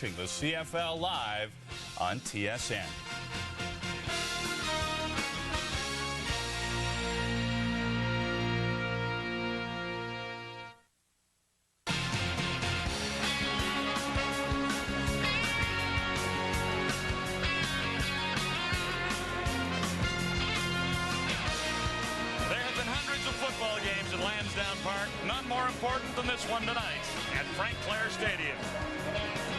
watching the CFL live on TSN. None more important than this one tonight at Frank Clair Stadium.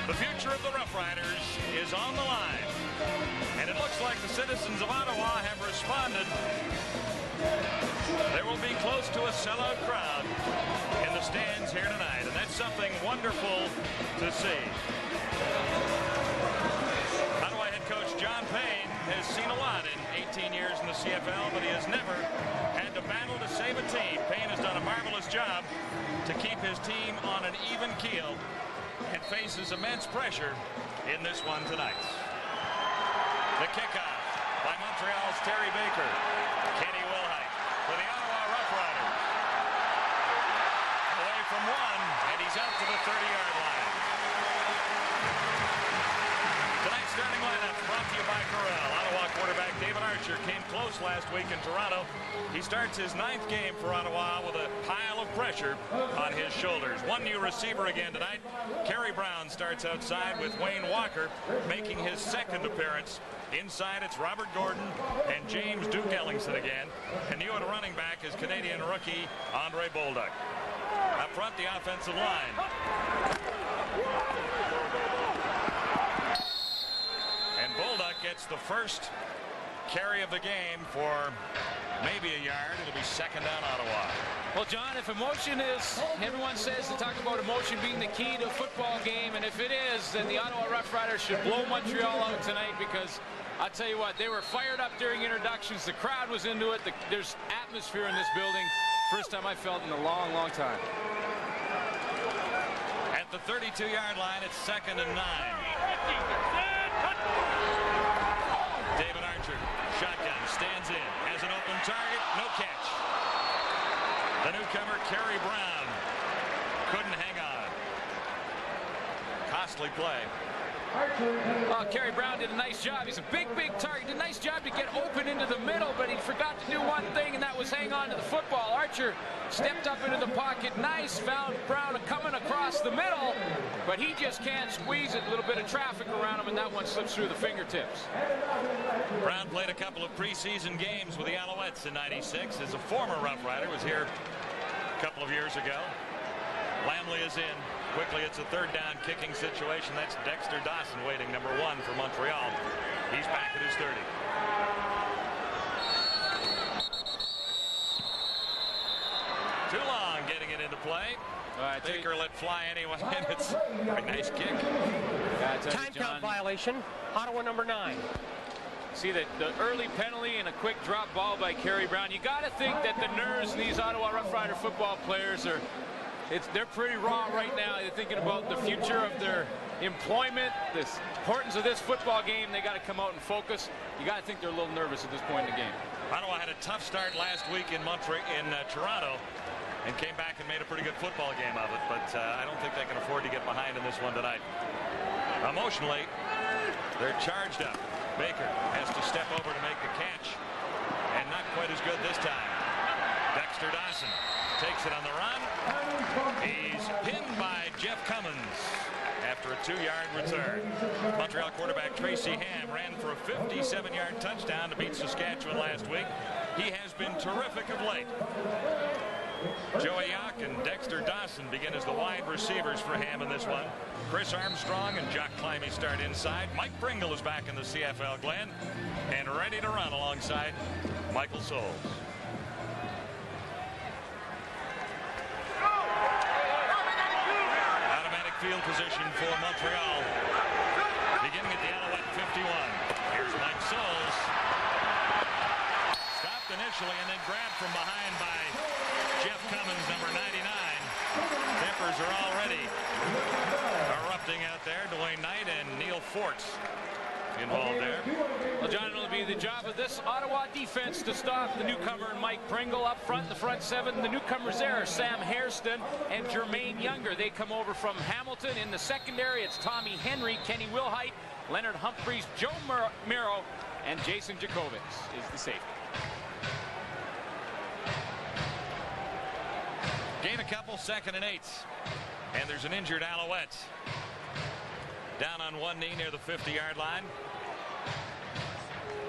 The future of the Rough Riders is on the line, and it looks like the citizens of Ottawa have responded. There will be close to a sellout crowd in the stands here tonight, and that's something wonderful to see. Ottawa head coach John Payne has seen a lot in 18 years in the CFL, but he has never had to battle to save a team. Payne has done a marvelous job to keep his team on an even keel and faces immense pressure in this one tonight. The kickoff by Montreal's Terry Baker. Kenny Wilhite for the Ottawa Rough Riders. Away from one, and he's out to the 30-yard line. Tonight's starting lineup brought to you by Corral. Ottawa quarterback David Archer came close last week in Toronto. He starts his 9th game for Ottawa with a pile of pressure on his shoulders. One new receiver again tonight. Kerry Brown starts outside with Wayne Walker making his 2nd appearance. Inside it's Robert Gordon and James Duke Ellingson again. And new at running back is Canadian rookie Andre Bolduc. Up front, the offensive line. And Bolduc gets the first carry of the game for maybe a yard. It'll be 2nd down Ottawa. Well, John, if emotion is, everyone says to talk about emotion being the key to a football game, and if it is, then the Ottawa Rough Riders should blow Montreal out tonight, because I'll tell you what, they were fired up during introductions. The crowd was into it. There's atmosphere in this building. First time I felt in a long, long time. At the 32-yard line, it's 2nd and 9. David Archer, shotgun, stands in, has an open target, no catch. The newcomer, Kerry Brown, couldn't hang on. Costly play. Oh, Kerry Brown did a nice job. He's a big, big target. Did a nice job to get open into the middle, but he forgot to do one thing, and that was hang on to the football. Archer stepped up into the pocket. Nice, found Brown coming across the middle, but he just can't squeeze it. A little bit of traffic around him, and that one slips through the fingertips. Brown played a couple of preseason games with the Alouettes in '96. As a former Rough Rider, was here a couple of years ago. Lamley is in. Quickly, it's a 3rd down kicking situation. That's Dexter Dawson waiting, number 1 for Montreal. He's back at his 30. Too long getting it into play. Baker let fly anyway, and it's a nice kick. Time count violation. Ottawa number 9. See that the early penalty and a quick drop ball by Kerry Brown. You got to think that the nerves in these Ottawa Rough Rider football players are, they're pretty raw right now. They're thinking about the future of their employment, the importance of this football game. They got to come out and focus. You got to think they're a little nervous at this point in the game. Ottawa had a tough start last week in Toronto, and came back and made a pretty good football game of it. But I don't think they can afford to get behind in this one tonight. Emotionally, they're charged up. Baker has to step over to make the catch, and not quite as good this time. Dexter Dawson takes it on the run. He's pinned by Jeff Cummins after a 2-yard return. Montreal quarterback Tracy Ham ran for a 57-yard touchdown to beat Saskatchewan last week. He has been terrific of late. Joey Yock and Dexter Dawson begin as the wide receivers for Ham in this one. Chris Armstrong and Jock Climby start inside. Mike Pringle is back in the CFL, Glenn, and ready to run alongside Michael Souls. Automatic field position for Montreal. Beginning at the Alouette 51. Here's Mike Souls. Stopped initially and then grabbed from behind by Jeff Cummins, number 99. Tempers are already erupting out there. Dwayne Knight and Neil Forts involved there. Well, John, it'll be the job of this Ottawa defense to stop the newcomer Mike Pringle up front, the front seven. The newcomers there are Sam Hairston and Jermaine Younger. They come over from Hamilton. In the secondary, it's Tommy Henry, Kenny Wilhite, Leonard Humphreys, Joe Miro, and Jason Jacobitz is the safety. Gain a couple, 2nd and 8. And there's an injured Alouette. Down on one knee near the 50-yard line.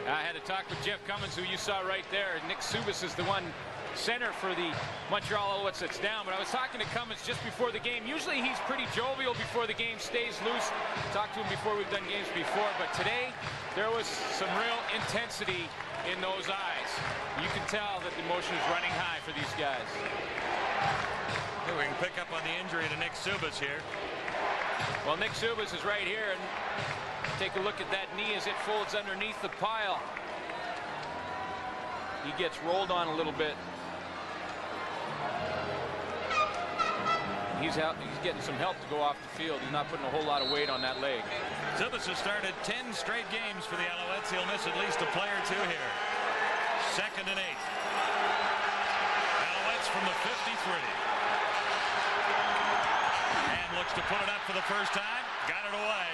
I had a talk with Jeff Cummins, who you saw right there. Nick Subas is the one center for the Montreal Alouettes that's down. But I was talking to Cummins just before the game. Usually he's pretty jovial before the game, stays loose. Talked to him before we've done games before. But today, there was some real intensity in those eyes. You can tell that the emotion is running high for these guys. Here we can pick up on the injury to Nick Subas here. Well, Nick Subas is right here, and take a look at that knee as it folds underneath the pile. He gets rolled on a little bit. He's getting some help to go off the field. He's not putting a whole lot of weight on that leg. Subas has started 10 straight games for the Alouettes. He'll miss at least a play or two here. 2nd and 8. Alouettes from the 53. And looks to put it up for the first time. Got it away.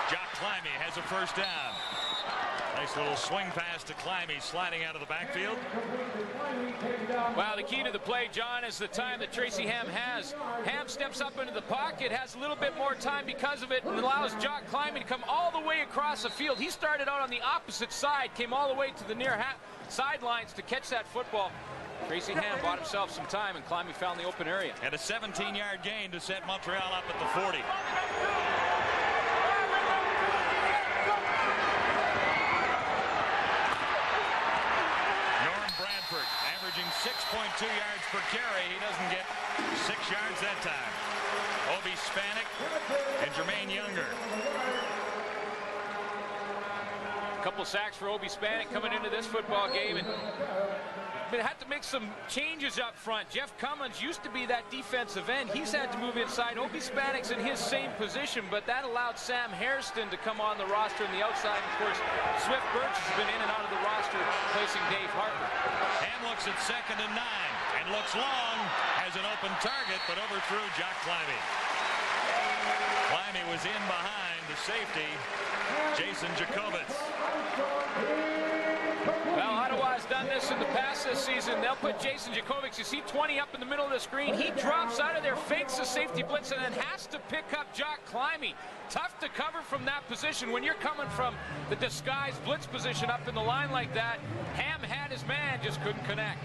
Jock Climby has a first down. Nice little swing pass to Climby, sliding out of the backfield. Well, the key to the play, John, is the time that Tracy Ham has. Ham steps up into the pocket, has a little bit more time because of it, and allows Jock Climby to come all the way across the field. He started out on the opposite side, came all the way to the near sidelines to catch that football. Tracy Ham bought himself some time, and Climby found the open area. And a 17-yard gain to set Montreal up at the 40. Averaging 6.2 yards per carry. He doesn't get 6 yards that time. Obi Spanik and Jermaine Younger. A couple sacks for Obi Spanik coming into this football game, and had to make some changes up front. Jeff Cummins used to be that defensive end. He's had to move inside. Obi Spanik's in his same position, but that allowed Sam Hairston to come on the roster on the outside. Of course, Swift Birch has been in and out of the roster, placing Dave Harper. Ham looks at 2nd and 9 and looks long, has an open target, but overthrew Jock Climby. Climby was in behind the safety, Jason Jacobitz. Well, Ottawa's done this in the past this season. They'll put Jason Jacobitz. You see 20 up in the middle of the screen. He drops out of there, fakes the safety blitz, and then has to pick up Jock Climby. Tough to cover from that position. When you're coming from the disguised blitz position up in the line like that, Ham had his man, just couldn't connect.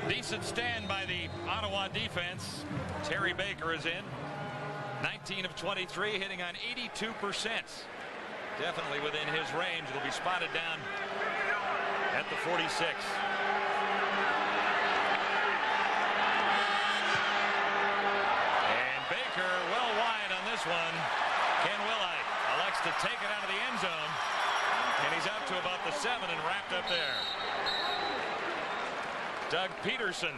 Decent stand by the Ottawa defense. Terry Baker is in. 19 of 23, hitting on 82%. Definitely within his range. It'll be spotted down at the 46. And Baker well wide on this one. Ken Wilhite elects to take it out of the end zone. And he's out to about the 7 and wrapped up there. Doug Peterson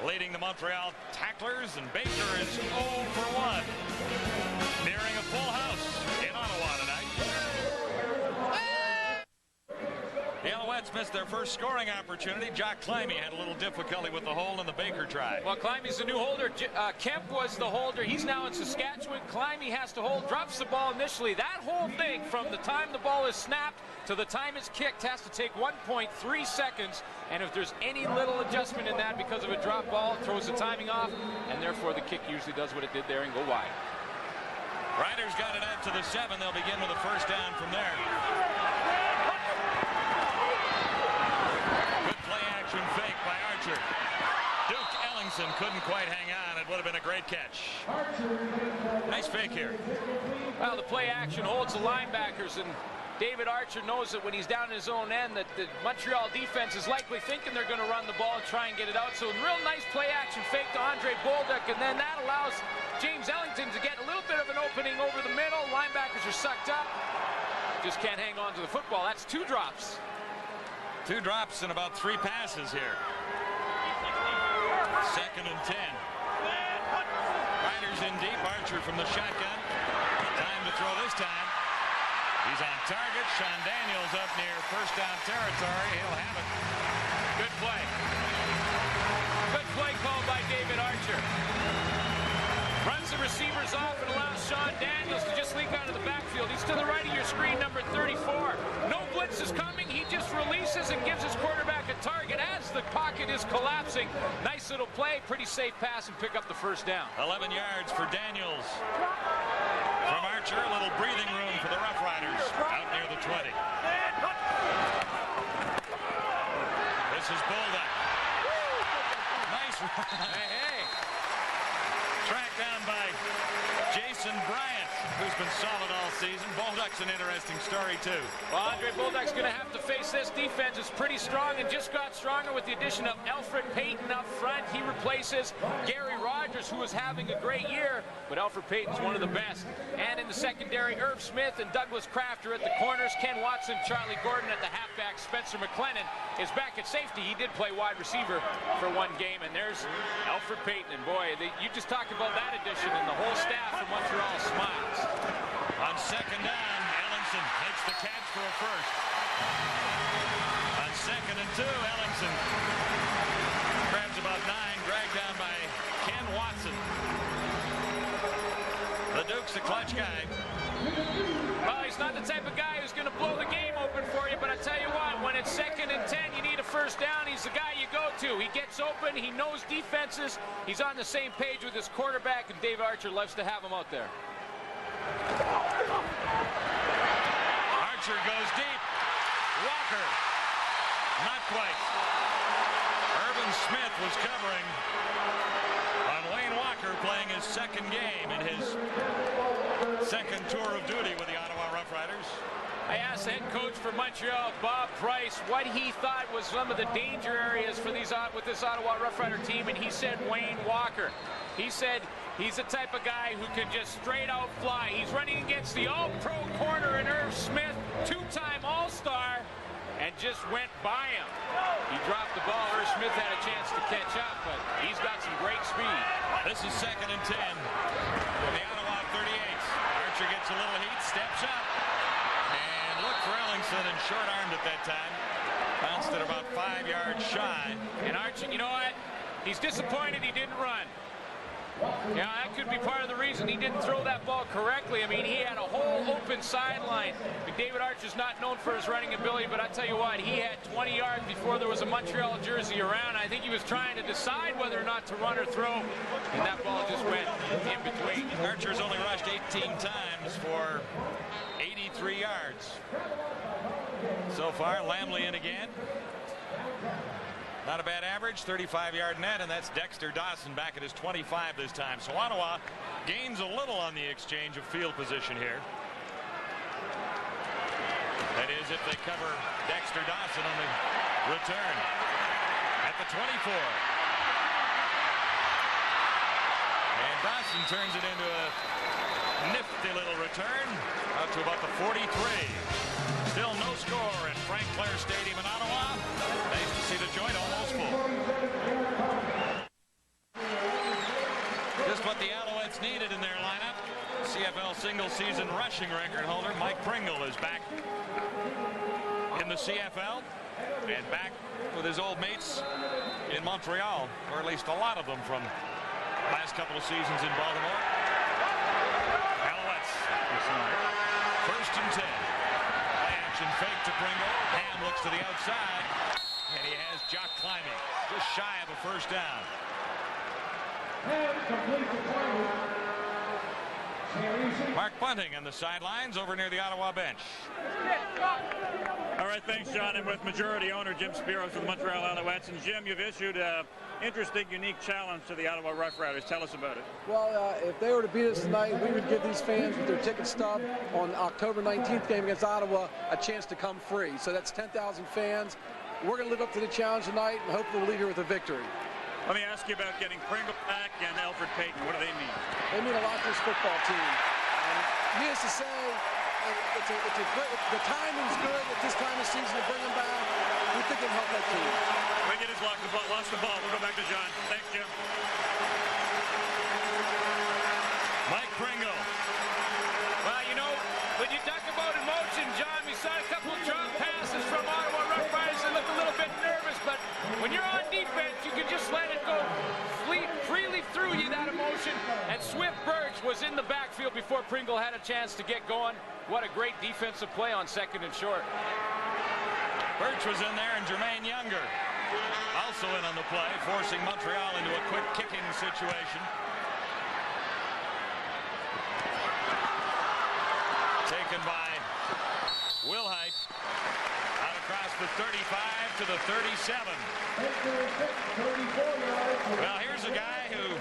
leading the Montreal tacklers, and Baker is 0 for 1. Nearing a full house in Ottawa tonight. The Alouettes missed their first scoring opportunity. Jock Climby had a little difficulty with the hold in the Baker try. Well, Climby's the new holder. Kemp was the holder. He's now in Saskatchewan. Climby has to hold, drops the ball initially. That whole thing, from the time the ball is snapped to the time it's kicked, has to take 1.3 seconds. And if there's any little adjustment in that because of a drop ball, it throws the timing off, and therefore the kick usually does what it did there and go wide. Riders got it out to the 7. They'll begin with a first down from there. Good play action fake by Archer. Duke Ellingson couldn't quite hang on. It would have been a great catch. Nice fake here. Well, the play action holds the linebackers, and David Archer knows that when he's down in his own end that the Montreal defense is likely thinking they're going to run the ball and try and get it out. So a real nice play action fake to Andre Bolduc, and then that allows James Ellington to get a little bit of an opening over the middle. Linebackers are sucked up. Just can't hang on to the football. That's 2 drops. 2 drops and about 3 passes here. 2nd and 10. Riders in deep. Archer from the shotgun. Time to throw this time. target. Sean Daniels up near first down territory. He'll have it. Good play. Good play called by David Archer. Runs the receivers off and allows Sean Daniels to just leak out of the backfield. He's to the right of your screen, number 34. No blitz is coming. He just releases and gives his quarterback a target as the pocket is collapsing. Nice little play, pretty safe pass, and pick up the first down. 11 yards for Daniels. From Archer, a little breathing room for the Rough Riders out near the 20. This is Bolduc. Nice run. Hey. Tracked down by Jason Bryant, who's been solid all season. Bolduc's an interesting story, too. Well, Andre Bolduc's going to have to face this defense. It's pretty strong and just got stronger with the addition of Alfred Payton up front. He replaces Gary Rogers, who is having a great year, but Alfred Payton's one of the best. And in the secondary, Irv Smith and Douglas Crafter at the corners. Ken Watson, Charlie Gordon at the halfback. Spencer McLennan is back at safety. He did play wide receiver for one game, and there's Alfred Payton. And boy, you just talk about that addition, and the whole staff from Montreal smiles. On second down, Ellingson makes the catch for a first. On 2nd and 2, Ellingson grabs about 9, dragged down by Ken Watson. The Duke's a clutch guy. Well, he's not the type of guy who's going to blow the game open for you, but I tell you what, when it's 2nd and 10, you need a first down, he's the guy you go to. He gets open, he knows defenses, he's on the same page with his quarterback, and Dave Archer loves to have him out there. Archer goes deep. Walker, not quite. Irvin Smith was covering on Wayne Walker, playing his second game in his second tour of duty with the Ottawa Rough Riders. I asked head coach for Montreal, Bob Price, what he thought was some of the danger areas for this Ottawa Rough Rider team, and he said Wayne Walker. He said he's the type of guy who can just straight out fly. He's running against the all-pro corner in Irv Smith, 2-time All-Star, and just went by him. He dropped the ball. Irv Smith had a chance to catch up, but he's got some great speed. This is 2nd and 10 from the Ottawa 38s. Archer gets a little heat, steps up, and looked for Ellingson and short-armed at that time. Bounced it about 5 yards shy. And Archer, you know what? He's disappointed he didn't run. Yeah, that could be part of the reason he didn't throw that ball correctly. I mean, he had a whole open sideline. David Archer's not known for his running ability, but I tell you what, he had 20 yards before there was a Montreal jersey around. I think he was trying to decide whether or not to run or throw, and that ball just went in between. Archer's only rushed 18 times for 83 yards. So far, Lamley in again. Not a bad average, 35-yard net, and that's Dexter Dawson back at his 25 this time. So Ottawa gains a little on the exchange of field position here. That is, if they cover Dexter Dawson on the return. At the 24. And Dawson turns it into a nifty little return out to about the 43. Still no score at Frank Clair Stadium in Ottawa. Nice to see the joint almost full. Just what the Alouettes needed in their lineup. CFL single-season rushing record holder Mike Pringle is back in the CFL and back with his old mates in Montreal, or at least a lot of them from last couple of seasons in Baltimore. Alouettes. 1st and 10. Action fake to Pringle. Ham looks to the outside, and he has Jock climbing, just shy of a first down. Mark Bunting on the sidelines over near the Ottawa bench. All right, thanks, John. I'm with majority owner Jim Spiros of the Montreal Alouettes. And Jim, you've issued an interesting, unique challenge to the Ottawa Rough Riders. Tell us about it. Well, if they were to beat us tonight, we would give these fans with their ticket stub on October 19th game against Ottawa a chance to come free. So that's 10,000 fans. We're going to live up to the challenge tonight, and hopefully we'll leave here with a victory. Let me ask you about getting Pringle back and Alfred Payton. What do they mean? They mean a lot to this football team. And needless to say, the timing's good at this time of season to bring them back. We think it'll help that team. Wiggett has lost the ball. We'll go back to John. Thanks, Jim. Mike Pringle. Well, you know, when you talk about emotion, John, in the backfield before Pringle had a chance to get going. What a great defensive play on 2nd and short. Birch was in there, and Jermaine Younger also in on the play, forcing Montreal into a quick kicking situation. Taken by Wilhite out across the 35 to the 37. Well, here's a guy who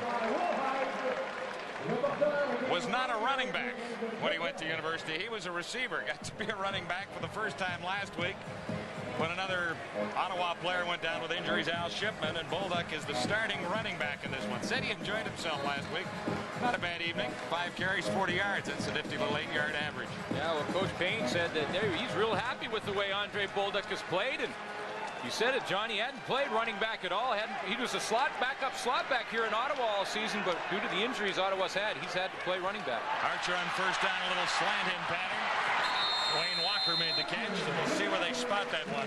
was not a running back when he went to university. He was a receiver. Got to be a running back for the first time last week when another Ottawa player went down with injuries, Al Shipman, and Bolduc is the starting running back in this one. Said he enjoyed himself last week. Not a bad evening. 5 carries, 40 yards. That's a nifty little 8-yard average. Yeah, well, Coach Payne said that he's real happy with the way Andre Bolduc has played, and you said it, John. He hadn't played running back at all. He was a backup slot back here in Ottawa all season, but due to the injuries Ottawa's had, he's had to play running back. Archer on first down, a little slant in pattern. Wayne Walker made the catch, and we'll see where they spot that one.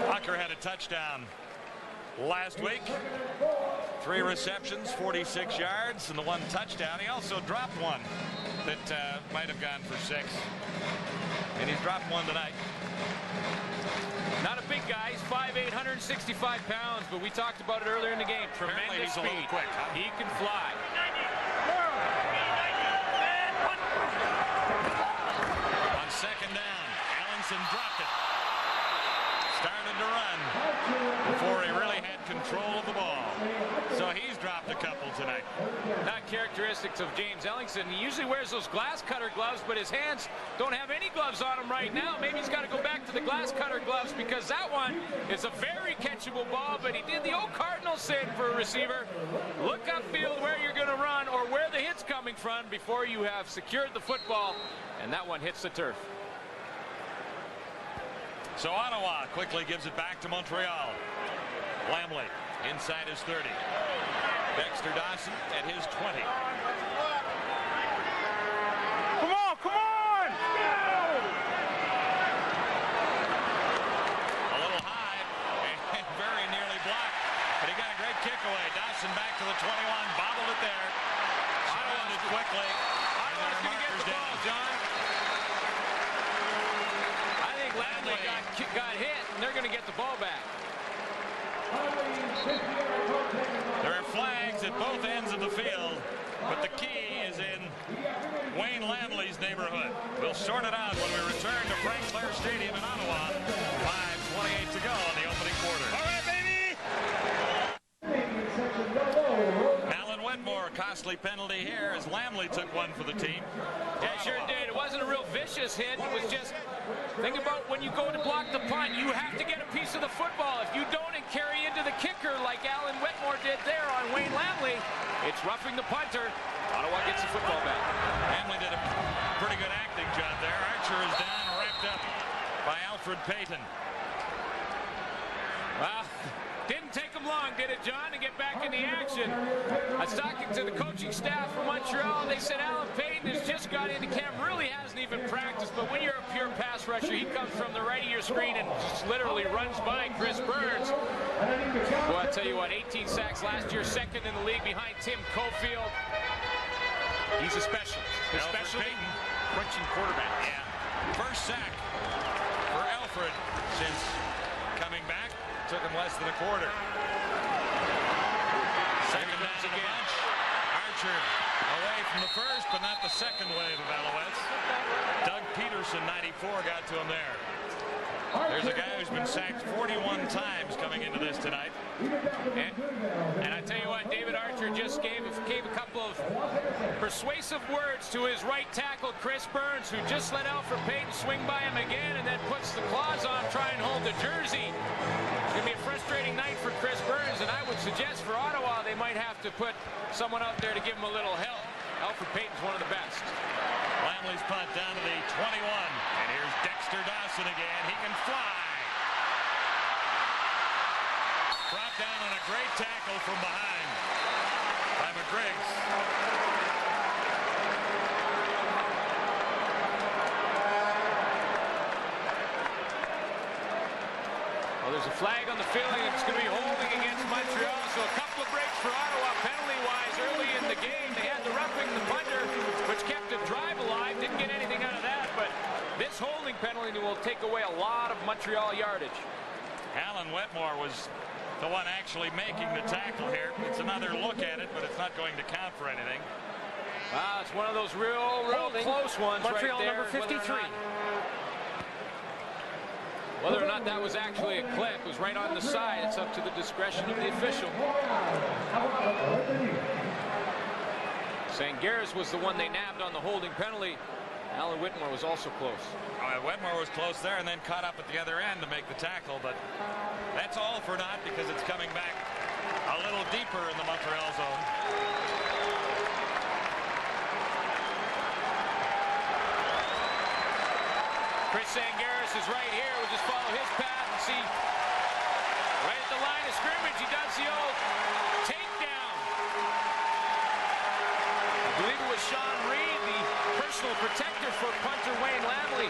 Walker had a touchdown last week. 3 receptions, 46 yards, and the 1 touchdown. He also dropped one that might have gone for 6. And he's dropped one tonight. Not a big guy. He's 5'8", 165 pounds, but we talked about it earlier in the game. Tremendous speed. He's a little quick, huh? He can fly. On 2nd down, Ellingson dropped it. Started to run before he really had control of the ball. So he's dropped a couple tonight. Not characteristics of James Ellingson. He usually wears those glass cutter gloves, but his hands don't have any gloves on him right now. Maybe he's got to go back to the glass cutter gloves, because that one is a very catchable ball, but he did the old Cardinals saying for a receiver, look upfield where you're going to run or where the hit's coming from before you have secured the football, and that one hits the turf. So Ottawa quickly gives it back to Montreal. Lamley inside his 30. Dexter Dawson at his 20. Come on, come on! A little high and very nearly blocked, but he got a great kick away. Dawson back to the 21, bobbled it there. Surrounded quickly. Ottawa's going to get the ball, John. I think Lamley got hit, and they're going to get the ball back. There are flags at both ends of the field, but the key is in Wayne Lamley's neighborhood. We'll sort it out when we return to Frank Clair Stadium in Ottawa. 5:28 to go in the opening quarter. All right, baby! Alan Wetmore, costly penalty here as Lamley took one for the team. Yeah, sure did. It wasn't a real vicious hit. It was just, think about when you go to block the punt, you have to get a piece of the football. If you don't and carry into the kicker like Alan Wetmore did there on Wayne Lamley, it's roughing the punter. Ottawa gets the football back. Lamley did a pretty good acting job there. Archer is down, wrapped up by Alfred Payton. Well, didn't take him long, did it, John, to get back in the action? I was talking to the coaching staff from Montreal, and they said Alan Payton has just got into camp, really hasn't even practiced, but when you're a pure pass rusher, he comes from the right of your screen and just literally runs by Chris Burns. Well, I tell you what, 18 sacks last year, 2nd in the league behind Tim Cofield. He's a specialist. His specialty, crunching quarterback. Yeah. First sack for Alfred since coming back. Took him less than a quarter. Second down to the bench. Archer away from the first, but not the second wave of Alouettes. Doug Peterson, 94, got to him there. There's a guy who's been sacked 41 times coming into this tonight. And I tell you what, David Archer just gave a couple of persuasive words to his right tackle, Chris Burns, who just let Alfred Payton swing by him again and then puts the claws on, try and hold the jersey. It's going to be a frustrating night for Chris Burns, and I would suggest for Ottawa they might have to put someone out there to give him a little help. Alfred Payton's one of the best. Lamley's punt down to the 21. And here's Dexter Dawson again. He can fly. Brought down on a great tackle from behind by McGriggs. Well, there's a flag on the field, and it's going to be holding against Montreal. So a couple of breaks for Ottawa penalty-wise early in the game. They had the roughing the punter, which kept the drive alive. Didn't get anything out of that, but this holding penalty will take away a lot of Montreal yardage. Alan Wetmore was the one actually making the tackle here. It's another look at it, but it's not going to count for anything. Wow, it's one of those real close ones. Montreal right there. number 53. Whether or not that was actually a clip, it was right on the side. It's up to the discretion of the official. Sangaris was the one they nabbed on the holding penalty. Alan Whitmore was also close. Whitmore was close there and then caught up at the other end to make the tackle, but that's all for naught because it's coming back a little deeper in the Montreal zone. Chris Sangaris is right here. We'll just follow his path and see right at the line of scrimmage. He does the old takedown. I believe it was Sean Reed, the personal protector for punter Wayne Lamley.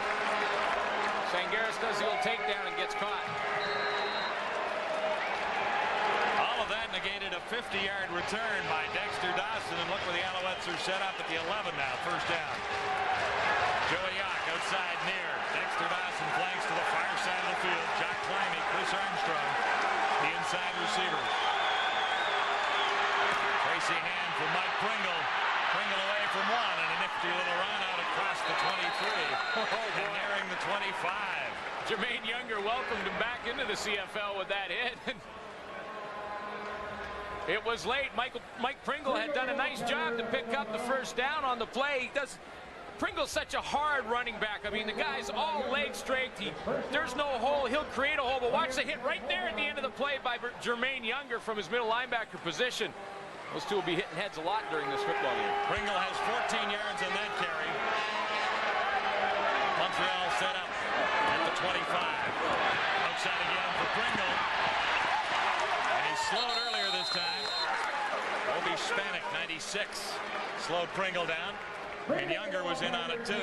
Sangaris does the old takedown and gets caught. All of that negated a 50-yard return by Dexter Dawson, and look where the Alouettes are set up at the 11 now, first down. Joey Yock outside near. Dexter Dawson flanks to the far side of the field. Jock Climby, Chris Armstrong, the inside receivers. Tracy Hand for Mike Pringle. Pringle away from one, and a nifty little run out across the 23. And nearing the 25. Jermaine Younger welcomed him back into the CFL with that hit. It was late. Mike Pringle had done a nice job to pick up the first down on the play. Pringle's such a hard running back. I mean, the guy's all leg strength. There's no hole. He'll create a hole, but watch the hit right there at the end of the play by Jermaine Younger from his middle linebacker position. Those two will be hitting heads a lot during this football game. Pringle has 14 yards on that carry. Montreal set up at the 25. Outside again for Pringle. And he slowed earlier this time. Obi Spanik, 96, slowed Pringle down. And Younger was in on it too,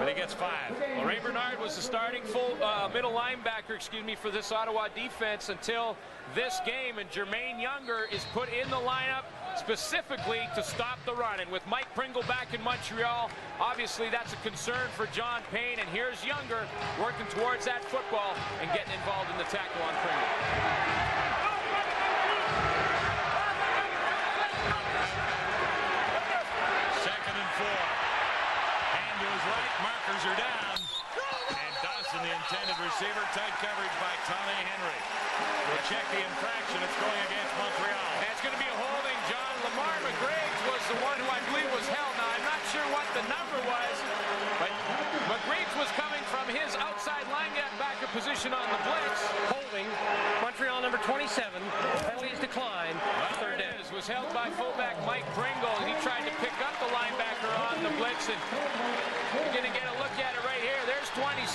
but he gets 5. Well, Ray Bernard was the starting middle linebacker, for this Ottawa defense until this game, and Jermaine Younger is put in the lineup specifically to stop the run. And with Mike Pringle back in Montreal, obviously that's a concern for John Payne, and here's Younger working towards that football and getting involved in the tackle on Pringle. Markers are down, and Dawson, the intended receiver, tight coverage by Tommy Henry. We'll check the infraction. It's going against Montreal. And it's going to be a holding. John Lamar McGriggs was the one who I believe was held. Now, I'm not sure what the number was, but McGriggs was coming from his outside linebacker position on the blitz. Holding. Montreal number 27. Penalty is declined. Third down. Was held by fullback Mike Pringle. He tried to pick up the linebacker on the blitz, and we're going to get a look at it right here. There's 27.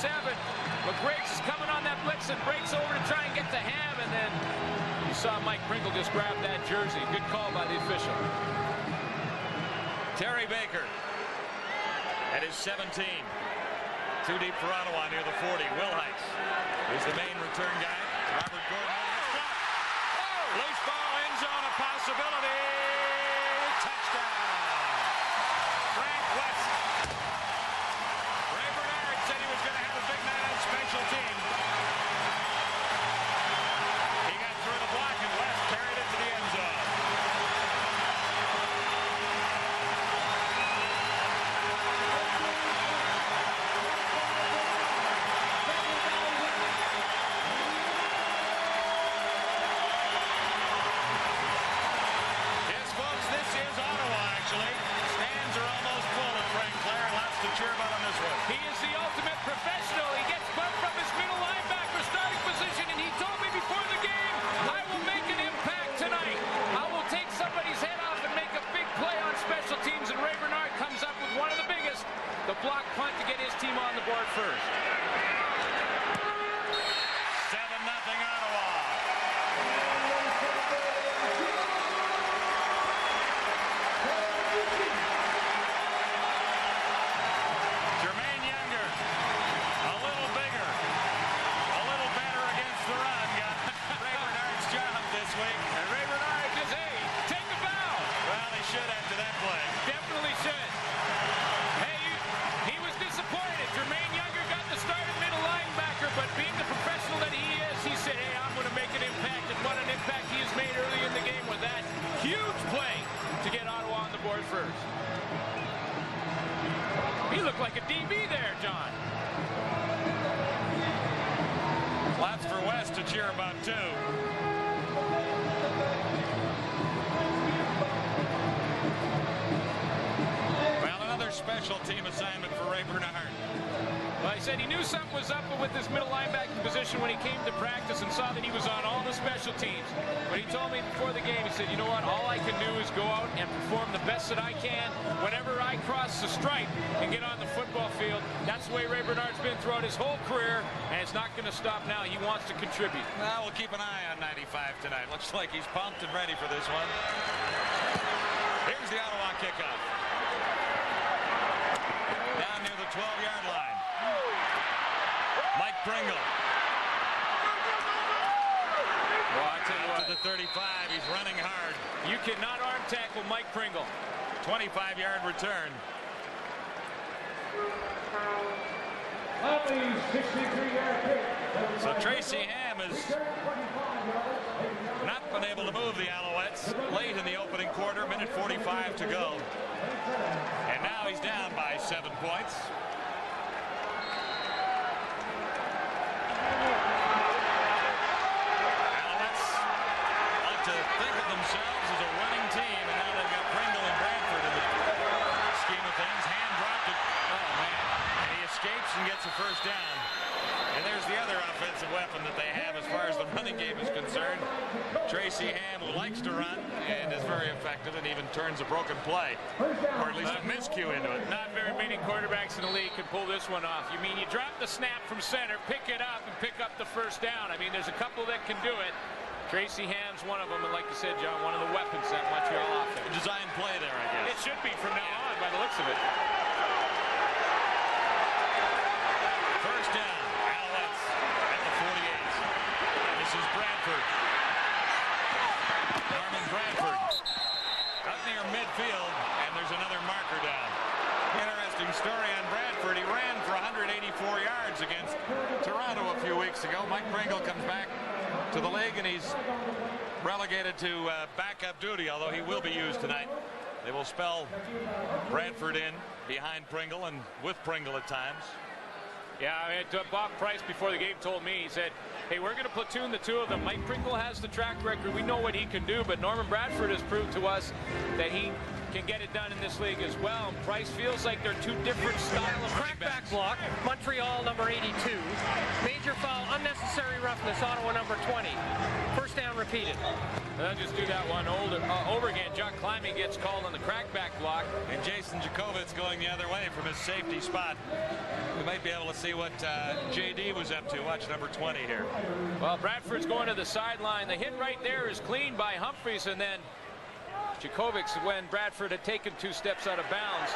McGriggs is coming on that blitz and breaks over to try and get to Ham, and then you saw Mike Pringle just grab that jersey. Good call by the official. Terry Baker at his 17. Too deep for Ottawa near the 40. Will Heights is the main return guy. Robert Gordon. Loose ball, end zone, a possibility. Touchdown. Frank West. Ray Bernard said he was going to have a big night on special teams. He got through the block, and West carried it to the end zone. Cheer about on this one. He is the ultimate professional. He gets bumped from his middle linebacker starting position, and he told me before the game, I will make an impact tonight. I will take somebody's head off and make a big play on special teams, and Ray Bernard comes up with one of the biggest, the block punt to get his team on the board first. 7-0 Ottawa. Jermaine Younger, a little bigger, a little better against the run. He looked like a DB there, John. Lots for West to cheer about, too. Well, another special team assignment for Ray Bernard. Well, he said he knew something was up with this middle linebacking position when he came to practice and saw that he was on all the special teams. But he told me before the game, he said, you know what, all I can do is go out and perform the best that I can whenever I cross the stripe and get on the football field. That's the way Ray Bernard's been throughout his whole career, and it's not going to stop now. He wants to contribute. Now we'll keep an eye on 95 tonight. Looks like he's pumped and ready for this one. Here's the Ottawa kickoff. Down near the 12-yard line. Mike Pringle. Well, I tell you what, to the 35, he's running hard. you cannot arm tackle Mike Pringle. 25-yard return. So Tracy Ham has not been able to move the Alouettes late in the opening quarter, minute 45 to go. And now he's down by 7 points. Alouettes like to think of themselves as a running team, and now they've got Pringle and Bradford in the scheme of things. Ham dropped it. Oh, man. And he escapes and gets a first down. And there's the other offensive weapon that they have as far as the running game is concerned. Tracy Ham, who likes to run and is very effective and even turns a broken play, or at least a miscue into it. Not very many quarterbacks in the league can pull this one off. You mean you drop the snap from center, pick it up, and pick up the first down. I mean, there's a couple that can do it. Tracy Ham's one of them, and like you said, John, one of the weapons that Montreal offense. A design play there, I guess. It should be from now on by the looks of it. First down, Alouettes at the 48. This is Bradford. Norman Bradford out near midfield, and there's another marker down. Interesting story on Bradford. He ran for 184 yards against Toronto a few weeks ago. Mike Pringle comes back to the league, and he's relegated to backup duty, although he will be used tonight. They will spell Bradford in behind Pringle and with Pringle at times. Yeah, I mean, Bob Price before the game told me, he said, hey, we're going to platoon the two of them. Mike Pringle has the track record. We know what he can do, but Norman Bradford has proved to us that he can get it done in this league as well. And Price feels like they're two different style of Crackback block, Montreal number 82. Major foul, unnecessary roughness, Ottawa number 20. First down repeated. They'll just do that one over again. John Climbing gets called on the crackback block. And Jason Jacobitz going the other way from his safety spot. We might be able to see what JD was up to. Watch number 20 here. Well, Bradford's going to the sideline. The hit right there is cleaned by Humphreys, and then Jacobitz, when Bradford had taken 2 steps out of bounds,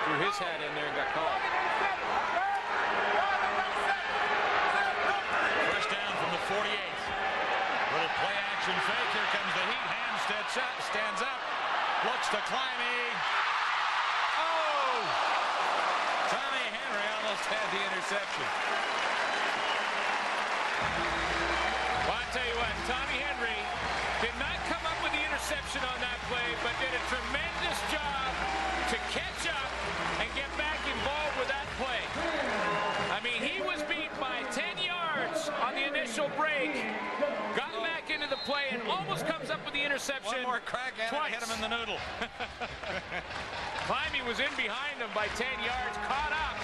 threw his hat in there and got called. First down from the 48. Little play action fake. Here comes the heat. Ham stands up. Looks to Climbing. Oh! Tommy Henry almost had the interception. Well, I tell you what, Tommy Henry did not come up with the interception on that play, but did a tremendous job to catch up and get back involved with that play. I mean, he was beat by 10 yards on the initial break, got back into the play, and almost comes up with the interception. One more crack at it, hit him in the noodle. Climbing was in behind him by 10 yards, caught up,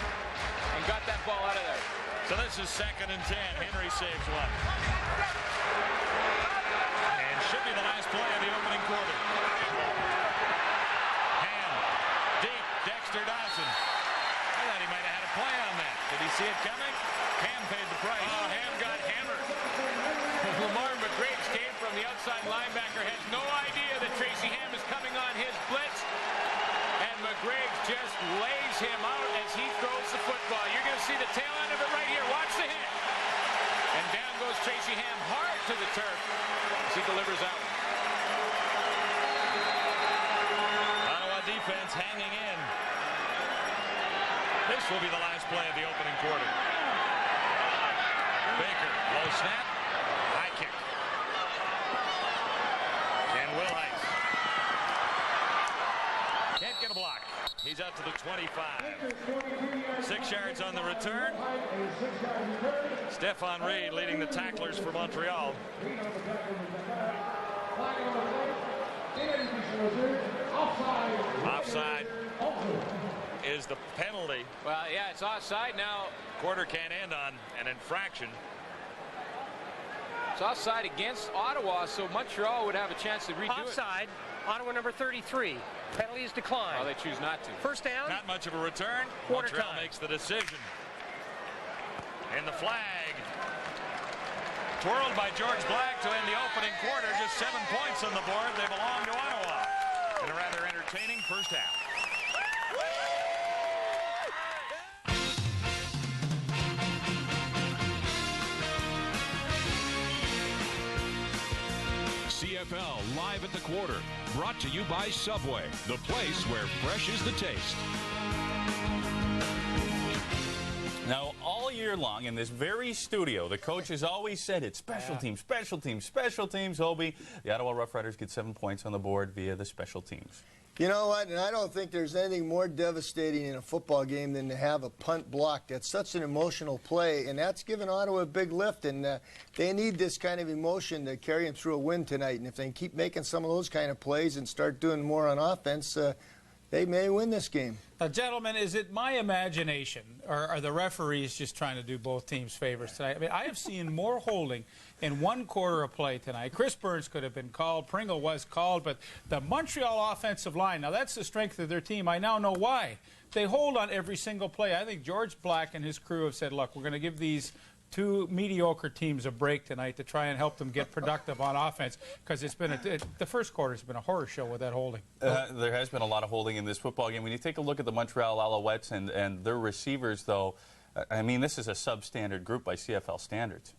and got that ball out of there. So this is 2nd and 10. Henry saves one. And should be the last play of the opening quarter. Ham, deep, Dexter Dawson. I thought he might have had a play on that. Did he see it coming? Ham paid the price. Oh, Ham got hammered. Lamar McGraves came from the outside linebacker, has no idea that Tracy Ham is coming on his blitz. And McGraves just lays him out as he throws the football. You're going to see the tail end of it right here. Watch the hit. And down goes Tracy Ham hard to the turf as he delivers out. Ottawa defense hanging in. This will be the last play of the opening quarter. Baker, low snap, high kick. And Will Heiss can't get a block. He's out to the 25. 6 yards on the return. Stephon Reed leading the tacklers for Montreal. Offside is the penalty. Well, yeah, it's offside now. Quarter can't end on an infraction. It's offside against Ottawa, so Montreal would have a chance to redo Offside, Ottawa number 33. Penalty is declined. Oh, they choose not to. First down. Not much of a return. Quarter Montreal time. makes the decision. And the flag twirled by George Black to end the opening quarter. Just 7 points on the board. They belong to Ottawa in a rather entertaining first half. CFL Live at the Quarter, brought to you by Subway, the place where fresh is the taste. Now, all year long in this very studio, the coach has always said it's special teams, special teams, special teams. Hobie, the Ottawa Rough Riders get 7 points on the board via the special teams. You know what, and I don't think there's anything more devastating in a football game than to have a punt blocked. That's such an emotional play, and that's given Ottawa a big lift, and they need this kind of emotion to carry them through a win tonight. And if they can keep making some of those kind of plays and start doing more on offense, they may win this game. Now, gentlemen, is it my imagination, or are the referees just trying to do both teams favors tonight? I mean, I have seen more holding in one quarter of play tonight. Chris Burns could have been called. Pringle was called. But the Montreal offensive line, now that's the strength of their team. I now know why. They hold on every single play. I think George Black and his crew have said, look, we're going to give these two mediocre teams a break tonight to try and help them get productive on offense, because it's been the first quarter has been a horror show with that holding. There has been a lot of holding in this football game. When you take a look at the Montreal Alouettes and their receivers, though, I mean, this is a substandard group by CFL standards.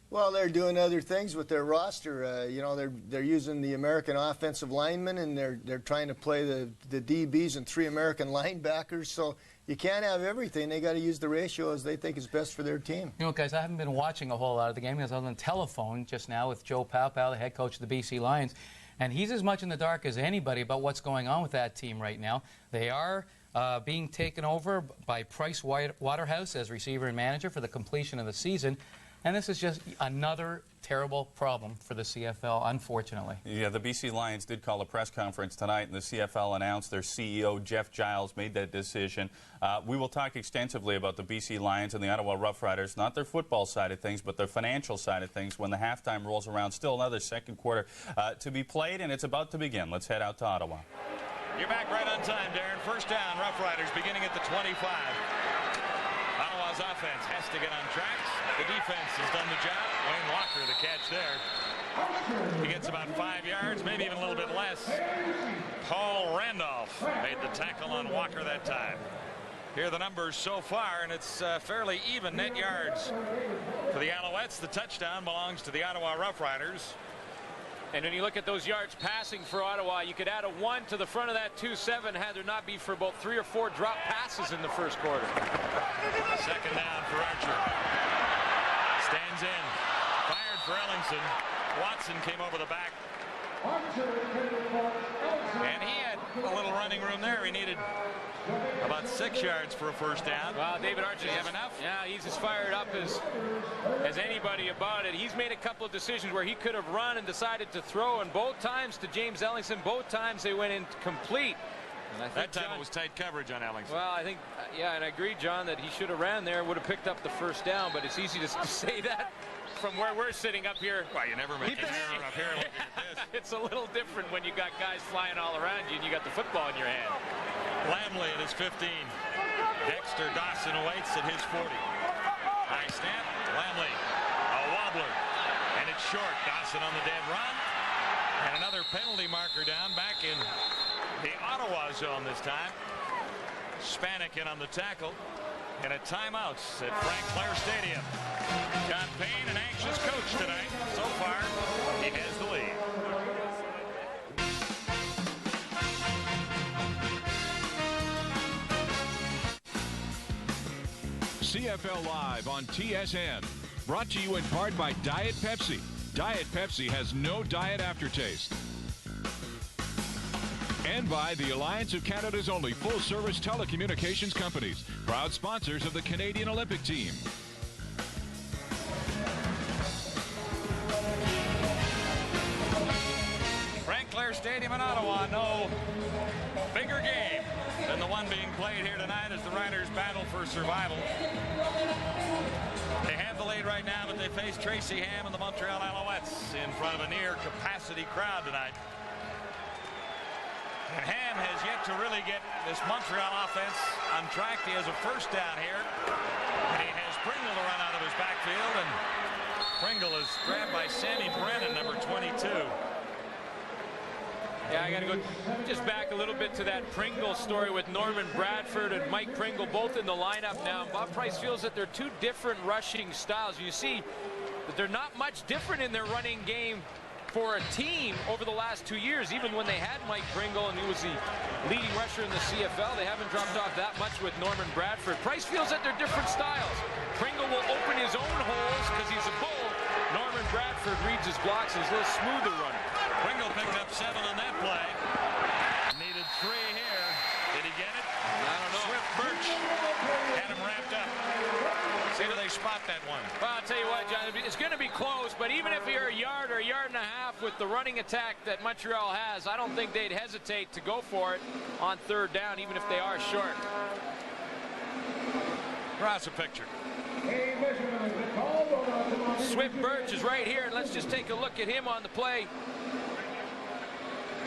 Well, they're doing other things with their roster. You know, they're using the American offensive linemen, and they're trying to play the DBs and 3 American linebackers. So you can't have everything. They got to use the ratio as they think is best for their team. You know, guys, I haven't been watching a whole lot of the game because I was on the telephone just now with Joe Paopao, the head coach of the BC Lions, and he's as much in the dark as anybody about what's going on with that team right now. They are being taken over by Price Waterhouse as receiver and manager for the completion of the season. And this is just another terrible problem for the CFL, unfortunately. Yeah, the BC Lions did call a press conference tonight, and the CFL announced their CEO, Jeff Giles, made that decision. We will talk extensively about the BC Lions and the Ottawa Rough Riders, not their football side of things, but their financial side of things when the halftime rolls around. Still another second quarter to be played, and it's about to begin. Let's head out to Ottawa. You're back right on time, Darren. First down, Rough Riders beginning at the 25. Ottawa's offense has to get on tracks. The defense has done the job. Wayne Walker, the catch there. He gets about 5 yards, maybe even a little bit less. Paul Randolph made the tackle on Walker that time. Here are the numbers so far, and it's fairly even net yards for the Alouettes. The touchdown belongs to the Ottawa Rough Riders. And when you look at those yards passing for Ottawa, you could add a 1 to the front of that 2-7 had there not be for about 3 or 4 drop passes in the first quarter. Second down for Archer. Stands in. Fired for Ellingson. Watson came over the back. And he had a little running room there. He needed about 6 yards for a first down. Well, David Archer, does he have enough? Yeah, he's as fired up as anybody about it. He's made a couple of decisions where he could have run and decided to throw, and both times to James Ellingson, both times they went incomplete. That time it was tight coverage on Ellingson. Well, I think, yeah, and I agree, John, that he should have ran there, would have picked up the first down, but it's easy to say that from where we're sitting up here. Well, you never make an error up here looking at this. It's a little different when you got guys flying all around you and you got the football in your hand. Lamley at his 15. Dexter Dawson awaits at his 40. High snap. Lamley. A wobbler. And it's short. Dawson on the dead run. And another penalty marker down back in the Ottawa zone this time. Spanik in on the tackle. And a timeout at Frank Clair Stadium. John Payne, an anxious coach tonight. So far, he has the lead. CFL Live on TSN. Brought to you in part by Diet Pepsi. Diet Pepsi has no diet aftertaste. And by the Alliance of Canada's only full-service telecommunications companies, proud sponsors of the Canadian Olympic team. Frank Clair Stadium in Ottawa, no bigger game than the one being played here tonight as the Riders battle for survival. They have the lead right now, but they face Tracy Ham and the Montreal Alouettes in front of a near-capacity crowd tonight. And Ham has yet to really get this Montreal offense on track. He has a first down here. And he has Pringle to run out of his backfield. And Pringle is grabbed by Sammy Brennan, number 22. Yeah, I got to go just back a little bit to that Pringle story with Norman Bradford and Mike Pringle both in the lineup now. Bob Price feels that they're two different rushing styles. You see that they're not much different in their running game for a team over the last 2 years. Even when they had Mike Pringle and he was the leading rusher in the CFL, they haven't dropped off that much with Norman Bradford. Price feels that they're different styles. Pringle will open his own holes because he's a bull. Norman Bradford reads his blocks and is a little smoother runner. Pringle picked up 7 on that play. Needed 3 here. Did he get it? I don't know. Swift Birch had him wrapped up. See, do they spot that one? Well, I'll tell you what, John, it's going to be close, but even if you're a yard or a yard and a half with the running attack that Montreal has, I don't think they'd hesitate to go for it on 3rd down, even if they are short. Draw us a picture. Swift Birch is right here, and let's just take a look at him on the play.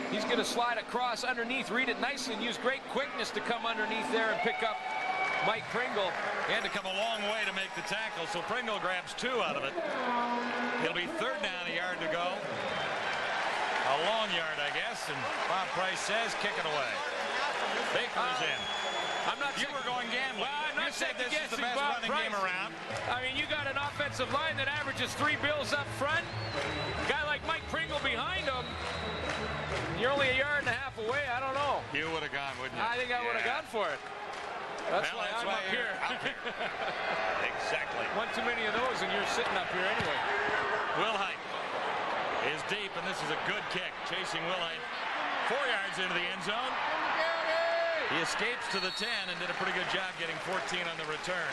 He's going to slide across underneath, read it nicely, and use great quickness to come underneath there and pick up Mike Pringle. He had to come a long way to make the tackle, so Pringle grabs 2 out of it. It'll be 3rd down, a yard to go. A long yard, I guess, and Bob Price says, kick it away. Baker is in. I'm not. You were going gambling. Well, I'm not you said this is the best Bob running Price. game around. I mean, you got an offensive line that averages 3 bills up front. A guy like Mike Pringle behind him. You're only a yard and a half away. I don't know. You would have gone, wouldn't you? I think I would have gone for it. That's why I'm up here. Exactly. One too many of those, and you're sitting up here anyway. Wilhite is deep, and this is a good kick. Chasing Wilhite 4 yards into the end zone. He escapes to the 10 and did a pretty good job getting 14 on the return.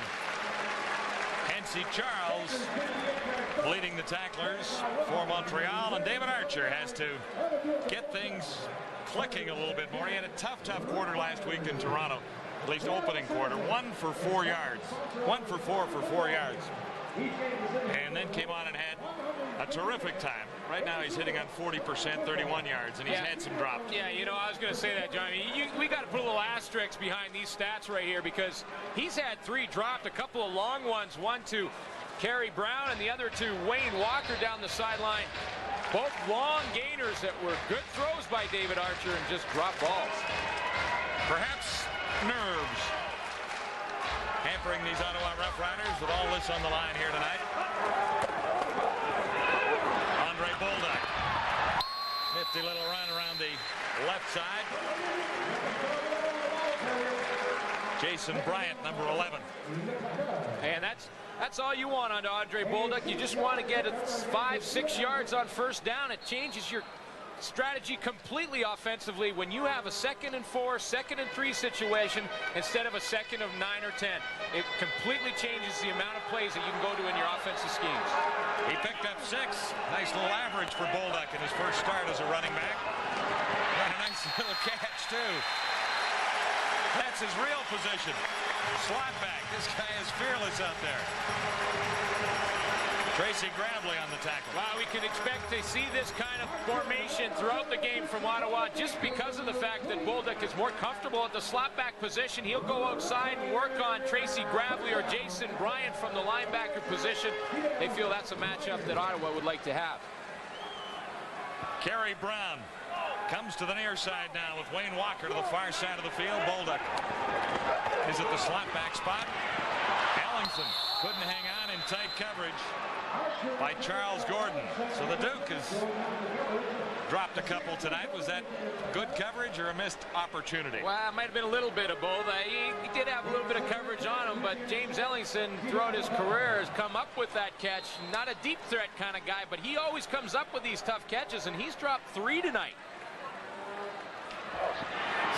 Hensey Charles leading the tacklers for Montreal, and David Archer has to get things clicking a little bit more. He had a tough quarter last week in Toronto, at least opening quarter. 1 for 4 yards. 1 for 4 for 4 yards. And then came on and had a terrific time. Right now he's hitting on 40%, 31 yards, and he's had some drops. Yeah, you know, I was going to say that, John. We got to put a little asterisk behind these stats right here because he's had 3 dropped, a couple of long ones, one to Kerry Brown and the other to Wayne Walker down the sideline. Both long gainers that were good throws by David Archer and just drop balls. Perhaps nerves hampering these Ottawa Rough Riders with all this on the line here tonight. Andre Bolduc. Nifty little run around the left side. Jason Bryant, number 11. And that's all you want on Andre Bolduc. You just want to get 5-6 yards on 1st down. It changes your strategy completely offensively when you have a 2nd and 4, 2nd and 3 situation instead of a 2nd of 9 or 10. It completely changes the amount of plays that you can go to in your offensive schemes. He picked up 6. Nice little average for Bolduc in his first start as a running back. Got a nice little catch too. That's his real position. Slot back. This guy is fearless out there. Tracy Gravely on the tackle. Wow, we can expect to see this kind of formation throughout the game from Ottawa just because of the fact that Bolduc is more comfortable at the slot back position. He'll go outside and work on Tracy Gravely or Jason Bryant from the linebacker position. They feel that's a matchup that Ottawa would like to have. Kerry Brown comes to the near side now with Wayne Walker to the far side of the field. Bolduc is at the slot back spot. Ellingson couldn't hang on in tight coverage by Charles Gordon. So the Duke has dropped a couple tonight. Was that good coverage or a missed opportunity? Well, it might have been a little bit of both. He did have a little bit of coverage on him, but James Ellingson throughout his career has come up with that catch. Not a deep threat kind of guy, but he always comes up with these tough catches, and he's dropped 3 tonight.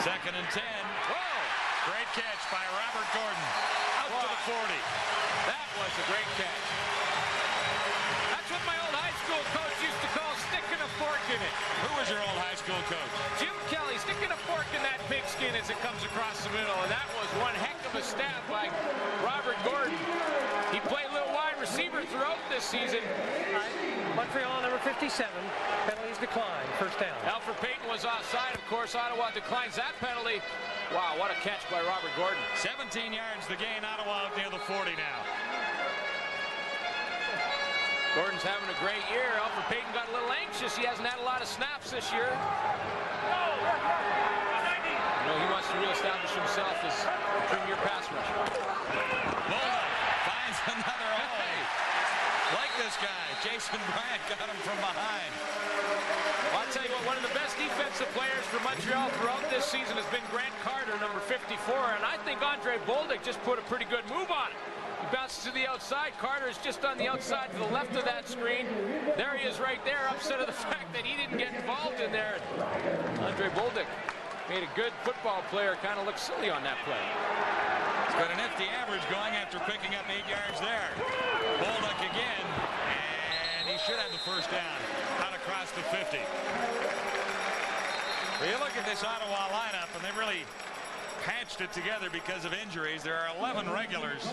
2nd and 10. Whoa! Great catch by Robert Gordon. Out to the 40. That was a great catch. That's what my old high school coach used to call sticking a fork in it. Who was your old high school coach? Jim Kelly, sticking a fork in that pigskin as it comes across the middle, and that was one heck of a stab by Robert Gordon. He played a little wide receiver throughout this season. Montreal number 57. Penalties decline. First down. Alfred Payton was offside. Of course, Ottawa declines that penalty. Wow, what a catch by Robert Gordon. 17 yards the gain. Ottawa out near the 40 now. Gordon's having a great year. Alfred Payton got a little anxious. He hasn't had a lot of snaps this year. You know, he wants to reestablish himself as premier pass rusher. Mulder finds another hole. Like this guy. Jason Bryant got him from behind. Well, I'll tell you what, one of the best defensive players for Montreal throughout this season has been Grant Carter, number 54, and I think Andre Bolduc just put a pretty good move on it. He bounces to the outside. Carter is just on the outside to the left of that screen. There he is right there, upset of the fact that he didn't get involved in there. Andre Bolduc made a good football player kind of look silly on that play. He's got a nifty average going after picking up 8 yards there. Bolduc again, and he should have the first down out across the 50. Well, you look at this Ottawa lineup, and they really patched it together because of injuries. There are 11 regulars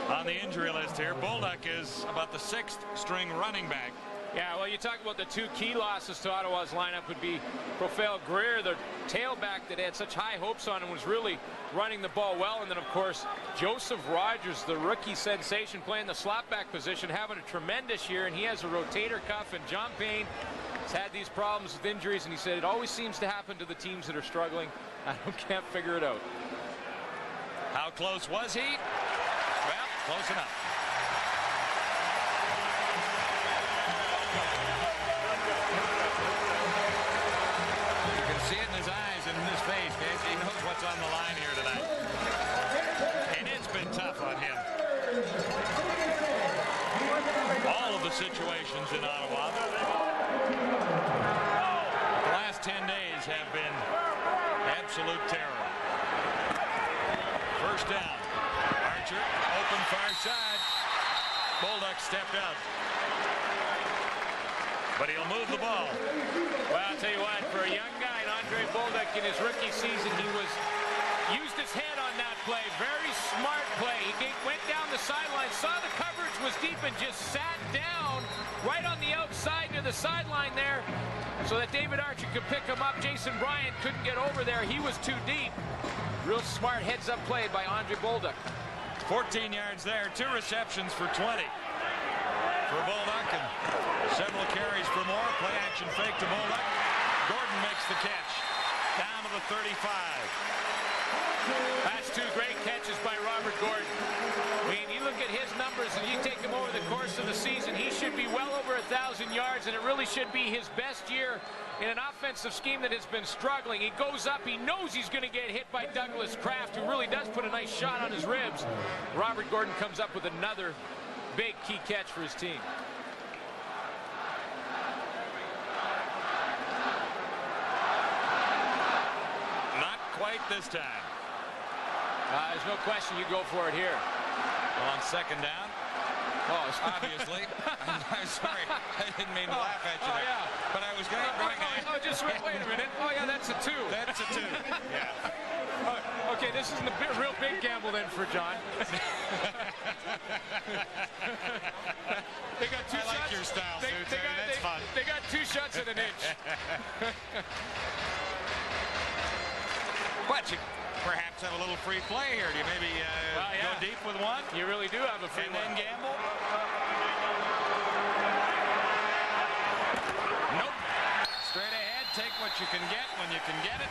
on the injury list here. Bolduc is about the 6th string running back. Yeah, well, you talk about the two key losses to Ottawa's lineup would be Profel Greer, the tailback that had such high hopes on and was really running the ball well. And then, of course, Joseph Rogers, the rookie sensation, playing the slot-back position, having a tremendous year. And he has a rotator cuff. And John Payne has had these problems with injuries. And he said it always seems to happen to the teams that are struggling. I can't figure it out. How close was he? Well, close enough. You can see it in his eyes and in his face, guys. He knows what's on the line here tonight. And it's been tough on him. All of the situations in Ottawa. The last 10 days have been absolute terror. First down. Archer, open far side. Bolduc stepped up. But he'll move the ball. Well, I'll tell you what, for a young guy, Andre Bolduc in his rookie season, he used his head on that play. Very smart play. He went down the sideline, saw the coverage was deep, and just sat down right on the outside near the sideline there so that David Archer could pick him up. Jason Bryant couldn't get over there. He was too deep. Real smart heads-up play by Andre Bolduc. 14 yards there, 2 receptions for 20 for Bolduc, and several carries for more. Play action fake to Bolduc. Gordon makes the catch down to the 35. That's 2 great catches by Robert Gordon. I mean, you look at his numbers and you take him over the course of the season, he should be well over 1,000 yards, and it really should be his best year in an offensive scheme that has been struggling. He goes up, he knows he's going to get hit by Douglas Kraft, who really does put a nice shot on his ribs. Robert Gordon comes up with another big key catch for his team. Not quite this time. There's no question you go for it here. Well, on second down. Oh, obviously. I'm sorry. I didn't mean to laugh at you there. Yeah. But I was going to... Just wait a minute. Oh, yeah, that's a 2. That's a 2. Yeah. Okay, this isn't a real big gamble then for John. They got 2 shots. I like your style, too, Terry. That's fun. They got 2 shots at an inch. But you perhaps have a little free play here. Do you maybe go deep with one? You really do have a free and then gamble? Nope. Straight ahead. Take what you can get when you can get it.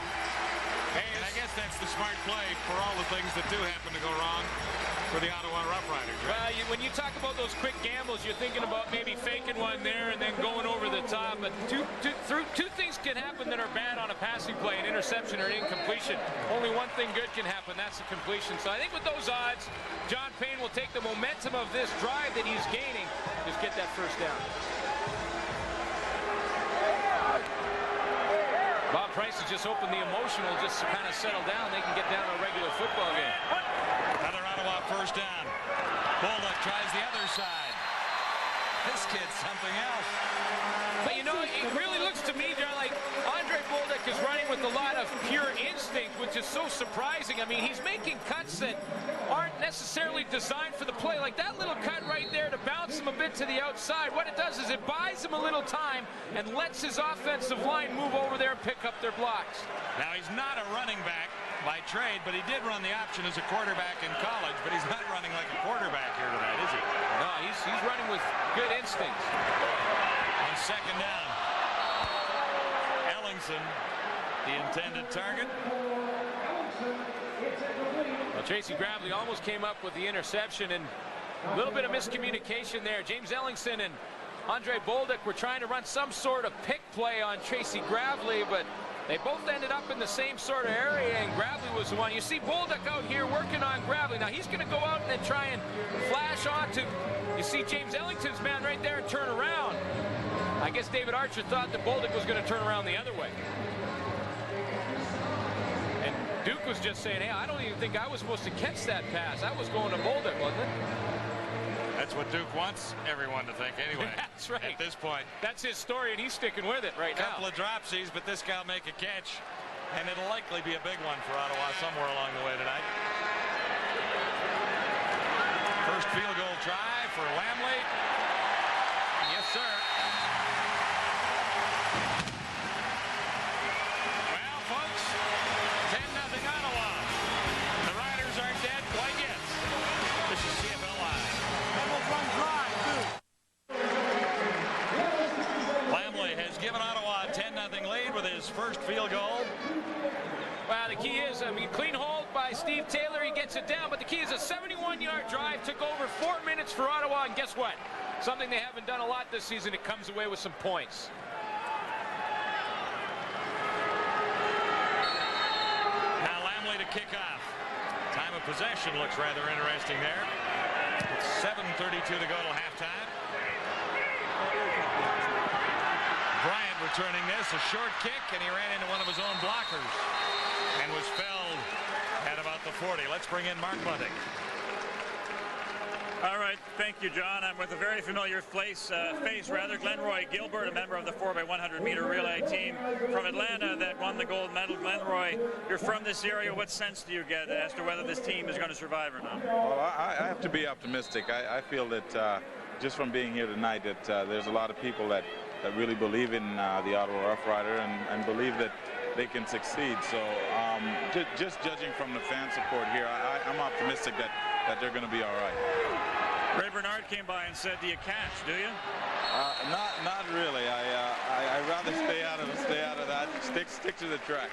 Hey, and I guess that's the smart play for all the things that do happen to go wrong for the Ottawa Rough Riders. Right? Well, when you talk about those quick gambles, you're thinking about maybe faking one there and then going over the top. But two things can happen that are bad on a passing play, an interception or an incompletion. Only one thing good can happen, that's a completion. So I think with those odds, John Payne will take the momentum of this drive that he's gaining, just get that first down. Bob Price has just opened the emotional, just to kind of settle down. They can get down to a regular football game. Another Ottawa first down. Bolduc tries the other side. This kid's something else. But you know, it really looks to me, John, like Andre Bolduc is running with a lot of pure instinct, which is so surprising. I mean, he's making cuts that aren't necessarily designed for the play. Like that little cut right there to bounce him a bit to the outside. What it does is it buys him a little time and lets his offensive line move over there and pick up their blocks. Now, he's not a running back by trade, but he did run the option as a quarterback in college, but he's not running like a quarterback here tonight, is he? No, he's running with good instincts. On second down, Ellingson, the intended target. Well, Tracy Gravely almost came up with the interception, and a little bit of miscommunication there. James Ellingson and Andre Bolduc were trying to run some sort of pick play on Tracy Gravely, but they both ended up in the same sort of area, and Gravely was the one. You see Bolduc out here working on Gravely. Now he's going to go out and then try and flash onto, you see James Ellington's man right there and turn around. I guess David Archer thought that Bolduc was going to turn around the other way. And Duke was just saying, hey, I don't even think I was supposed to catch that pass. I was going to Bolduc, wasn't it? That's what Duke wants everyone to think anyway. That's right. At this point. That's his story, and he's sticking with it right now. Couple of dropsies, but this guy will make a catch, and it'll likely be a big one for Ottawa somewhere along the way tonight. First field goal try for Lamley. Yes, sir. Well, folks, 10-0 Ottawa. The Riders aren't dead quite yet. This is CFL Live. Lamley has given Ottawa a 10-0 lead with his first field goal. Well, the key is, I mean, clean hold by Steve Taylor. He gets it down, but the key is a 71-yard drive. Took over 4 minutes for Ottawa, and guess what? Something they haven't done a lot this season. It comes away with some points. Now Lamley to kick off. Time of possession looks rather interesting there. It's 7:32 to go till halftime. Bryant returning this, a short kick, and he ran into one of his own blockers and was felled at about the 40. Let's bring in Mark Bunting. All right, thank you, John. I'm with a very familiar face, Glenroy Gilbert, a member of the 4x100 meter relay team from Atlanta that won the gold medal. Glenroy, you're from this area. What sense do you get as to whether this team is going to survive or not? Well, I have to be optimistic. I feel that just from being here tonight that there's a lot of people that really believe in the Ottawa Rough Rider and believe that they can succeed. So just judging from the fan support here, I'm optimistic that they're going to be all right. Ray Bernard came by and said, do you catch, do you? Not really. I'd rather stay out of that. Stick to the track.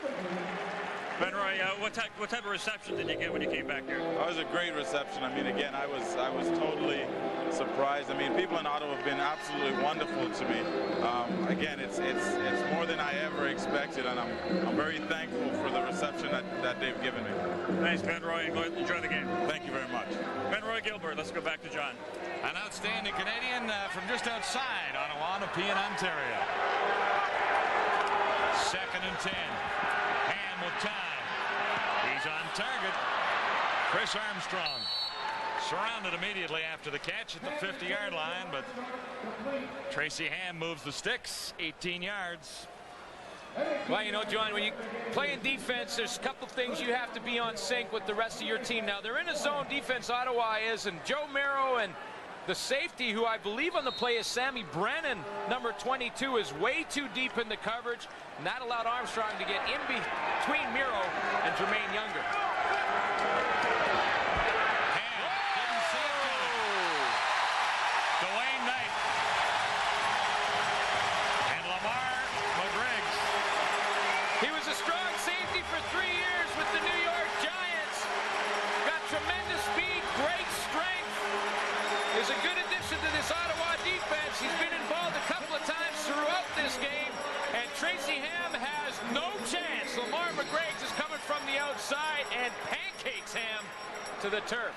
Glenroy, what type of reception did you get when you came back here? It was a great reception. I mean, again, I was totally surprised. I mean, people in Ottawa have been absolutely wonderful to me. Again, it's more than I ever expected, and I'm very thankful for the reception that they've given me. Thanks, Glenroy. Enjoy the game. Thank you very much. Glenroy Gilbert. Let's go back to John. An outstanding Canadian from just outside Ottawa, Nepean, Ontario. 2nd and 10. Ham with time. He's on target. Chris Armstrong surrounded immediately after the catch at the 50-yard line, but Tracy Ham moves the sticks 18 yards. Well, you know, John, when you play in defense, there's a couple things you have to be on sync with the rest of your team. Now, they're in a zone defense, Ottawa is, and Joe Merrow and the safety, who I believe on the play is Sammy Brennan, number 22, is way too deep in the coverage, and that allowed Armstrong to get in between Miro and Jermaine Younger. Ham didn't see it coming. Dwayne Knight and Lamar McGriggs. He was a strong safety for 3 years with the New York Giants. Got tremendous speed, great strength. Is a good addition to this Ottawa defense. He's been involved a couple of times throughout this game, and Tracy Ham has no chance. Lamar McGriggs is coming from the outside and pancakes Ham to the turf.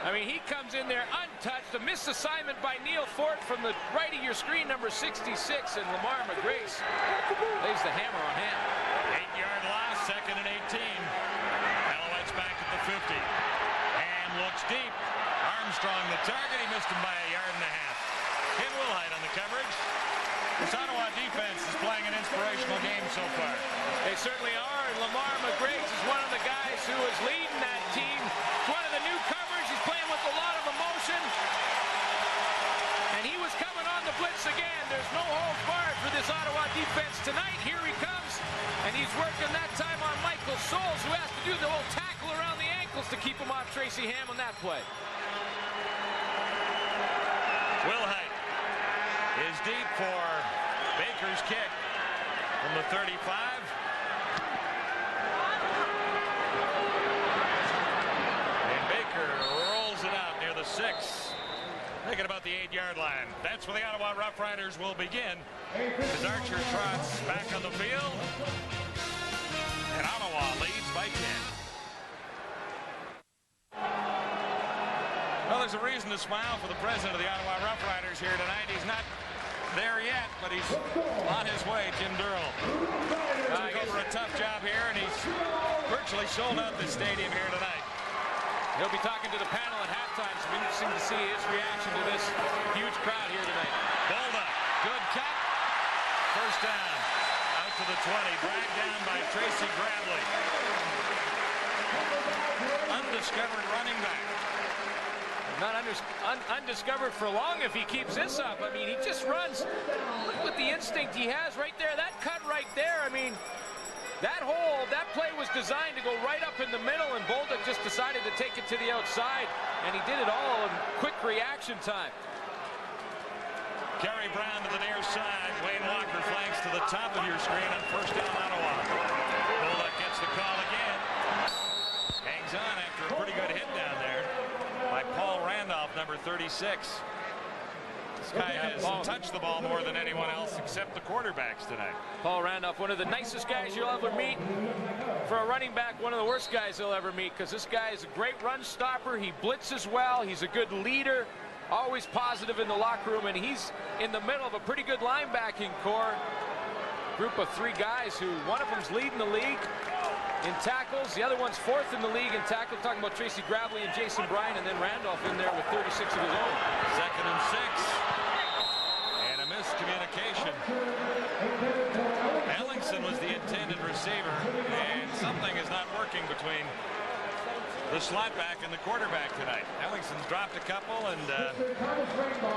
I mean, he comes in there untouched. A missed assignment by Neil Fort from the right of your screen, number 66, and Lamar McGrace lays the hammer on him. 8-yard loss, 2nd and 18. Alouettes back at the 50. And looks deep. Armstrong the target. He missed him by 1.5 yards. Ken Wilhite on the coverage. This Ottawa defense is playing an inspirational game so far. They certainly are, and Lamar McGrace is one of the guys who is leading that team. It's one of the newcomers. He's playing with a lot of emotion. And he was coming on the blitz again. There's no holds barred for this Ottawa defense tonight. Here he comes, and he's working that time on Michael Souls, who has to do the whole tackle around the ankles to keep him off Tracy Ham on that play. Wilhite is deep for Baker's kick from the 35. And Baker rolls it out near the 6. Thinking about the 8-yard line. That's where the Ottawa Rough Riders will begin. As Archer trots back on the field. And Ottawa leads by 10. Well, there's a reason to smile for the president of the Ottawa Rough Riders here tonight. He's not there yet, but he's on his way, Jim Durrell. Took over a tough job here, and he's virtually sold out this stadium here tonight. He'll be talking to the panel at halftime. It's interesting to see his reaction to this huge crowd here tonight. Bolda, good cut. First down, out to the 20, dragged down by Tracy Gravely. Undiscovered running back. Not undiscovered for long if he keeps this up. I mean, he just runs. Look with the instinct he has right there. That cut right there, I mean, that play was designed to go right up in the middle, and Bolduc just decided to take it to the outside, and he did it all in quick reaction time. Kerry Brown to the near side. Wayne Walker flanks to the top of your screen on first down Ottawa. Bolduc gets the call again. Hangs on after a pretty good hit down there by Paul Randolph, number 36. This guy has touched the ball more than anyone else except the quarterbacks tonight. Paul Randolph, one of the nicest guys you'll ever meet. For a running back, one of the worst guys you'll ever meet, because this guy is a great run stopper. He blitzes well. He's a good leader, always positive in the locker room, and he's in the middle of a pretty good linebacking core. Group of 3 guys who one of them's leading the league in tackles. The other one's 4th in the league in tackles. Talking about Tracy Gravely and Jason Bryan, and then Randolph in there with 36 of his own. 2nd and 6. And a miscommunication. Ellingson was the intended receiver, and something is not working between the slot back and the quarterback tonight. Ellingson's dropped a couple, and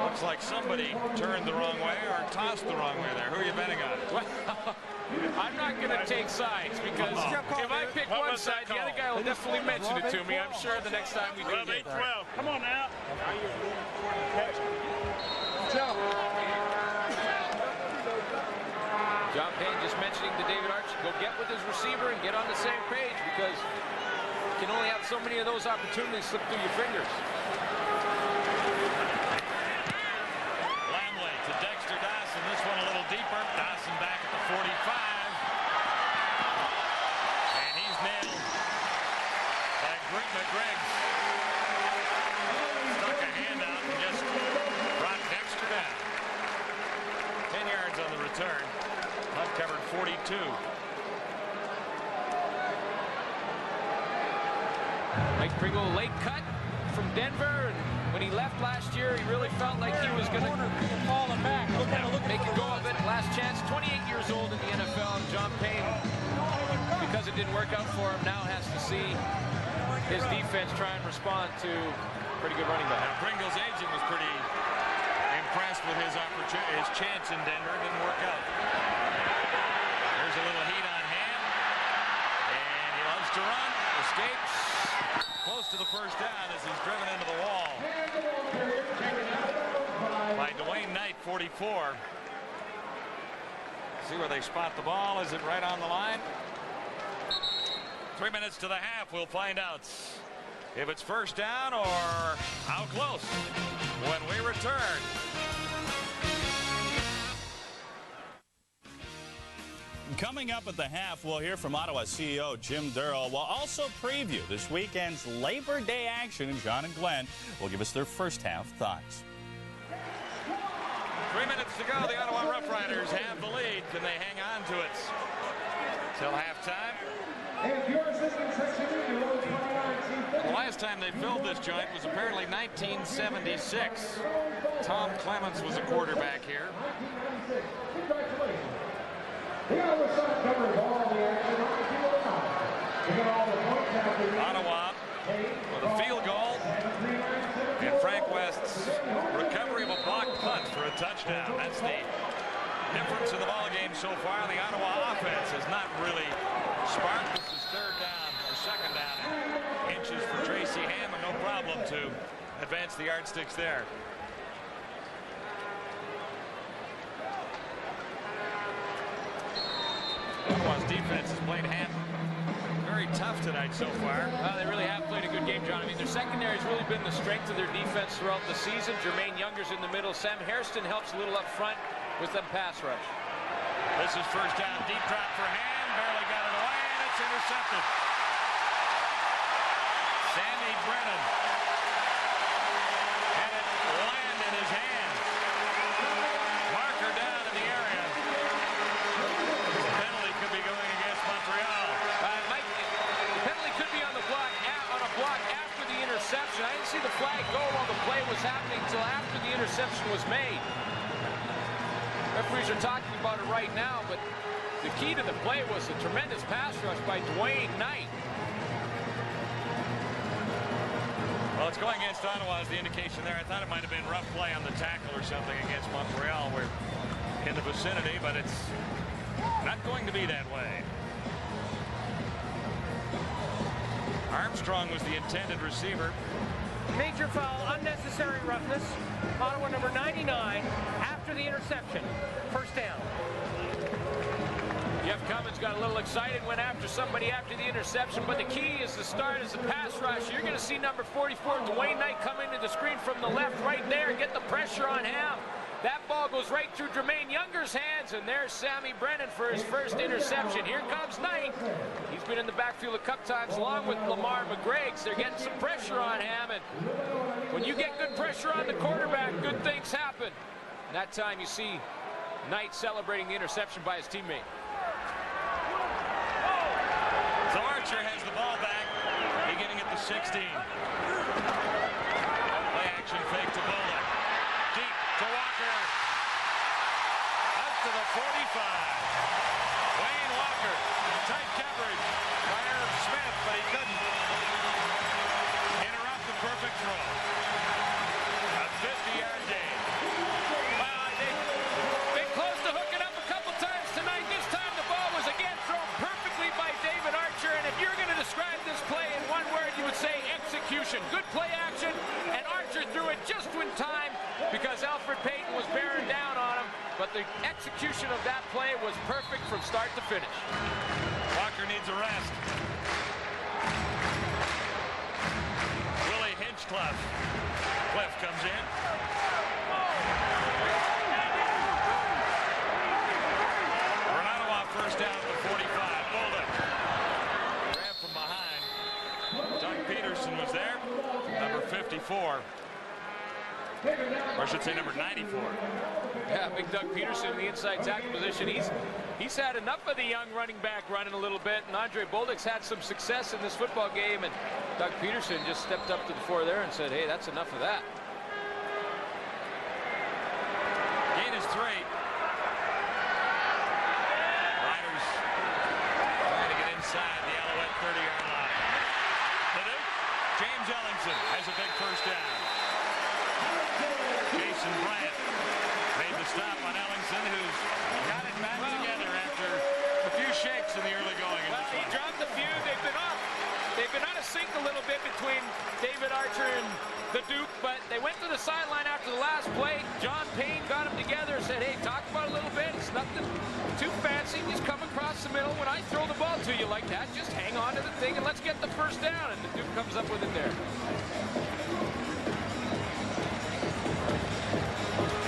looks like somebody turned the wrong way or tossed the wrong way there. Who are you betting on? Well, I'm not going to take sides, because if I pick one side, the other guy will definitely mention it to me. I'm sure the next time we do it. 12. Come on now. John Payne just mentioning to David Archer, go get with his receiver and get on the same page, because you can only have so many of those opportunities slip through your fingers. Lamley to Dexter Dawson. This one a little deeper. Dawson back at the 45. And he's nailed by McGregor. Stuck a hand out and just brought Dexter down. 10 yards on the return. Hunt covered 42. Mike Pringle, late cut from Denver, and when he left last year, he really felt like he was going to make a go of it. Last chance, 28 years old in the NFL. John Payne, because it didn't work out for him, now has to see his defense try and respond to pretty good running back. Now, Pringle's agent was pretty impressed with his opportunity, his chance in Denver. It didn't work out. There's a little heat on Ham, and he loves to run. Escapes. Close to the first down as he's driven into the wall by Dwayne Knight, 44. See where they spot the ball. Is it right on the line? 3 minutes to the half. We'll find out if it's first down or how close when we return. Coming up at the half, we'll hear from Ottawa CEO Jim Durrell. We'll also preview this weekend's Labor Day action, and John and Glenn will give us their first half thoughts. 3 minutes to go. The Ottawa Rough Riders have the lead. Can they hang on to it till halftime? The last time they filled this joint was apparently 1976. Tom Clements was a quarterback here. Ottawa with a field goal, and Frank West's recovery of a blocked punt for a touchdown. That's the difference in the ball game so far. The Ottawa offense has not really sparked. This is third down or second down inches for Tracy Hammond. No problem to advance the yardsticks there. Ottawa's defense has played very tough tonight so far. They really have played a good game, John. I mean, their secondary has really been the strength of their defense throughout the season. Jermaine Younger's in the middle. Sam Hairston helps a little up front with them pass rush. This is first down, deep drop for Hand. Barely got it away, and it's intercepted. Sammy Brennan had it land in his hand. Marker down in the area. The penalty could be going against Montreal. The penalty could be on a block after the interception. I didn't see the flag go while the play was happening until after the interception was made. Referees are talking about it right now, but the key to the play was a tremendous pass rush by Dwayne Knight. Well, it's going against Ottawa is the indication there. I thought it might have been rough play on the tackle or something against Montreal. We're in the vicinity, but it's not going to be that way. Armstrong was the intended receiver. Major foul, unnecessary roughness. Ottawa number 99 after the interception. First down. Jeff Cummins got a little excited, went after somebody after the interception, but the key is the start is the pass rush. You're going to see number 44, Dwayne Knight, come into the screen from the left right there, get the pressure on him. That ball goes right through Jermaine Younger's hands, and there's Sammy Brennan for his first interception. Here comes Knight. He's been in the backfield a couple times along with Lamar McGregor. They're getting some pressure on him, and when you get good pressure on the quarterback, good things happen. And that time you see Knight celebrating the interception by his teammate. So Archer has the ball back, beginning at the 16. Play action fake to Bullock. Deep to Walker. Out to the 45. Wayne Walker, tight coverage by Irv Smith, but he couldn't interrupt the perfect throw. A 50-yard gain. Well, they closed to hook it up a couple times tonight. This time the ball was again thrown perfectly by David Archer, and if you're going to describe this play in one word, you would say execution. Good play action, and Archer threw it just in time because Alfred Payton was bearing down on him, but the execution of that play was perfect from start to finish. Walker needs a rest. Willie Hinchcliffe. Cliff comes in. Ottawa first down at the 45. Bolden. Grab from behind. Doug Peterson was there. Number 54. Or I should say number 94. Yeah, big Doug Peterson in the inside tackle position. He's had enough of the young running back running a little bit, and Andre Bolduc's had some success in this football game, and Doug Peterson just stepped up to the floor there and said, hey, that's enough of that. Gain is 3. Riders trying to get inside the Alouette 30-yard line. James Ellingson has a big first down. Jason Bryant made the stop on Ellingson, who's got it back together after a few shakes in the early going. He dropped a few. They've been out of sync a little bit between David Archer and the Duke, but they went to the sideline after the last play. John Payne got them together and said, hey, talk about it a little bit. It's nothing too fancy. Just come across the middle. When I throw the ball to you like that, just hang on to the thing and let's get the first down. And the Duke comes up with it there.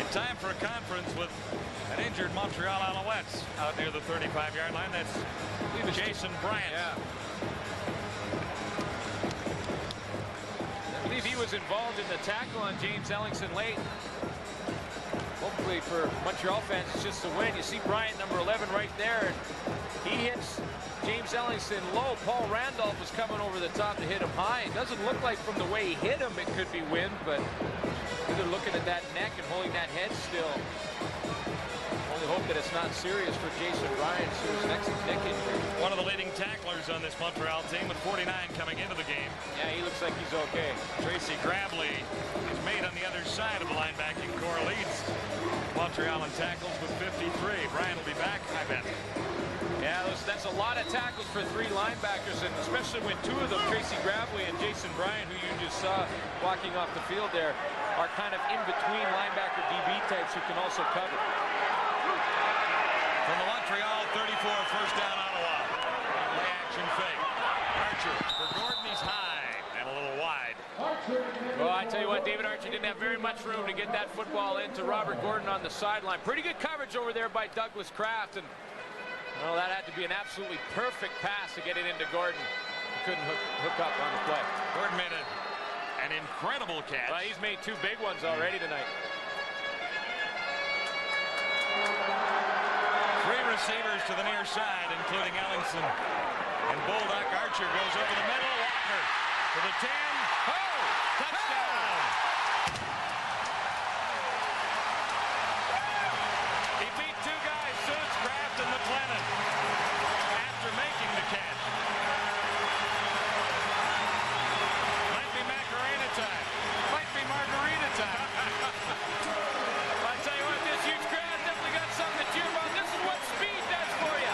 In time for a conference with an injury. injured Montreal Alouettes out near the 35-yard line. That's Jason Bryant. Yeah. I believe he was involved in the tackle on James Ellingson late. Hopefully for Montreal fans, it's just a win. You see Bryant, number 11, right there. He hits James Ellingson low. Paul Randolph was coming over the top to hit him high. It doesn't look like from the way he hit him it could be wind, but either looking at that neck and holding that head still. Only hope that it's not serious for Jason Bryant, who's next neck injury. One of the leading tacklers on this Montreal team with 49 coming into the game. Yeah, he looks like he's okay. Tracy Grabbley is made on the other side of the linebacking core, leads Montreal in tackles with 53. Bryant will be back, I bet. Yeah, that's a lot of tackles for 3 linebackers, and especially when 2 of them, Tracy Grabbley and Jason Bryant, who you just saw walking off the field there, are kind of in between linebacker DB types who can also cover. From the Montreal 34, first down Ottawa. Play action fake. Archer for Gordon, he's high and a little wide. Well, I tell you what, David Archer didn't have very much room to get that football into Robert Gordon on the sideline. Pretty good coverage over there by Douglas Kraft, and well, that had to be an absolutely perfect pass to get it into Gordon. He couldn't hook up on the play. Gordon made an incredible catch. Well, he's made 2 big ones already tonight. 3 receivers to the near side, including Ellingson. And Bulldog. Archer goes over the middle. Walker to the 10. Oh! Touchdown! He beat 2 guys, Suits, Kraft, and McLennan, after making the catch. Might be Macarena time. Might be Margarita time. I tell you what, this huge crowd definitely got something to cheer about. This is what speed does for you.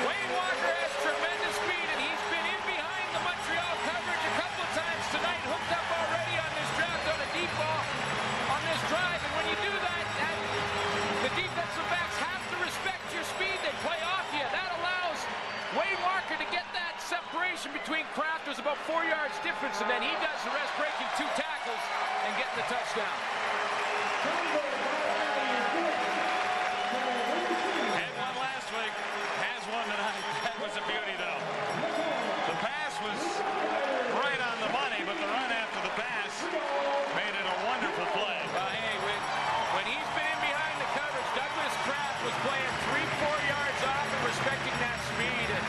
Wayne Walker has tremendous speed, and he's been in behind the Montreal coverage a couple of times tonight, hooked up already on this draft on a deep ball on this drive. And when you do that, the defensive backs have to respect your speed. They play off you. That allows Wayne Walker to get that separation between Kraft. There's about 4 yards difference, and then he does the rest, breaking 2 tackles and getting the touchdown. Had one last week, has one tonight. That was a beauty, though. The pass was right on the money, but the run after the pass made it a wonderful play. Hey, when he's been in behind the coverage, Douglas Kraft was playing 3-4 yards off and respecting that speed, and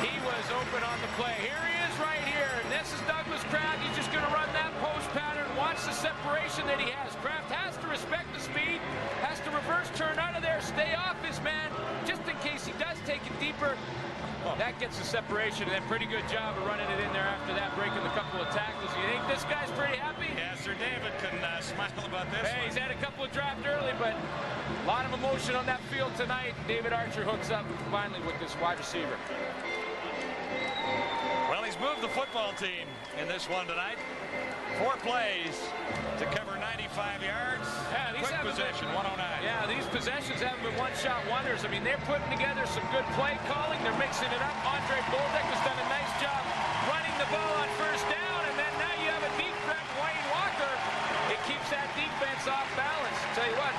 he was open on the play. Here he is right here, and this is Douglas Kraft. He's just going to run that post pattern. Watch the separation that he has. Kraft has to respect the speed, has to reverse turn out of there, stay off his man, just in case he does take it deeper. That gets the separation, and then pretty good job of running it in there after that, breaking a couple of tackles. You think this guy's pretty happy? Yeah, Sir David can smile about this. Hey, he's had a couple of dropped early, but a lot of emotion on that field tonight. David Archer hooks up finally with this wide receiver. Well, he's moved the football team in this one tonight. 4 plays to cover 95 yards. Yeah, Quick possession, 109. Yeah, these possessions haven't been one-shot wonders. I mean, they're putting together some good play calling. They're mixing it up. Andre Bolduc has done a nice job running the ball on first down, and then now you have a deep threat, Wayne Walker. It keeps that defense off balance. Tell you what,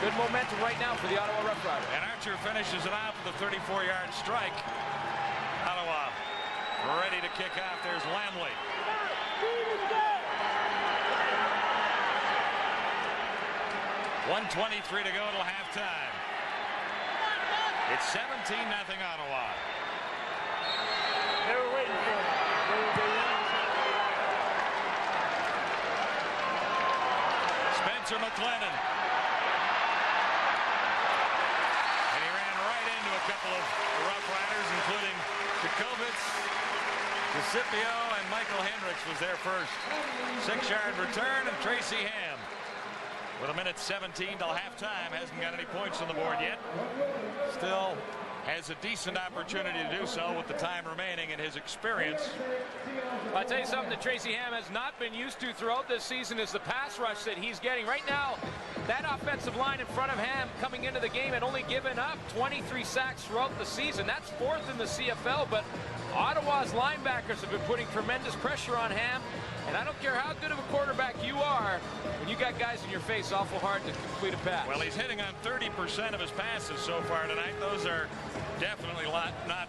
good momentum right now for the Ottawa Rough Riders. And Archer finishes it off with a 34-yard strike. Ottawa ready to kick off. There's Lamley. 1:23 to go till halftime. It's 17-0 Ottawa. They were waiting for it. Spencer McLennan. And he ran right into a couple of Rough Riders, including Jacobitz, DeCipio, and Michael Hendricks was there first. 6-yard return, and Tracy Ham, with 1:17 till halftime, hasn't got any points on the board yet. Still has a decent opportunity to do so with the time remaining and his experience. I'll tell you something that Tracy Ham has not been used to throughout this season is the pass rush that he's getting. Right now, that offensive line in front of Ham coming into the game had only given up 23 sacks throughout the season. That's 4th in the CFL, but Ottawa's linebackers have been putting tremendous pressure on Ham, and I don't care how good of a quarterback you are, when you got guys in your face, awful hard to complete a pass. Well, he's hitting on 30% of his passes so far tonight. Those are definitely not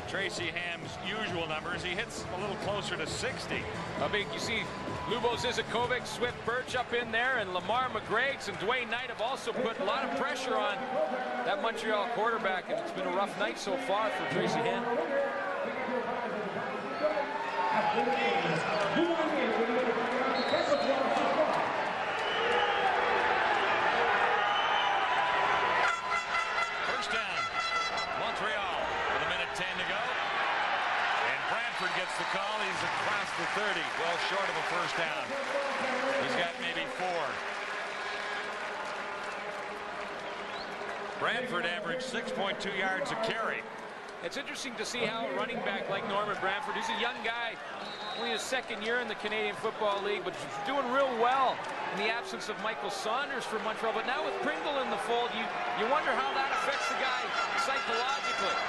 Tracy Ham's usual numbers. He hits a little closer to 60. I mean, you see Lubo Zizakovic, Swift Birch up in there, and Lamar McGreg's and Dwayne Knight have also put a lot of pressure on that Montreal quarterback, and it's been a rough night so far for Tracy Ham. First down, Montreal with a minute 10 to go. And Bradford gets the call. He's across the 30, well short of a first down. He's got maybe 4. Bradford averaged 6.2 yards a carry. It's interesting to see how a running back like Norman Bradford, who's a young guy, only his second year in the Canadian Football League, but doing real well in the absence of Michael Saunders for Montreal. But now with Pringle in the fold, you wonder how that affects the guy psychologically.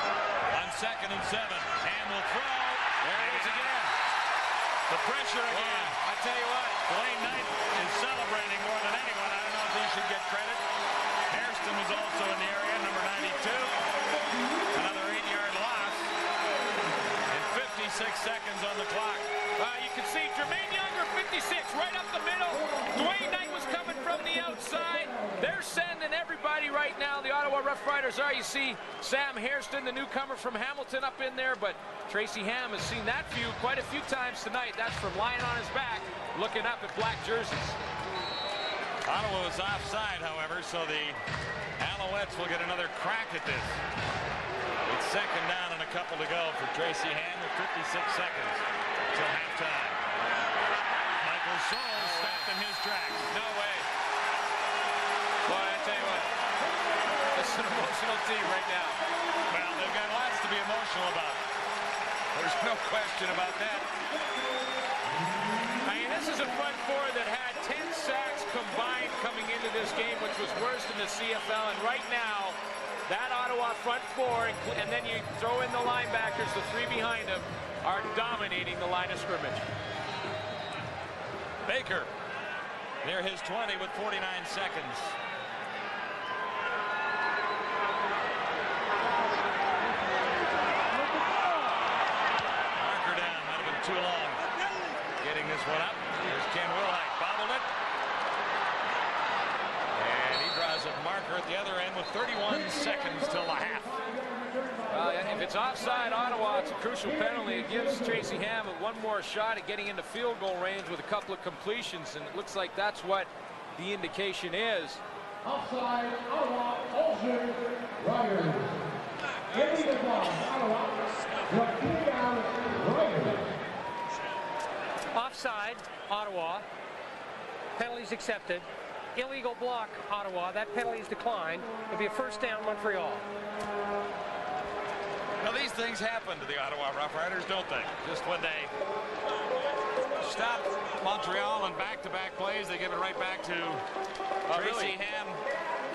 On 2nd and 7, Ham will throw. There it is again. The pressure again. I tell you what, Dwayne Knight is celebrating more than anyone. I don't know if he should get credit. Hairston was also in the area, number 92. Another 8-yard loss. And 56 seconds on the clock. You can see Jermaine Younger, 56, right up the middle. Dwayne Knight was coming from the outside. They're sending everybody right now. The Ottawa Rough Riders are. You see Sam Hairston, the newcomer from Hamilton, up in there. But Tracy Ham has seen that view quite a few times tonight. That's from lying on his back, looking up at black jerseys. Ottawa is offside, however, so the Alouettes will get another crack at this. It's 2nd down and a couple to go for Tracy Ham with 56 seconds till halftime. Michael Soles stopped in his tracks. No way. Boy, I tell you what, this is an emotional team right now. Well, they've got lots to be emotional about. There's no question about that. I mean, this is a front four that had 10 sacks combined coming into this game, which was worse than the CFL. And right now, that Ottawa front four, and then you throw in the linebackers, the 3 behind them, are dominating the line of scrimmage. Baker near his 20 with 49 seconds. Marker down, might have been too long. Getting this one up. Here's Ken Wilhite, bobbled it. And he draws a marker at the other end with 31 seconds till the half. If it's offside Ottawa, it's a crucial penalty. It gives Tracy Ham one more shot at getting into field goal range with a couple of completions, and it looks like that's what the indication is. Offside, Ottawa, Olsen, Riders. Getting the ball, Ottawa, down, Riders. Offside, Ottawa. Penalties accepted. Illegal block, Ottawa. That penalty is declined. It'll be a first down, Montreal. Now, these things happen to the Ottawa Rough Riders, don't they? Just when they stop Montreal in back-to-back plays, they give it right back to Tracy Ham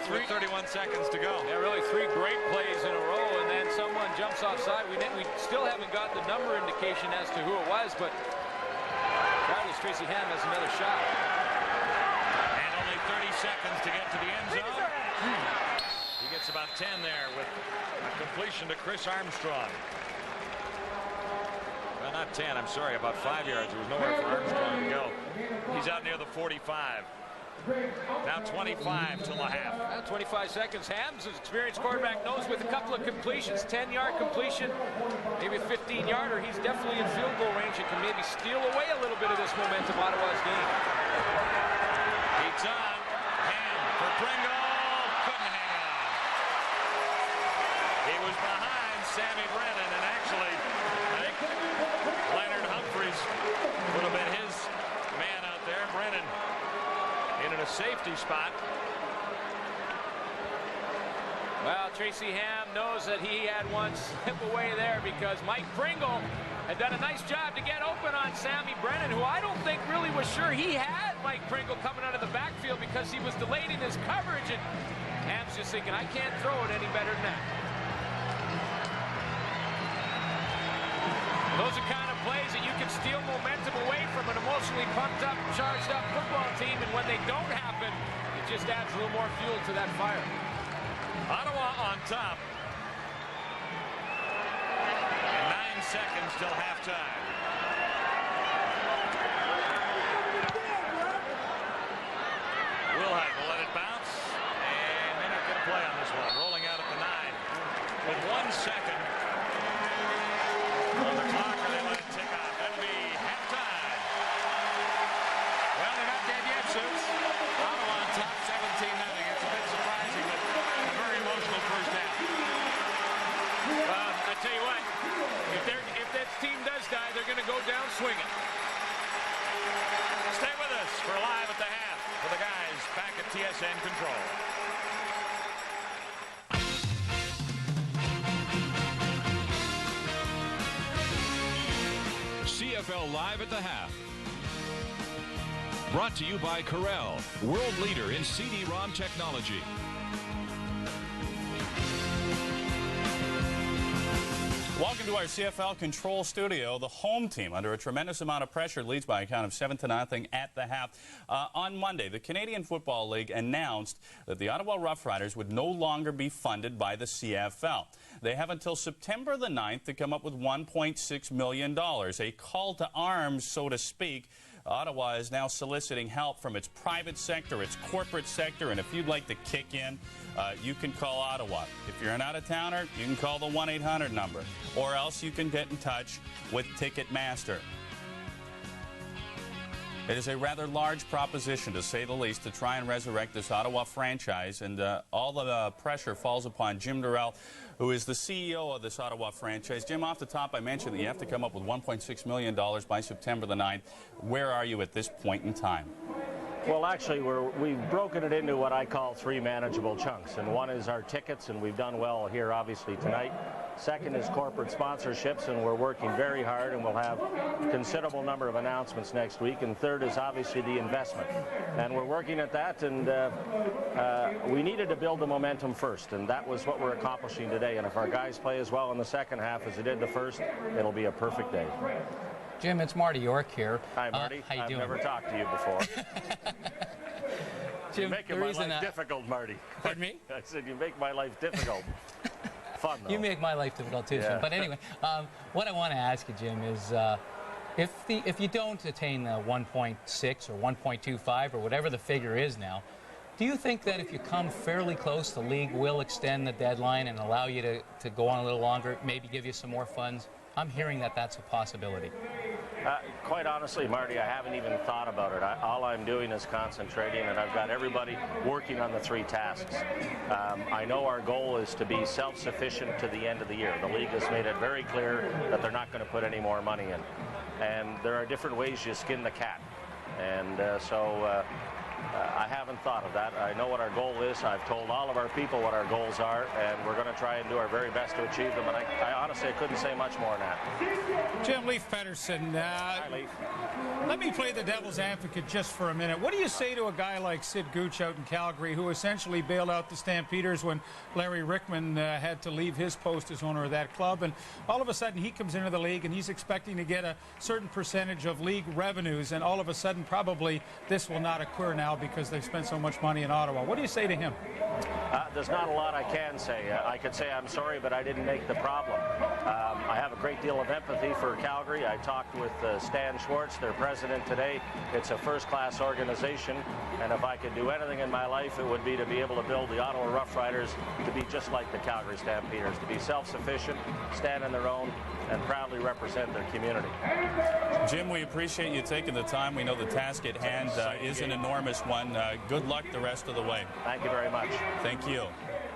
with 31 seconds to go. Yeah, really 3 great plays in a row, and then someone jumps offside. We still haven't got the number indication as to who it was, but regardless, Tracy Ham has another shot. And only 30 seconds to get to the end zone. He gets about 10 there with a completion to Chris Armstrong. Well, not 10, I'm sorry, about 5 yards. There was nowhere for Armstrong to go. He's out near the 45. Now 25 till the half. 25 seconds. Ham's an experienced quarterback, knows with a couple of completions, 10-yard completion, maybe a 15-yarder. He's definitely in field goal range and can maybe steal away a little bit of this momentum Ottawa's game. Heats on. Ham for Pringle. Couldn't hang on. He was behind Sammy Brennan, and actually, I think Leonard Humphreys would have been his man out there. Brennan in a safety spot. Well, Tracy Ham knows that he had one slip away there because Mike Pringle had done a nice job to get open on Sammy Brennan, who I don't think really was sure he had Mike Pringle coming out of the backfield because he was delayed in his coverage, and Ham's just thinking, I can't throw it any better than that. Those are kind of plays that you can steal momentum away from an emotionally pumped up, charged up football team, and when they don't happen, it just adds a little more fuel to that fire. Ottawa on top. 9 seconds till halftime. Wilhite will let it bounce, and they're not going to play on this one. Rolling out at the 9 with 1 second on the clock, or they let it tick off. That'll be halftime. Well, they're not dead yet, Suits. Ottawa on top, 17-0. It's a bit surprising, but a very emotional first half. I tell you what, if that team does die, they're going to go down swinging. Stay with us for Live at the Half for the guys back at TSN Control. CFL Live at the Half. Brought to you by Corel, world leader in CD-ROM technology. Welcome to our CFL Control Studio. The home team, under a tremendous amount of pressure, leads by a count of 7-0 at the half. On Monday, the Canadian Football League announced that the Ottawa Rough Riders would no longer be funded by the CFL. They have until September the 9th to come up with $1.6 million, a call to arms, so to speak. Ottawa is now soliciting help from its private sector, its corporate sector, and if you'd like to kick in, you can call Ottawa. If you're an out-of-towner, you can call the 1-800 number, or else you can get in touch with Ticketmaster. It is a rather large proposition, to say the least, to try and resurrect this Ottawa franchise, and all the pressure falls upon Jim Durrell, who is the CEO of this Ottawa franchise. Jim, off the top, I mentioned that you have to come up with $1.6 million by September the 9th. Where are you at this point in time? Well, actually, we've broken it into what I call 3 manageable chunks, and one is our tickets, and we've done well here, obviously, tonight. Second is corporate sponsorships, and we're working very hard, and we'll have a considerable number of announcements next week. And third is obviously the investment, and we're working at that, and we needed to build the momentum first, and that was what we're accomplishing today. And if our guys play as well in the second half as they did the first, it'll be a perfect day. Jim, it's Marty York here. Hi, Marty. How you I've doing? never talked to you before. Jim, you're making my life difficult, Marty. Pardon me? I said you make my life difficult. Fun, though. You make my life difficult too, Yeah. Jim. But anyway, what I want to ask you, Jim, is if you don't attain the 1.6 or 1.25 or whatever the figure is now, do you think that if you come fairly close, the league will extend the deadline and allow you to go on a little longer, maybe give you some more funds? I'm hearing that that's a possibility. Quite honestly, Marty, I haven't even thought about it. All I'm doing is concentrating, and I've got everybody working on the 3 tasks. I know our goal is to be self-sufficient to the end of the year. The league has made it very clear that they're not going to put any more money in. And there are different ways you skin the cat. And I haven't thought of that. I know what our goal is. I've told all of our people what our goals are, and we're going to try and do our very best to achieve them. And I honestly, I couldn't say much more than that. Jim, Leif Pedersen, Hi, Leif. let me play the devil's advocate just for a minute. What do you say to a guy like Sid Gooch out in Calgary, who essentially bailed out the Stampeders when Larry Rickman had to leave his post as owner of that club, and all of a sudden he comes into the league and he's expecting to get a certain percentage of league revenues, and all of a sudden probably this will not occur now because they've spent so much money in Ottawa. What do you say to him? There's not a lot I can say. I could say I'm sorry, but I didn't make the problem. I have a great deal of empathy for Calgary. I talked with Stan Schwartz, their president, today. It's a first-class organization, and if I could do anything in my life, it would be to be able to build the Ottawa Rough Riders to be just like the Calgary Stampeders, to be self-sufficient, stand on their own, and proudly represent their community. Jim, we appreciate you taking the time. We know the task at hand is an enormous one. Good luck the rest of the way. Thank you very much. Thank you.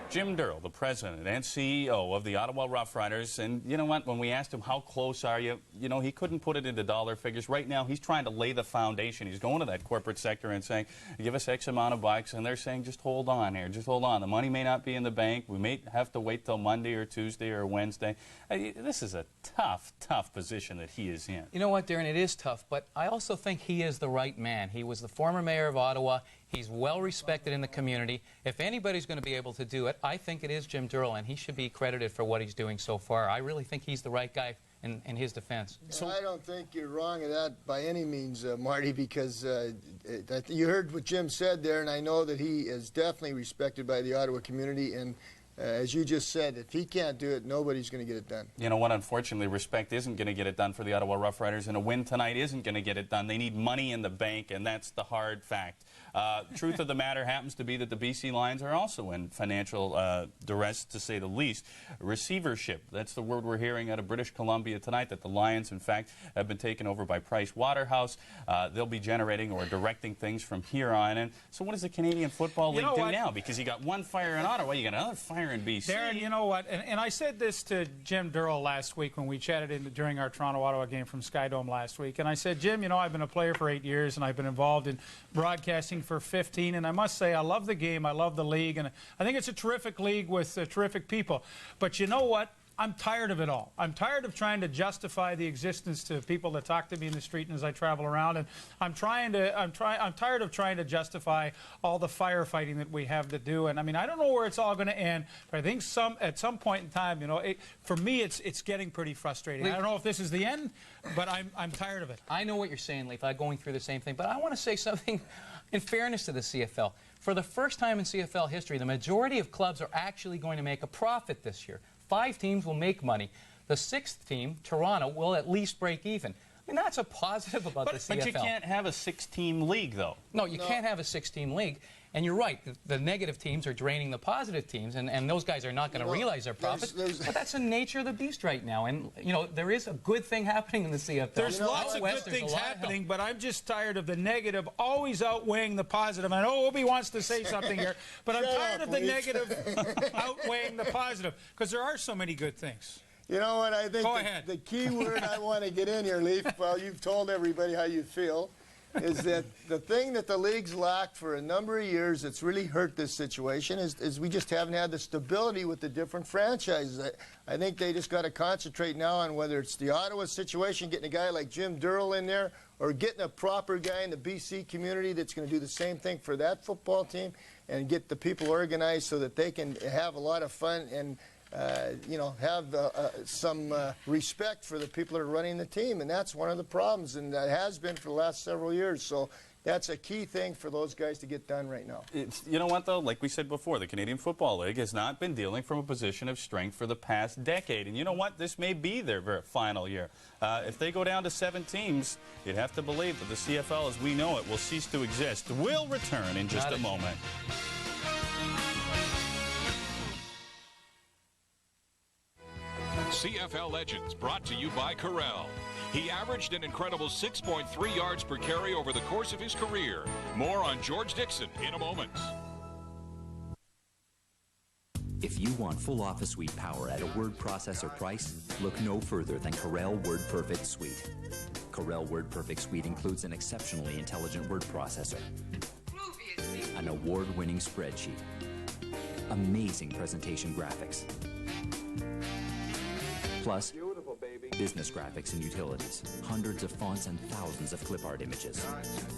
Jim Durrell, the president and CEO of the Ottawa Rough Riders, and you know what, when we asked him how close are you, he couldn't put it into dollar figures. Right now, he's trying to lay the foundation. He's going to that corporate sector and saying, give us X amount of bucks, and they're saying, just hold on here, just hold on. The money may not be in the bank. We may have to wait till Monday or Tuesday or Wednesday. This is a tough, tough position that he is in. You know what, Darren, it is tough, but I also think he is the right man. He was the former mayor of Ottawa. He's well respected in the community. If anybody's going to be able to do it, I think it is Jim Durrell, and he should be credited for what he's doing so far. I really think he's the right guy in his defense. So I don't think you're wrong in that by any means, Marty, because you heard what Jim said there, and I know that he is definitely respected by the Ottawa community. And as you just said, if he can't do it, nobody's going to get it done. You know what? Unfortunately, respect isn't going to get it done for the Ottawa Rough Riders, and a win tonight isn't going to get it done. They need money in the bank, and that's the hard fact. Truth of the matter happens to be that the BC Lions are also in financial duress, to say the least. Receivership, that's the word we're hearing out of British Columbia tonight, that the Lions, in fact, have been taken over by Price Waterhouse. They'll be generating or directing things from here on in. So what does the Canadian Football League do now? Because you got one fire in Ottawa, you got another fire in BC. Darren, you know what? And I said this to Jim Durrell last week when we chatted during our Toronto-Ottawa game from Skydome last week. And I said, Jim, you know, I've been a player for 8 years, and I've been involved in broadcasting for 15, and I must say I love the game, I love the league, and I think it's a terrific league with terrific people. But you know what? I'm tired of it all. I'm tired of trying to justify the existence to people that talk to me in the street and as I travel around, and I'm tired of trying to justify all the firefighting that we have to do. And I mean, I don't know where it's all going to end, but I think at some point in time, you know, for me, it's getting pretty frustrating. I don't know if this is the end, but I'm tired of it. I know what you're saying, Leif. I'm going through the same thing, but I want to say something in fairness to the CFL. For the first time in CFL history, the majority of clubs are actually going to make a profit this year. 5 teams will make money. The 6th team, Toronto, will at least break even. I mean, that's a positive about the CFL. But you can't have a 6-team league, though. No, you can't have a 6-team league. And you're right, the negative teams are draining the positive teams, and those guys are not going to realize their profits. But that's the nature of the beast right now. And, you know, there is a good thing happening in the CFL. There's lots of good things happening, but I'm just tired of the negative always outweighing the positive. I know Obi wants to say something here, but I'm tired of the negative outweighing the positive, because there are so many good things. You know what? I think the key word I want to get in here, Leif, well, you've told everybody how you feel, is that the thing that the league's lacked for a number of years that's really hurt this situation is we just haven't had the stability with the different franchises. I think they just got to concentrate now on whether it's the Ottawa situation, getting a guy like Jim Durrell in there, or getting a proper guy in the BC community that's going to do the same thing for that football team and get the people organized so that they can have a lot of fun and you know, have some respect for the people that are running the team. And that's one of the problems, and that has been for the last several years. So that's a key thing for those guys to get done right now. You know what, though? Like we said before, the Canadian Football League has not been dealing from a position of strength for the past decade. And you know what? This may be their final year. If they go down to 7 teams, you'd have to believe that the CFL as we know it will cease to exist. We'll return in just a moment. CFL Legends, brought to you by Corral. He averaged an incredible 6.3 yards per carry over the course of his career. More on George Dixon in a moment. If you want full Office Suite power at a word processor price, look no further than Corel WordPerfect Suite. Corel WordPerfect Suite includes an exceptionally intelligent word processor, an award-winning spreadsheet, amazing presentation graphics, plus business graphics and utilities, hundreds of fonts and thousands of clip art images.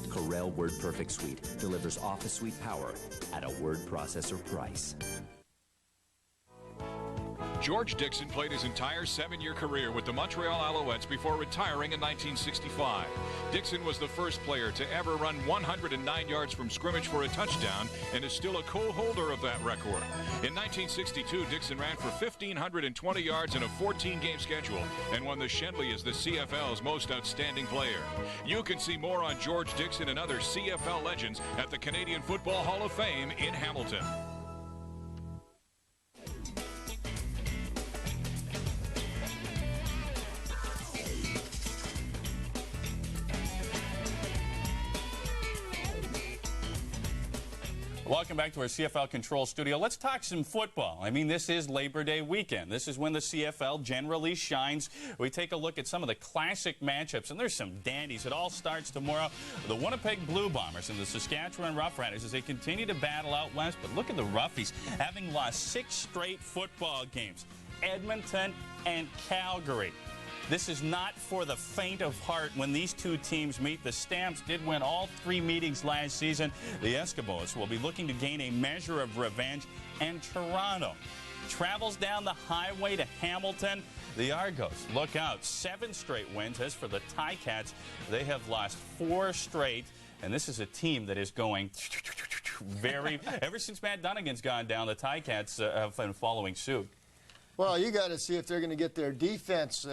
Corel WordPerfect Suite delivers Office Suite power at a word processor price. George Dixon played his entire 7-year career with the Montreal Alouettes before retiring in 1965. Dixon was the first player to ever run 109 yards from scrimmage for a touchdown and is still a co-holder of that record. In 1962, Dixon ran for 1,520 yards in a 14-game schedule and won the Shendley as the CFL's most outstanding player. You can see more on George Dixon and other CFL legends at the Canadian Football Hall of Fame in Hamilton. Welcome back to our CFL Control Studio. Let's talk some football. I mean, this is Labor Day weekend. This is when the CFL generally shines. We take a look at some of the classic matchups, and there's some dandies. It all starts tomorrow. The Winnipeg Blue Bombers and the Saskatchewan Roughriders as they continue to battle out west. But look at the Roughies, having lost 6 straight football games. Edmonton and Calgary. This is not for the faint of heart when these two teams meet. The Stamps did win all 3 meetings last season. The Eskimos will be looking to gain a measure of revenge. And Toronto travels down the highway to Hamilton. The Argos, look out, 7 straight wins. As for the Ticats, they have lost 4 straight. And this is a team that is going ever since Matt Dunnigan's gone down, the Ticats have been following suit. Well, you got to see if they're going to get their defense,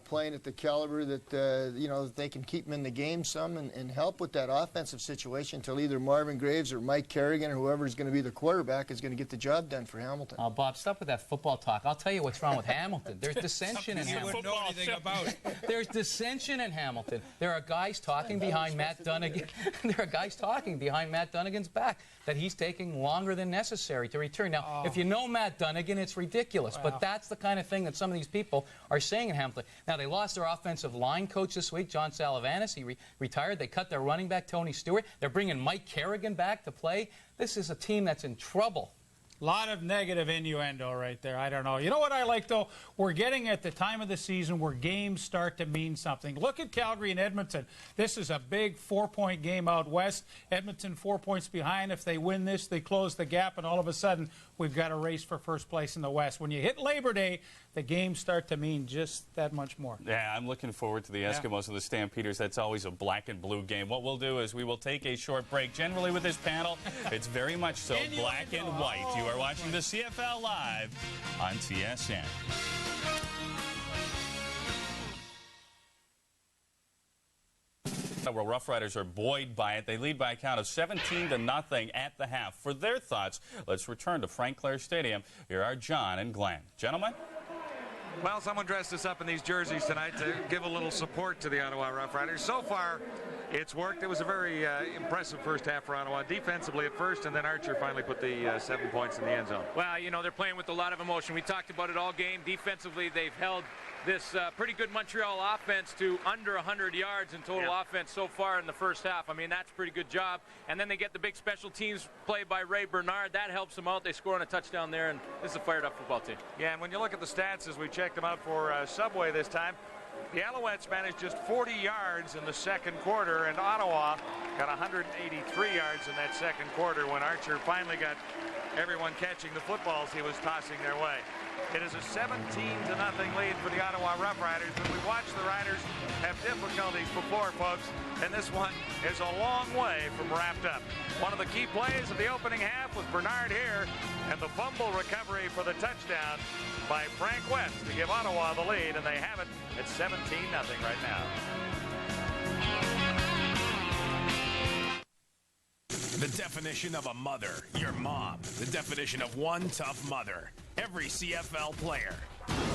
playing at the caliber that, that they can keep them in the game some and help with that offensive situation until either Marvin Graves or Mike Kerrigan or whoever is going to be the quarterback is going to get the job done for Hamilton. Bob, stop with that football talk. I'll tell you what's wrong with Hamilton. There's dissension in Hamilton. You wouldn't know anything about it. There's dissension in Hamilton. There are guys talking behind Matt Dunnigan. There are guys talking behind Matt Dunnigan's back that he's taking longer than necessary to return. Now, if you know Matt Dunnigan, it's ridiculous. But that's the kind of thing that some of these people are saying in Hamilton. Now, they lost their offensive line coach this week, John Salavanis. He retired. They cut their running back, Tony Stewart. They're bringing Mike Kerrigan back to play. This is a team that's in trouble. A lot of negative innuendo right there. I don't know. You know what I like, though? We're getting at the time of the season where games start to mean something. Look at Calgary and Edmonton. This is a big 4-point game out west. Edmonton 4 points behind. If they win this, they close the gap, and all of a sudden, we've got a race for first place in the West. When you hit Labor Day, the games start to mean just that much more. Yeah, I'm looking forward to the Eskimos and the Stampeders. That's always a black and blue game. What we'll do is we will take a short break. Generally with this panel, it's very much so black and white. You are watching the CFL Live on TSN. Well, Rough Riders are buoyed by it. They lead by a count of 17-0 at the half. For their thoughts, let's return to Frank Clair Stadium. Here are John and Glenn. Gentlemen? Well, someone dressed us up in these jerseys tonight to give a little support to the Ottawa Rough Riders. So far, it's worked. It was a very impressive first half for Ottawa. Defensively at first, and then Archer finally put the 7 points in the end zone. Well, you know, they're playing with a lot of emotion. We talked about it all game. Defensively, they've held this pretty good Montreal offense to under 100 yards in total offense so far in the first half. I mean, that's a pretty good job. And then they get the big special teams play by Ray Bernard. That helps them out. They score on a touchdown there, and this is a fired-up football team. Yeah, and when you look at the stats as we checked them out for Subway this time, the Alouettes managed just 40 yards in the second quarter, and Ottawa got 183 yards in that second quarter when Archer finally got everyone catching the footballs he was tossing their way. It is a 17-0 lead for the Ottawa Rough Riders, but we watched the Riders have difficulties before, folks, and this one is a long way from wrapped up. One of the key plays of the opening half was Bernard here, and the fumble recovery for the touchdown by Frank West to give Ottawa the lead, and they have it at 17-0 right now. The definition of a mother, your mom. The definition of one tough mother, every CFL player.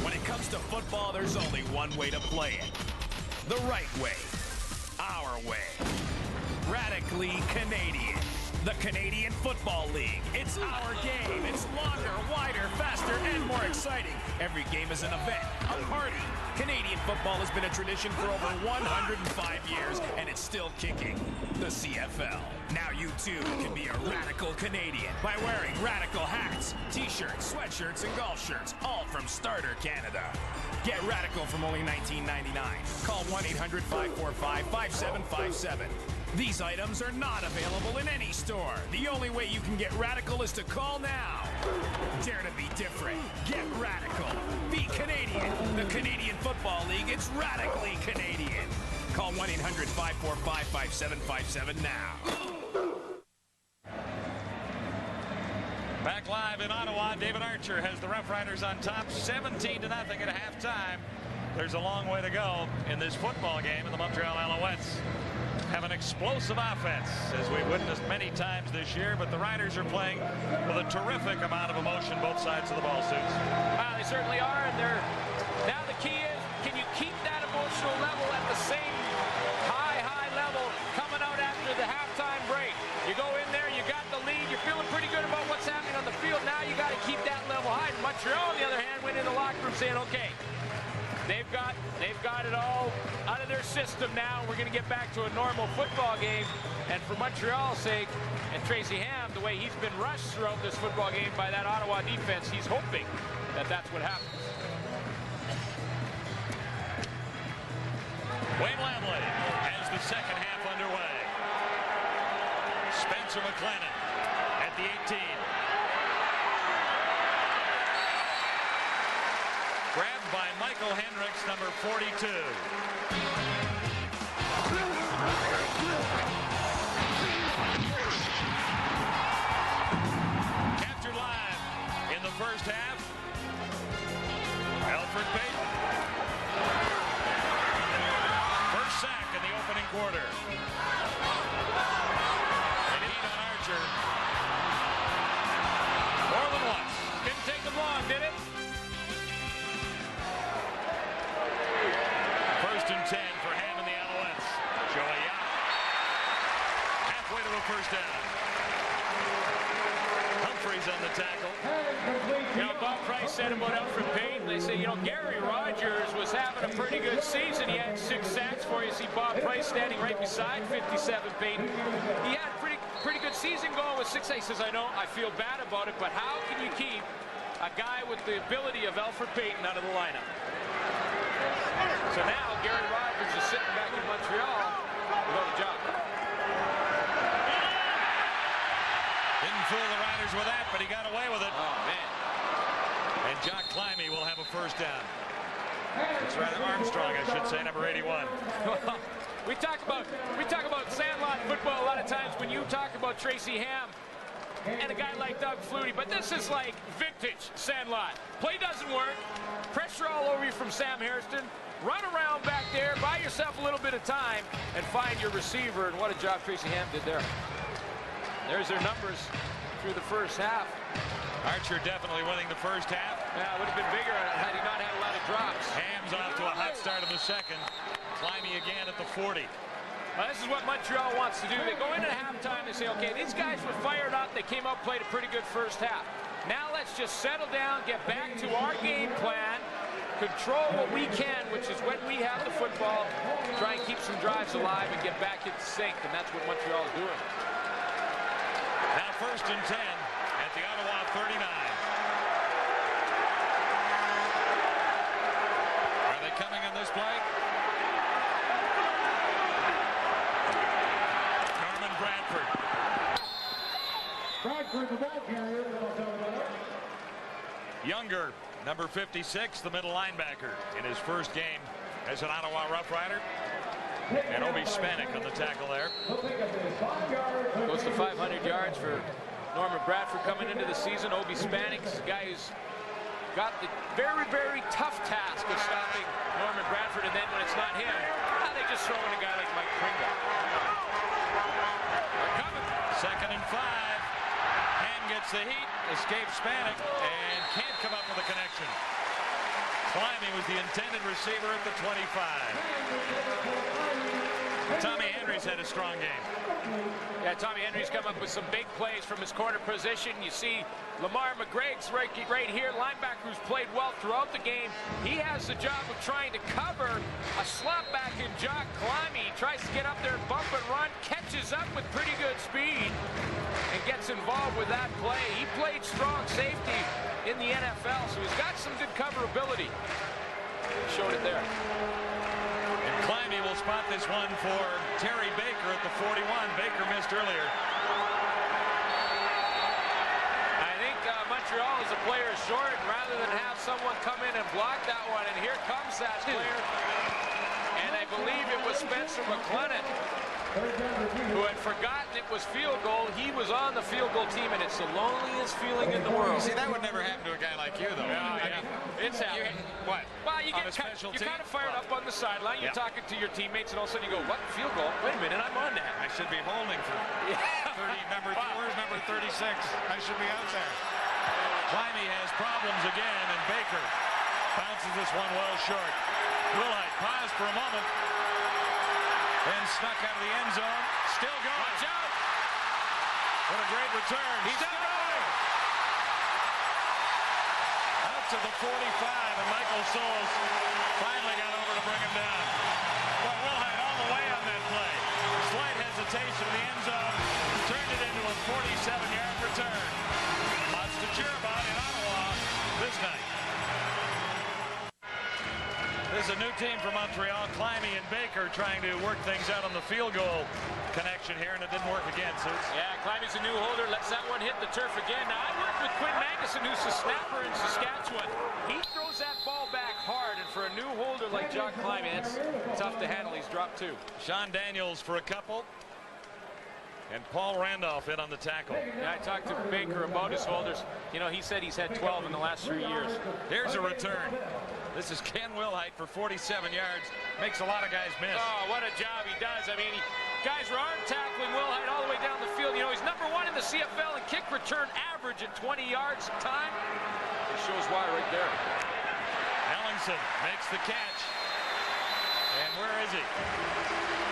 When it comes to football, there's only one way to play it. The right way. Our way. Radically Canadian. The Canadian Football League. It's our game. It's longer, wider, faster, and more exciting. Every game is an event, a party. Canadian football has been a tradition for over 105 years, and it's still kicking. The CFL. Now you too can be a radical Canadian by wearing radical hats, t-shirts, sweatshirts, and golf shirts, all from Starter Canada. Get radical from only $19.99. Call 1-800-545-5757. These items are not available in any store. The only way you can get radical is to call now. Dare to be different. Get radical. Be Canadian. The Canadian Football League, it's radically Canadian. Call 1-800-545-5757 now. Back live in Ottawa, David Archer has the Rough Riders on top, 17-0 at halftime. There's a long way to go in this football game, and the Montreal Alouettes have an explosive offense, as we've witnessed many times this year, but the Riders are playing with a terrific amount of emotion both sides of the ball, Suits. They certainly are, and now the key is, can you keep that emotional level at the same high level coming out after the halftime break? You go in there, you got the lead, you're feeling pretty good about what's happening on the field. Now you got to keep that level high. Montreal, on the other hand, went in the locker room saying, okay, they've got it all out of their system now. We're going to get back to a normal football game. And for Montreal's sake, and Tracy Ham, the way he's been rushed throughout this football game by that Ottawa defense, he's hoping that that's what happens. Wayne Lamley has the second half underway. Spencer McLennan at the 18. Grabbed by Mike Michael Hendricks, number 42. Captured live in the first half. Alfred Payton. First sack in the opening quarter. And heat on Archer. More than once. Didn't take them long, did it? First and 10 for Ham and the Alouettes. Joey Yap. Halfway to a first down. Humphreys on the tackle. You know, Bob Price said about Alfred Payton, they say, you know, Gary Rogers was having a pretty good season. He had 6 sacks for you. See Bob Price standing right beside 57 Payton. He had a pretty good season going with 6 sacks. He says, I know, I feel bad about it, but how can you keep a guy with the ability of Alfred Payton out of the lineup? So now Gary Rogers is sitting back in Montreal without a job. Didn't fool the Riders with that, but he got away with it. Oh, man. And Jock Climby will have a first down. It's rather Armstrong, I should say, number 81. we talk about Sandlot football a lot of times when you talk about Tracy Ham and a guy like Doug Flutie, but this is like vintage Sandlot. Play doesn't work. Pressure all over you from Sam Hairston. Run around back there, buy yourself a little bit of time, and find your receiver. And what a job Tracy Ham did there. There's their numbers through the first half. Archer definitely winning the first half. Yeah, it would have been bigger had he not had a lot of drops. Ham's off to a hot start in the second. Climbing again at the 40. Well, this is what Montreal wants to do. They go into halftime, they say, okay, these guys were fired up. They came out, played a pretty good first half. Now let's just settle down, get back to our game plan, control what we can, which is when we have the football, try and keep some drives alive and get back in sync, and that's what Montreal is doing. Now first and 10 at the Ottawa 39. Are they coming on this play? Norman Bradford. Bradford, the ball carrier. Younger, number 56, the middle linebacker in his first game as an Ottawa Rough Rider. And Obi Spanik on the tackle there. Close to 500 yards for Norman Bradford coming into the season. Obi Spanik is a guy who's got the very, very tough task of stopping Norman Bradford, and then when it's not him, they just throw in a guy like Mike Pringle. They're coming. Second and 5. Ham gets the heat, escapes Spanik, and can't come up with a connection. Climbing was the intended receiver at the 25. Tommy Henry's had a strong game. Yeah, Tommy Henry's come up with some big plays from his corner position. You see Lamar McGreg's right here, linebacker who's played well throughout the game. He has the job of trying to cover a slot back in Jock Climby. He tries to get up there, bump and run, catches up with pretty good speed, and gets involved with that play. He played strong safety in the NFL, so he's got some good cover ability. Showed it there. And Climby will spot this one for Terry Baker at the 41. Baker missed earlier. I think Montreal is a player short, and rather than have someone come in and block that one, and here comes that player. And I believe it was Spencer McLennan, who had forgotten it was field goal. He was on the field goal team, and it's the loneliest feeling in the world. See, that would never happen to a guy like you, though. Yeah. It's happening. What? Well, you get you're kind of fired up on the sideline. You're talking to your teammates, and all of a sudden you go, "What field goal? Wait a minute, I'm on that. I should be holding for 30. Where's number 36? I should be out there." Climby has problems again, and Baker bounces this one well short. Wilhite paused for a moment, then snuck out of the end zone. Still going. Watch out! What a great return. He's still going. Out to the 45, and Michael Souls finally got over to bring him down. Well, Wilhite all the way on that play. Slight hesitation in the end zone. Turned it into a 47-yard return. Lots to cheer about in Ottawa this night. This is a new team from Montreal. Climby and Baker trying to work things out on the field goal connection here, and it didn't work again, Suits. Yeah, Climby's a new holder. Lets that one hit the turf again. Now, I worked with Quinn Magnuson, who's a snapper in Saskatchewan. He throws that ball back hard, and for a new holder like Jock Kleiman, it's tough to handle. He's dropped 2. Sean Daniels for a couple. And Paul Randolph in on the tackle. Yeah, I talked to Baker about his holders. You know, he said he's had 12 in the last 3 years. Here's a return. This is Ken Wilhite for 47 yards. Makes a lot of guys miss. Oh, what a job he does. I mean, guys were arm tackling Wilhite all the way down the field. You know, he's #1 in the CFL in kick return average at 20 yards time. It shows why right there. Ellingson makes the catch. And where is he?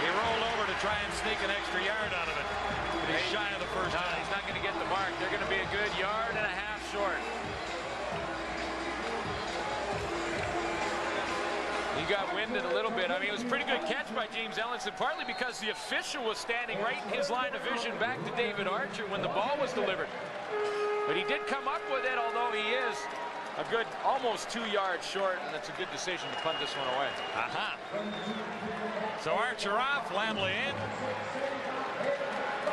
He rolled over to try and sneak an extra yard out of it. But he's shy of the first down. He's not going to get the mark. They're going to be a good 1.5 yards short. He got winded a little bit. I mean, it was a pretty good catch by James Ellingson, partly because the official was standing right in his line of vision back to David Archer when the ball was delivered. But he did come up with it, although he is a good almost 2 yards short, and it's a good decision to punt this one away. So Archer off, Lamley in.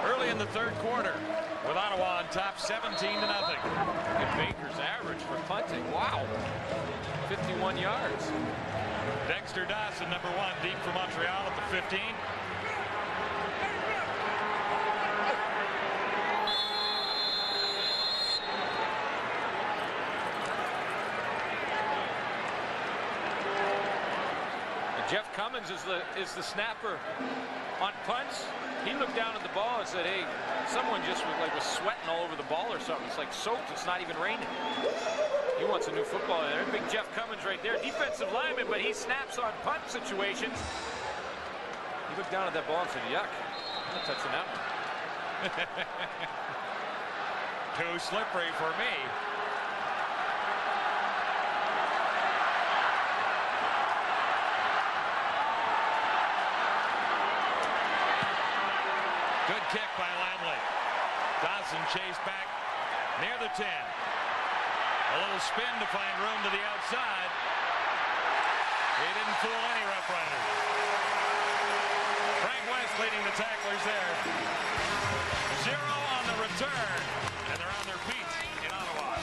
Early in the third quarter, with Ottawa on top 17-0. Look at Baker's average for punting. Wow. 51 yards. Dexter Dawson, #1, deep for Montreal at the 15. Jeff Cummins is the snapper on punts. He looked down at the ball and said, hey, someone just was sweating all over the ball or something. It's like soaked. It's not even raining. He wants a new football. There's big Jeff Cummins right there. Defensive lineman, but he snaps on punt situations. He looked down at that ball and said, yuck. I'm not touching that one. Too slippery for me. Good kick by Lamley. Dawson chased back near the 10. A little spin to find room to the outside. He didn't fool any Rough Riders. Frank West leading the tacklers there. 0 on the return, and they're on their feet in Ottawa.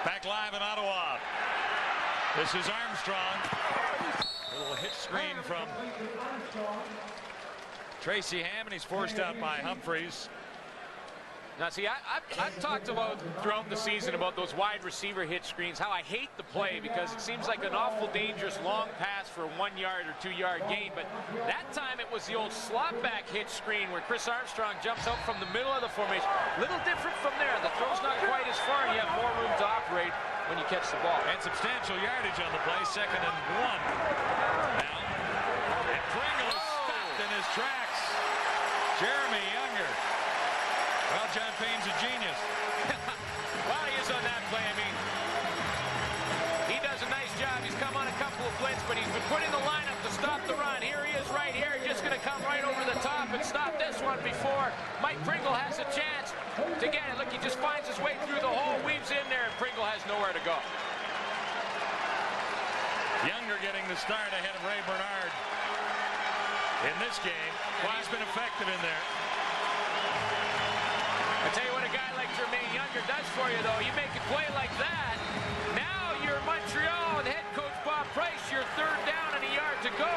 Back live in Ottawa. This is Armstrong. Little hitch screen from Tracy Hammond. He's forced out by Humphreys. Now, see, I've talked about throughout the season about those wide receiver hitch screens, how I hate the play because it seems like an awful dangerous long pass for a 1 yard or 2 yard gain. But that time it was the old slot back hitch screen where Chris Armstrong jumps out from the middle of the formation. Little different from there. The throw's not quite as far, and you have more room to operate when you catch the ball. And substantial yardage on the play, 2nd and 1. Now, and Pringle is stopped in his tracks. Jeremy Younger. Well, John Payne's a genius. Well, he is on that play. I mean, he does a nice job. He's come on a couple of blitz, but he's been putting the line up to stop the run. Here he is right here, just going to come right over the top and stop this one before Mike Pringle has a chance to get it. Look, he just finds his way through the hole, weaves in there, and Pringle has nowhere to go. Younger getting the start ahead of Ray Bernard in this game. Well, he's been effective in there. I tell you what a guy like Jermaine Younger does for you, though. You make a play like that. Now you're Montreal and head coach Bob Price. You're 3rd down and 1 yard to go,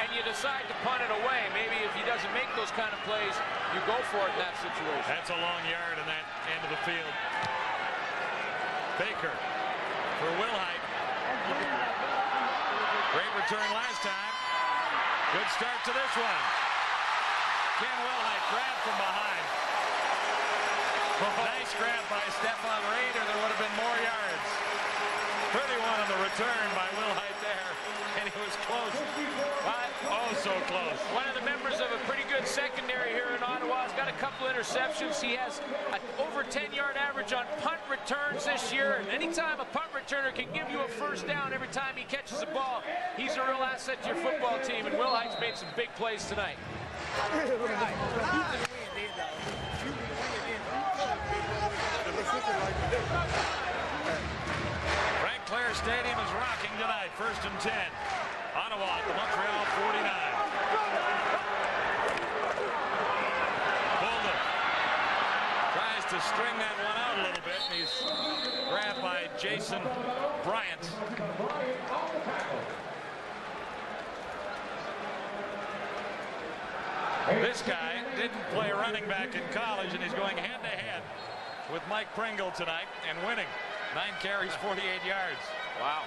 and you decide to punt it away. Maybe if he doesn't make those kind of plays, you go for it in that situation. That's a long yard in that end of the field. Baker for Wilhite. Great return last time. Good start to this one. Ken Wilhite grabbed from behind. Nice grab by Stefan Rader. There would have been more yards. 31 on the return by Wilhite there. And he was close. Oh, so close. One of the members of a pretty good secondary here in Ottawa. He's got a couple interceptions. He has an over 10-yard average on punt returns this year. And anytime a punt returner can give you a 1st down every time he catches a ball, he's a real asset to your football team. And Wilhite's made some big plays tonight. Frank Clair Stadium is rocking tonight. 1st and 10. Ottawa at the Montreal 49. Bolden tries to to string that one out a little bit, and he's grabbed by Jason Bryant. This guy didn't play running back in college, and he's going head-to-head with Mike Pringle tonight and winning. 9 carries, 48 yards. Wow.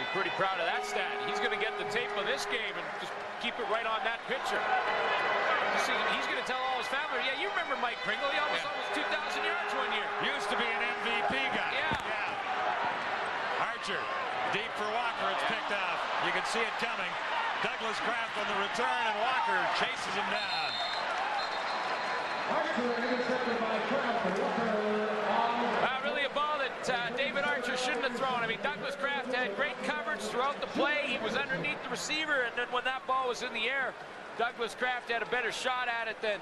Be pretty proud of that stat. He's going to get the tape of this game and just keep it right on that picture. He's going to tell all his family, yeah, you remember Mike Pringle? He almost 2,000 yards one year. Used to be an MVP guy. Yeah. Archer, deep for Walker. It's picked off. You can see it coming. Douglas Kraft on the return, and Walker chases him down. Really a ball that David Archer shouldn't have thrown. I mean, Douglas Kraft had great coverage throughout the play. He was underneath the receiver, and then when that ball was in the air, Douglas Kraft had a better shot at it than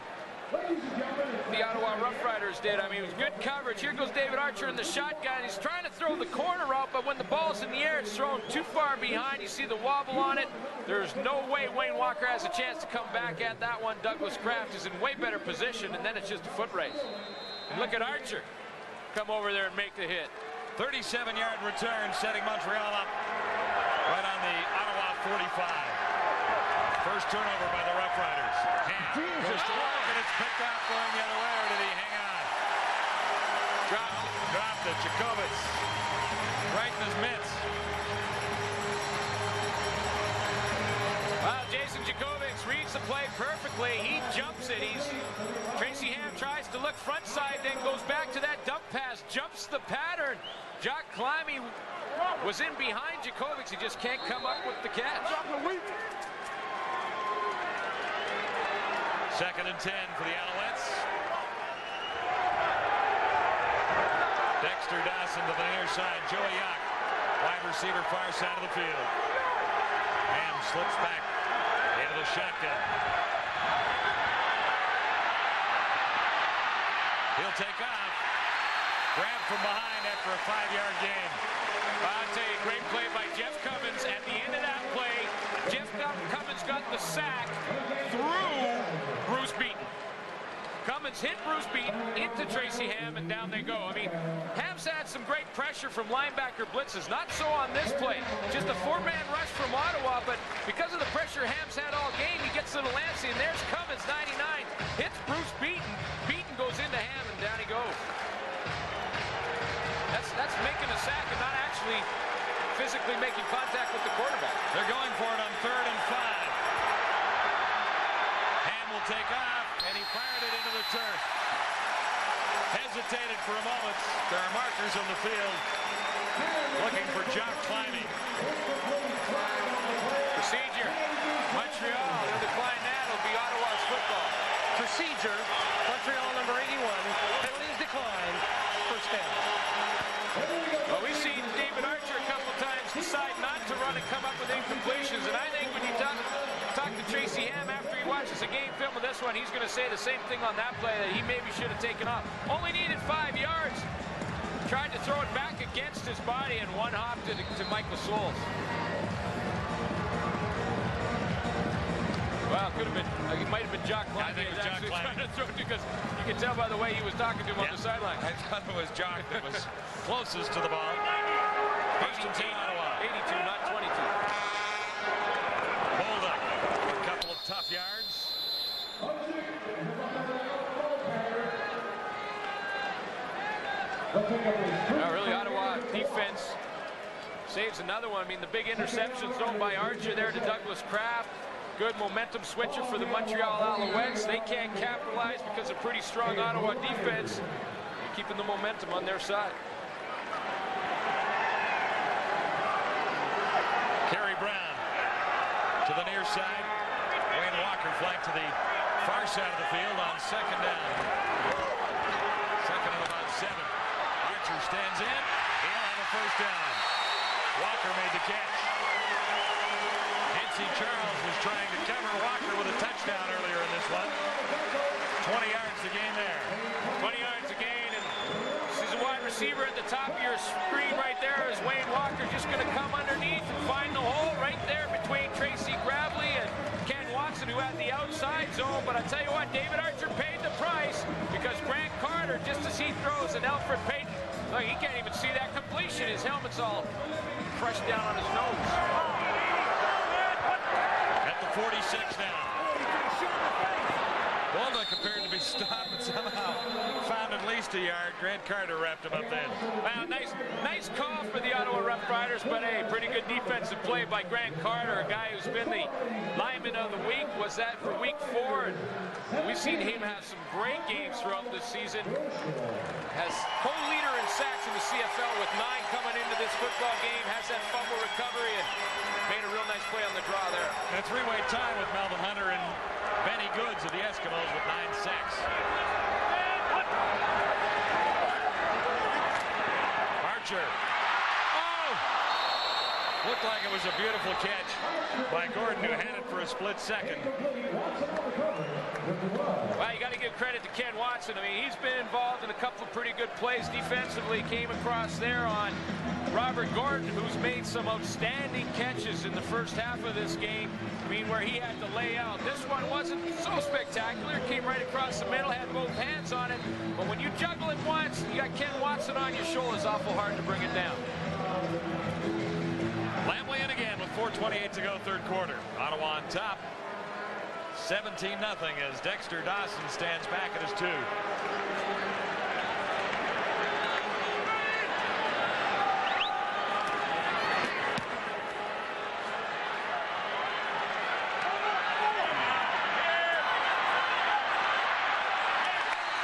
the Ottawa Rough Riders did. I mean, it was good coverage. Here goes David Archer in the shotgun. He's trying to throw the corner out, but when the ball's in the air, it's thrown too far behind. You see the wobble on it. There's no way Wayne Walker has a chance to come back at that one. Douglas Kraft is in way better position, and then it's just a foot race. And look at Archer come over there and make the hit. 37-yard return, setting Montreal up right on the Ottawa 45. First turnover by the Rough Riders. Hand goes to work, and it's picked out going the other way, or did he hang on? Dropped it. Jacobitz right in his mitts. Well, Jason Jacobitz reads the play perfectly. He jumps it. Tracy Ham tries to look front side, then goes back to that dump pass, jumps the pattern. Jock Climby was in behind Jacobitz. He just can't come up with the catch. Second and 10 for the Alouettes. Dexter Dawson to the near side. Joey Yock, wide receiver, far side of the field. Ham slips back into the shotgun. He'll take off. Grabbed from behind after a 5-yard gain. I'll tell you, great play by Jeff Cummins. At the end of that play, Jeff Cummins got the sack through Bruce Beaton. Cummins hit Bruce Beaton into Tracy Ham, and down they go. I mean, Ham's had some great pressure from linebacker blitzes. Not so on this play. Just a 4-man rush from Ottawa, but because of the pressure Ham's had all game, he gets to the Lancey, and there's Cummins, 99. Hits Bruce Beaton. Beaton goes into Ham, and down he goes. That's making a sack and not actually physically making contact with the quarterback. They're going for it on 3rd and 5. Ham will take off, and he fired it into the turf. Hesitated for a moment. There are markers on the field looking for Jock Climby. Procedure. Montreal, they'll decline that. It'll be Ottawa's football. Procedure. Montreal number 81. Penalties declined. First down. Well, we've seen David Archer a couple times decide not to run and come up with incompletions, and I think when you talk to Tracy Ham after he watches a game film of this one, he's going to say the same thing on that play, that he maybe should have taken off. Only needed 5 yards. Tried to throw it back against his body, and one hop to Michael Souls. Well, could have been, it might have been Jock Climby. I think it was Jock Climby. Trying to throw it because you can tell by the way he was talking to him on the sideline. I thought it was Jock that was closest to the ball. First and 10, Ottawa. 82, not 22. Bolduc, a couple of tough yards. Now, really, Ottawa defense saves another one. I mean, the big interception thrown by Archer there to Douglas Kraft. Good momentum switcher for the Montreal Alouettes. They can't capitalize because of pretty strong Ottawa defense. They're keeping the momentum on their side. Kerry Brown to the near side. Wayne Walker flanked to the far side of the field on 2nd down. 2nd and about 7. Archer stands in. He'll have a first down. Walker made the catch. Charles was trying to cover Walker with a touchdown earlier in this one. 20 yards to gain there. 20 yards to gain, and this is a wide receiver at the top of your screen right there. Is Wayne Walker just going to come underneath and find the hole right there between Tracy Gravely and Ken Watson, who had the outside zone. But I tell you what, David Archer paid the price because Grant Carter celebration. His helmet's all crushed down on his nose. At the 46 now. Bolduc appeared to be stopped, but somehow found at least a yard. Grant Carter wrapped him up then. Wow, nice call for the Ottawa Rough Riders, but hey, pretty good defensive play by Grant Carter, a guy who's been the lineman of the week. Was that for week 4? And we've seen him have some great games throughout this season. Has co-leader in sacks in the CFL with 9 coming into this football game. Has that fumble recovery and made a real nice play on the draw there. And a 3-way tie with Melvin Hunter and Benny Goods of the Eskimos with 9 sacks. Archer. Oh! Looked like it was a beautiful catch by Gordon, who had it for a split second. Well, you got to give credit to Ken Watson. I mean, he's been involved in a couple of pretty good plays defensively. Came across there on Robert Gordon, who's made some outstanding catches in the first half of this game. I mean, where he had to lay out. This one wasn't so spectacular. Came right across the middle, had both hands on it. But when you juggle it once, you got Ken Watson on your shoulders, awful hard to bring it down. Lamley in again with 4:28 to go, third quarter. Ottawa on top. 17-0 as Dexter Dawson stands back at his 2.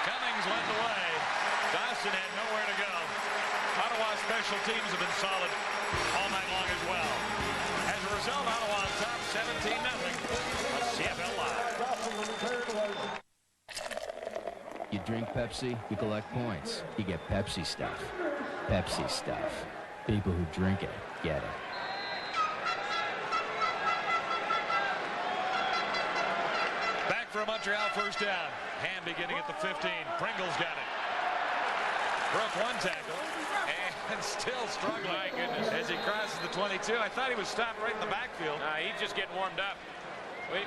Cummings led the way. Dawson had nowhere to go. Ottawa's special teams have been solid all night long as well. As a result, Ottawa on top, 17-0. CFL Live. You drink Pepsi, you collect points. You get Pepsi stuff. Pepsi stuff. People who drink it get it. Back for a Montreal first down. Ham beginning at the 15. Pringle's got it. Broke one tackle and still struggling. My goodness. As he crosses the 22. I thought he was stopped right in the backfield. He's just getting warmed up.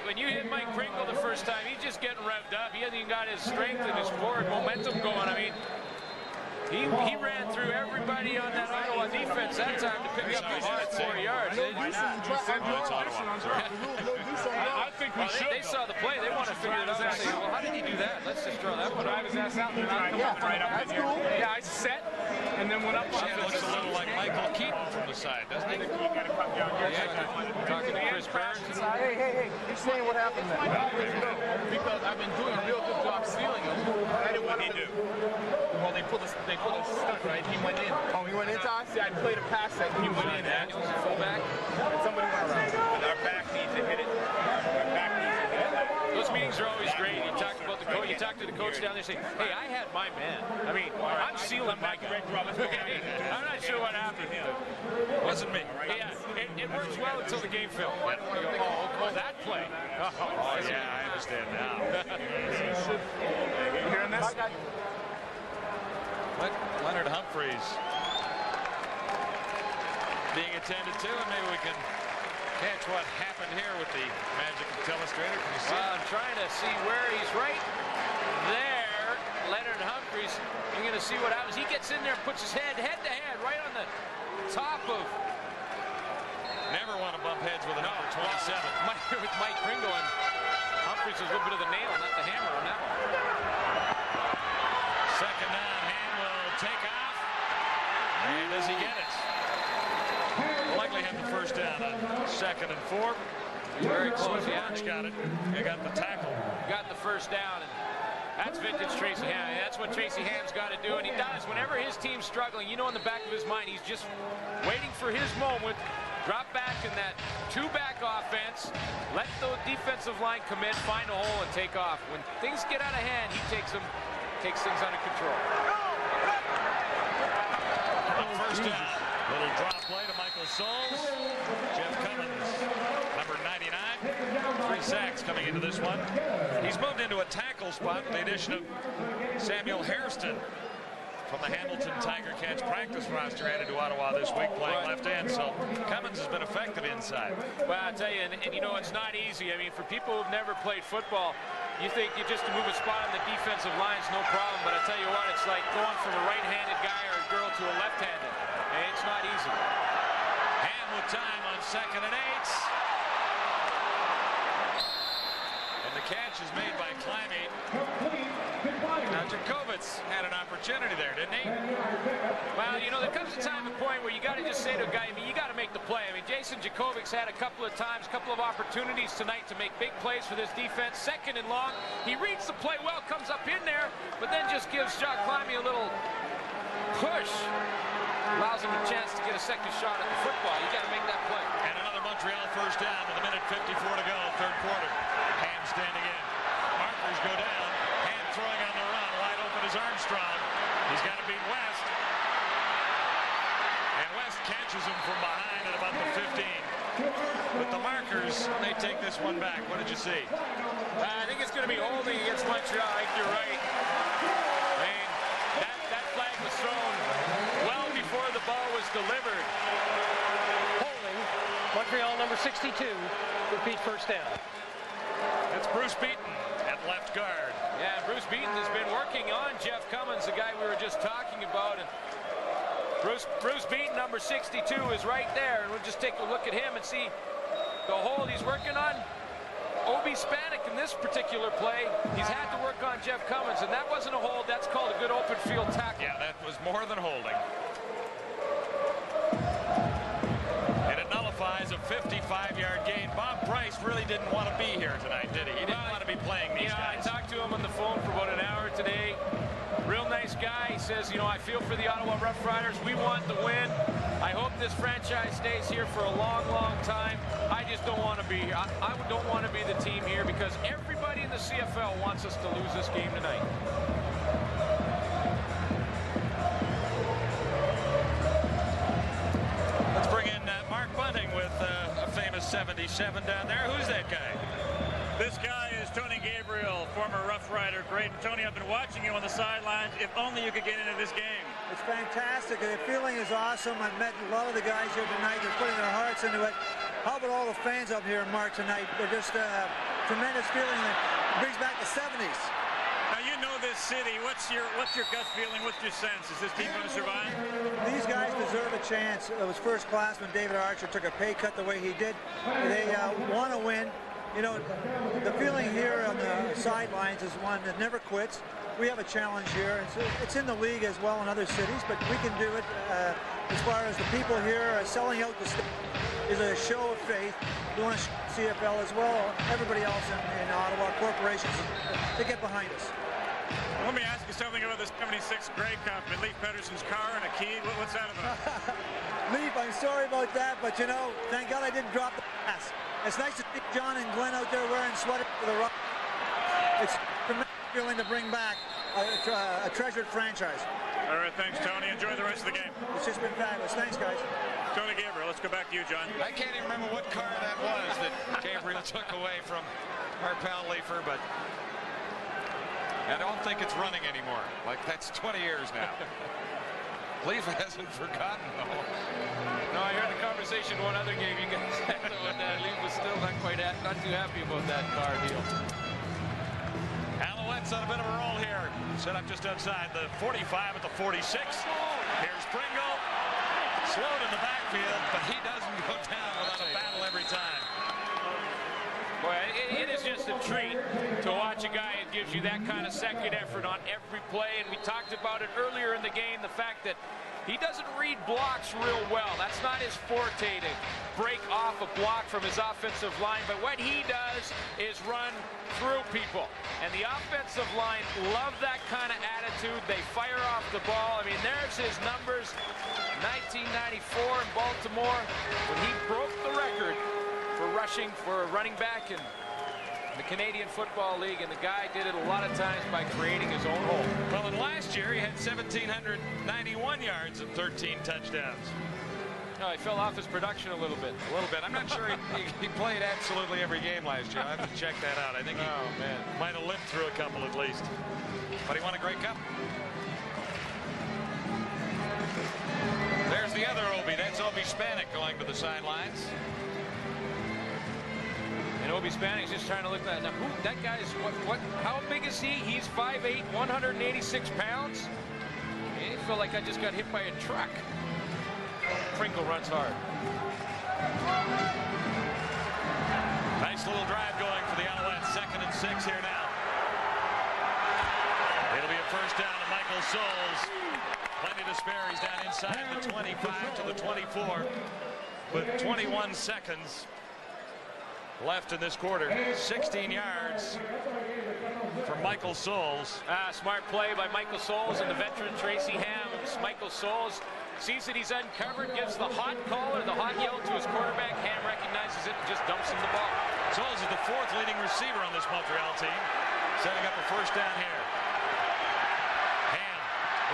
When you hit Mike Pringle the first time, he's just getting revved up. He hasn't even got his strength and his forward momentum going. I mean, he ran through everybody on that Ottawa defense that time to pick up a hard 4 yards. Why not? I think we should. They saw the play. They want to figure it out and say, well, how did he do that? Let's just draw that one. Drive his ass out and right up in here. Yeah, I set and then went up on it. Looks a little like Michael Keaton from the side, doesn't he? You got to come down here. Talking to Chris Burns. Hey, explain what happened there. Because I've been doing a real good job sealing him. I didn't want to do. Well, they pulled a stunt, right? He went in. Oh, he went in, Toss? Yeah, I played a pass set and he went in. Daniels, fullback. And somebody went around. And our back needs to hit it. Our back needs to hit it. Those meetings are always great. You talk about the coach. You talk to the coach down there, say, "Hey, I had my man. I mean, I'm sealing my guy." I'm not sure what happened. Wasn't me. Yeah, it works well until the game film. Oh, that play. Oh, yeah, I understand now. You hearing this? Leonard Humphreys being attended to, and maybe we can catch what happened here with the Magic Telestrator. Can you see? I'm trying to see where he's right there. Leonard Humphreys. You're going to see what happens. He gets in there, puts his head to head, right on the top of. Never want to bump heads with a number 27. With Mike Pringle, and Humphreys is a little bit of the nail, not the hammer on that one. Second down, Ham will take off. And does he get it? Will likely have the first down on 2nd and 4. Very close, yeah. Got it. He got the tackle. Got the first down, and that's vintage Tracy Ham. That's what Tracy Ham's got to do, and he does. Whenever his team's struggling, you know in the back of his mind, he's just waiting for his moment. Drop back in that 2-back offense. Let the defensive line commit, find a hole, and take off. When things get out of hand, he takes things under control. First down. Little drop play to Michael Souls. Jeff Cummins, number 99. 3 sacks coming into this one. He's moved into a tackle spot with the addition of Samuel Hairston from the Hamilton Tiger Cats practice roster added to Ottawa this week, playing left end. So Cummins has been effective inside. Well, I'll tell you, and you know, it's not easy. I mean, for people who've never played football, you think you just to move a spot on the defensive line's no problem. But I tell you what, it's like going from a right-handed guy or a girl to a left-handed. It's not easy. Hand with time on 2nd and 8. And the catch is made by Climate. Now, Jacobitz had an opportunity there, didn't he? Well, you know, there comes a time and point where you got to just say to a guy, I mean, you got to make the play. I mean, Jason Jacobitz had a couple of times, a couple of opportunities tonight to make big plays for this defense. 2nd and long. He reads the play well, comes up in there, but then just gives Jacques Climate a little push. Allows him a chance to get a second shot at the football. You got to make that play. And another Montreal first down with 1:54 to go, 3rd quarter. Hand standing in. Markers go down. Hand throwing on the run. Wide open is Armstrong. He's got to beat West. And West catches him from behind at about the 15. But the Markers, they take this one back. What did you see? I think it's going to be holding against Montreal. I think you're right. I mean, that flag was thrown well before the ball was delivered. Holding. Montreal number 62. Repeat first down. That's Bruce Beaton at left guard. Yeah, Bruce Beaton has been working on Jeff Cummins, the guy we were just talking about. And Bruce Beaton, number 62, is right there. And we'll just take a look at him and see the hold he's working on. Obi Spanik in this particular play, he's had to work on Jeff Cummins, and that wasn't a hold. That's called a good open field tackle. Yeah, that was more than holding. And it nullifies a 55-yard gain. Bob Price really didn't want to be here tonight, did he? He didn't want to be playing these guys. I talked to him on the phone for about an hour today. Real nice guy. He says, you know, I feel for the Ottawa Rough Riders. We want the win. I hope this franchise stays here for a long, long time. I just don't want to be here. I don't want to be the team here because everybody in the CFL wants us to lose this game tonight. Let's bring in Mark Bunting with a famous 77 down there. Who's that guy? This guy is Tony Gabriel, former Rough Rider. Great. And Tony, I've been watching you on the sidelines. If only you could get into this game. It's fantastic. The feeling is awesome. I've met a lot of the guys here tonight. They're putting their hearts into it. How about all the fans up here, Mark, tonight? They're just tremendous feeling that brings back the 70s. Now, you know this city. What's your gut feeling? What's your sense? Is this team going to survive? These guys deserve a chance. It was first class when David Archer took a pay cut the way he did. They want to win. You know, the feeling here on the sidelines is one that never quits. We have a challenge here. It's in the league as well in other cities, but we can do it. As far as the people here selling out the state is a show of faith. We want to CFL as well. Everybody else in Ottawa, corporations, to get behind us. Let me ask you something about this 76 Grey Cup and Leif Pedersen's car and a key. What's that about? Leif, I'm sorry about that, but you know, thank God I didn't drop the pass. It's nice to see John and Glenn out there wearing sweaters for the Rock. It's a tremendous feeling to bring back a treasured franchise. All right, thanks, Tony. Enjoy the rest of the game. It's just been fabulous. Thanks, guys. Tony Gabriel, let's go back to you, John. I can't even remember what car that was that Gabriel took away from our pal Leifer, but I don't think it's running anymore. Like, that's 20 years now. Leif hasn't forgotten, though. No, I heard the conversation one other game you guys had when Leif was still not too happy about that car deal. Alouettes on a bit of a roll here. Set up just outside the 45 at the 46. Here's Pringle. Slowed in the backfield, but he doesn't go down without a battle every time. Boy, it is just a treat to watch a guy that gives you that kind of second effort on every play. And we talked about it earlier in the game, the fact that he doesn't read blocks real well. That's not his forte to break off a block from his offensive line. But what he does is run through people. And the offensive line love that kind of attitude. They fire off the ball. I mean, there's his numbers. 1994 in Baltimore when he broke the record for rushing for a running back in the Canadian Football League, and the guy did it a lot of times by creating his own hole. Well, and last year he had 1,791 yards and 13 touchdowns. No, he fell off his production a little bit. A little bit. I'm not sure he played absolutely every game last year. I have to check that out. I think he might have lived through a couple at least. But he won a Grey Cup. There's the other Obi. That's Obi Spanik going to the sidelines. And Obi Spanik's just trying to look at that. Now, that guy's how big is he? He's 5'8", 186 pounds. I feel like I just got hit by a truck. Pringle runs hard. Nice little drive going for the Alouettes. 2nd and 6 here now. It'll be a first down to Michael Souls. Plenty to spare. He's down inside the 25 to the 24. With 21 seconds left in this quarter. 16 yards for Michael Souls. Smart play by Michael Souls and the veteran Tracy Ham. Michael Souls sees that he's uncovered, gives the hot call or the hot yell to his quarterback. Ham recognizes it and just dumps him the ball. Souls is the 4th leading receiver on this Montreal team. Setting up a first down here. Ham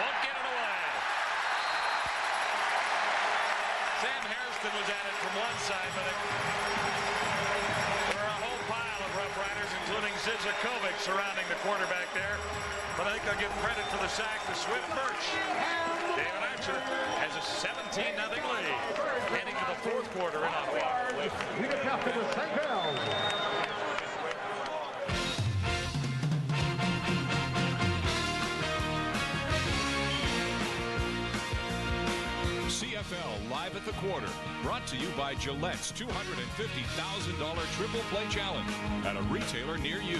won't get it away. Sam Hairston was at it from one side, but there are a whole pile of Rough Riders, including Zizakovic, surrounding the quarterback there. But I think I'll give credit for the sack to Swift Birch. David Archer has a 17-0 lead heading to the 4th quarter in Ottawa. CFL Live at the Quarter, brought to you by Gillette's $250,000 Triple Play Challenge at a retailer near you.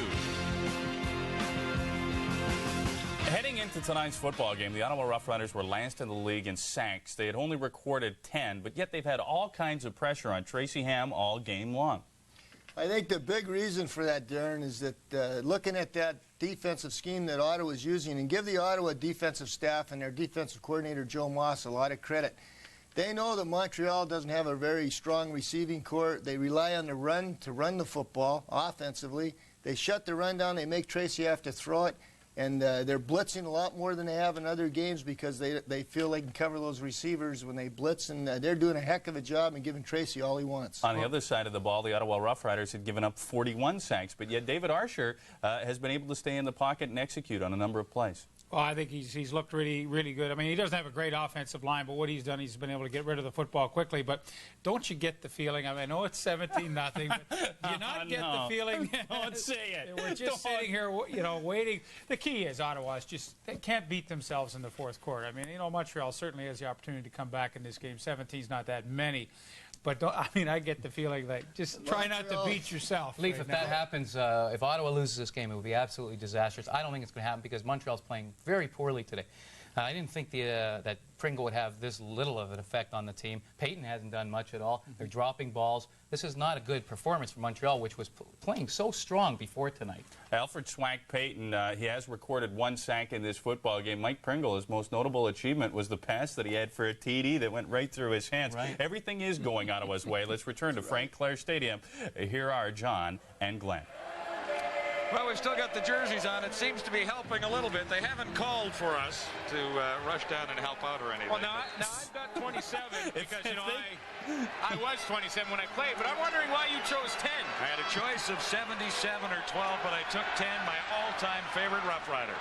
Heading into tonight's football game, the Ottawa Rough Riders were last in the league in sacks. They had only recorded 10, but yet they've had all kinds of pressure on Tracy Ham all game long. I think the big reason for that, Darren, is that looking at that defensive scheme that Ottawa is using, and give the Ottawa defensive staff and their defensive coordinator, Joe Moss, a lot of credit. They know that Montreal doesn't have a very strong receiving core. They rely on the run to run the football offensively. They shut the run down. They make Tracy have to throw it. And they're blitzing a lot more than they have in other games because they feel they can cover those receivers when they blitz, and they're doing a heck of a job and giving Tracy all he wants. On the other side of the ball, the Ottawa Rough Riders had given up 41 sacks, but yet David Archer has been able to stay in the pocket and execute on a number of plays. Well, I think he's looked really, really good. I mean, he doesn't have a great offensive line, but what he's done, he's been able to get rid of the football quickly. But don't you get the feeling, I know it's 17-0, but do you not get the feeling? Don't say it. We're just sitting here, waiting. The key is Ottawa's they can't beat themselves in the 4th quarter. I mean, Montreal certainly has the opportunity to come back in this game. 17's not that many. But I get the feeling that just try not to beat yourself. Leaf, if that happens, if Ottawa loses this game, it would be absolutely disastrous. I don't think it's going to happen because Montreal's playing very poorly today. I didn't think that Pringle would have this little of an effect on the team. Peyton hasn't done much at all. They're dropping balls. This is not a good performance for Montreal, which was playing so strong before tonight. Alfred Swank Payton, he has recorded 1 sack in this football game. Mike Pringle, his most notable achievement was the pass that he had for a TD that went right through his hands. Right. Everything is going Ottawa's way. Let's return to Frank Clair Stadium. Here are John and Glenn. Well, we've still got the jerseys on. It seems to be helping a little bit. They haven't called for us to rush down and help out or anything. Well, now I've got 27 because, I was 27 when I played, but I'm wondering why you chose 10. I had a choice of 77 or 12, but I took 10, my all-time favorite Rough Rider.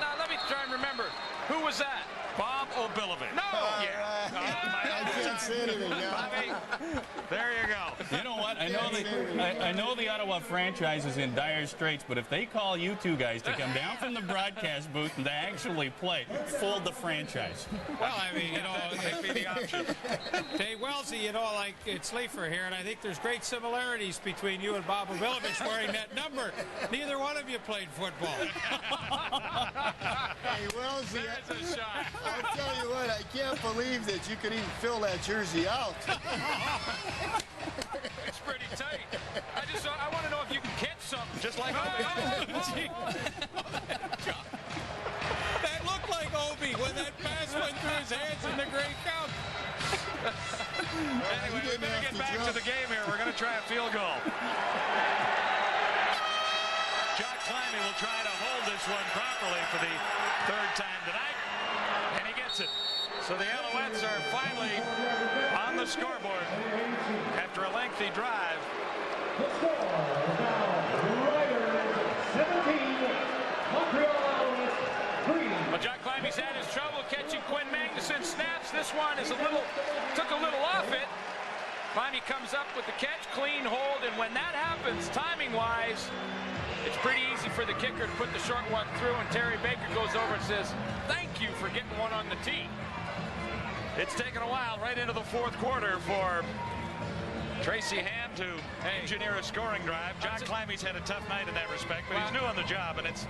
Now, let me try and remember. Who was that? Bob O'Billovich. No! I can't say anything now. There you go. You know what? I know the Ottawa franchise is in dire straits, but if they call you two guys to come down from the broadcast booth and to actually play, fold the franchise. Well, it'd be the option. Dave Wellesley, it's Leifer here, and I think there's great similarities between you and Bob O'Billovich wearing that number. Neither one of you played football. Hey, Wellesley, That's a shot. I'll tell you what, I can't believe that you could even fill that jersey out. It's pretty tight. I want to know if you can catch something just like That looked like Obi when that pass went through his hands in the Grey Cup. Anyway, we better get back to the game here. We're going to try a field goal. Jock Climby will try to hold this one properly for the 3rd time tonight, and he gets it. So the Alouettes are finally on the scoreboard after a lengthy drive. The score now, Riders 17, Montreal Alouettes 3. Well, Jock Climby's had his trouble catching Quinn Magnuson snaps. This one is took a little off it. Climby comes up with the catch, clean hold, and when that happens, timing-wise, it's pretty easy for the kicker to put the short one through, and Terry Baker goes over and says, "Thank you for getting one on the tee." It's taken a while right into the fourth quarter for Tracy Ham to engineer a scoring drive. John Climby's had a tough night in that respect, but he's new on the job, and it's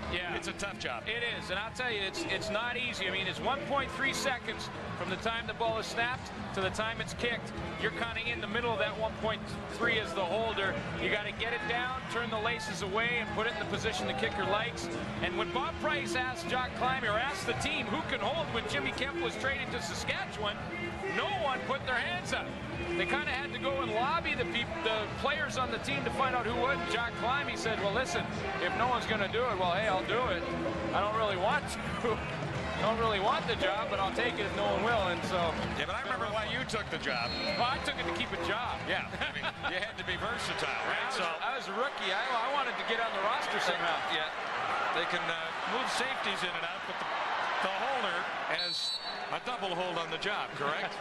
a tough job. It is, and I'll tell you, it's not easy. I mean, it's 1.3 seconds from the time the ball is snapped to the time it's kicked. You're kind of in the middle of that 1.3 as the holder. You got to get it down, turn the laces away, and put it in the position the kicker likes. And when Bob Price asked John Climby, or asked the team who can hold when Jimmy Kemp was traded to Saskatchewan, no one put their hands up. They kind of had to go and lobby the players on the team to find out who would. And John Climby said, well, listen, if no one's going to do it, well, hey, I'll do it. I don't really want to. I don't really want the job, but I'll take it if no one will. And so. Yeah, but I remember why you took the job. Well, I took it to keep a job. Yeah, I mean, you had to be versatile, right? I was a rookie. I wanted to get on the roster somehow. Yeah, they can move safeties in and out, but the holder has a double hold on the job, correct?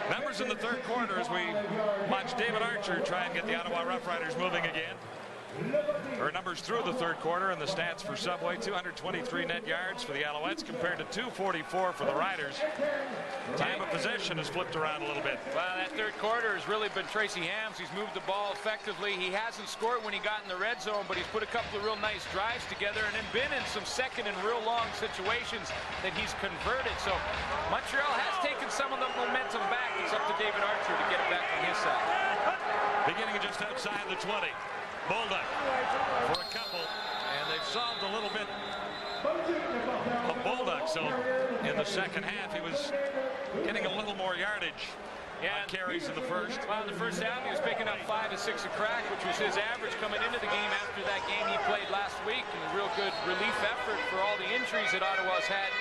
Numbers in the third quarter as we watch David Archer try and get the Ottawa Rough Riders moving again. Or numbers through the third quarter and the stats for Subway: 223 net yards for the Alouettes compared to 244 for the Riders. Time of possession has flipped around a little bit. Well, that third quarter has really been Tracy Ham's. He's moved the ball effectively. He hasn't scored when he got in the red zone, but he's put a couple of real nice drives together and then been in some second and real long situations that he's converted. So Montreal has taken some of the momentum back. It's up to David Archer to get it back on his side. Beginning just outside the 20. Bolduc for a couple, and they've solved a little bit of Bolduc. So in the second half, he was getting a little more yardage on carries in the first. Well, in the first half, he was picking up 5 to 6 a crack, which was his average coming into the game after that game he played last week. And a real good relief effort for all the injuries that Ottawa's had.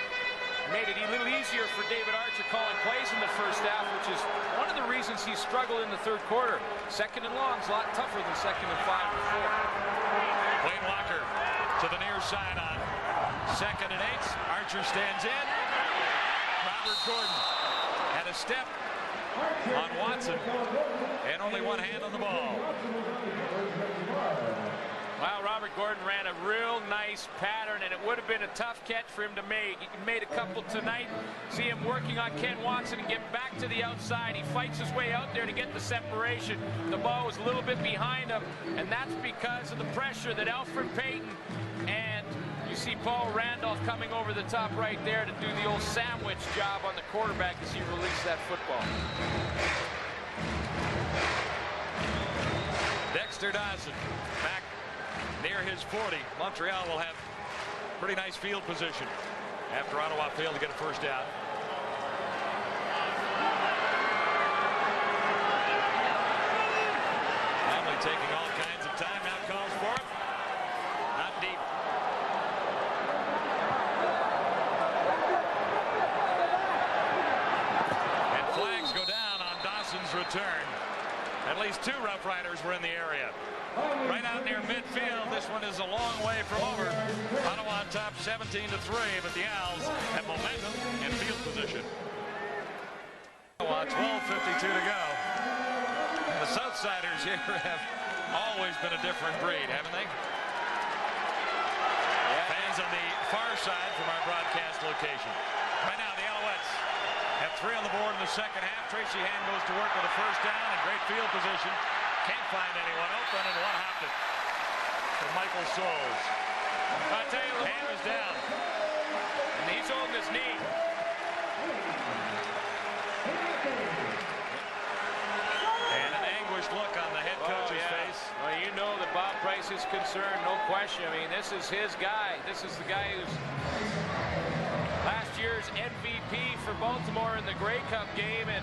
Made it a little easier for David Archer calling plays in the first half, which is one of the reasons he struggled in the third quarter. Second and long is a lot tougher than second and 5 before. Wayne Walker to the near side on 2nd and 8. Archer stands in. Robert Gordon had a step on Watson and only one hand on the ball. Well, Robert Gordon ran a real nice pattern, and it would have been a tough catch for him to make. He made a couple tonight. See him working on Ken Watson and get back to the outside. He fights his way out there to get the separation. The ball was a little bit behind him, and that's because of the pressure that Alfred Payton and you see Paul Randolph coming over the top right there to do the old sandwich job on the quarterback as he released that football. Dexter Dawson back near his 40. Montreal will have pretty nice field position after Ottawa failed to get a first down. Family taking all kinds of time. Now calls for it. Not deep. And flags go down on Dawson's return. At least 2 Rough Riders were in the area. Right out near midfield. This one is a long way from over. Ottawa on top 17-3, but the Owls have momentum and field position. Ottawa 12:52 to go. And the Southsiders here have always been a different breed, haven't they? Yeah. Fans on the far side from our broadcast location. Right now, the Alouettes have 3 on the board in the second half. Tracy Ham goes to work with a first down and great field position. Can't find anyone open, and one hopped it for Michael Souls. I'll tell you, Ham is down. And he's holding his knee. And an anguished look on the head coach's face. Well, you know that Bob Price is concerned, no question. I mean, this is his guy. This is the guy who's last year's MVP for Baltimore in the Grey Cup game, and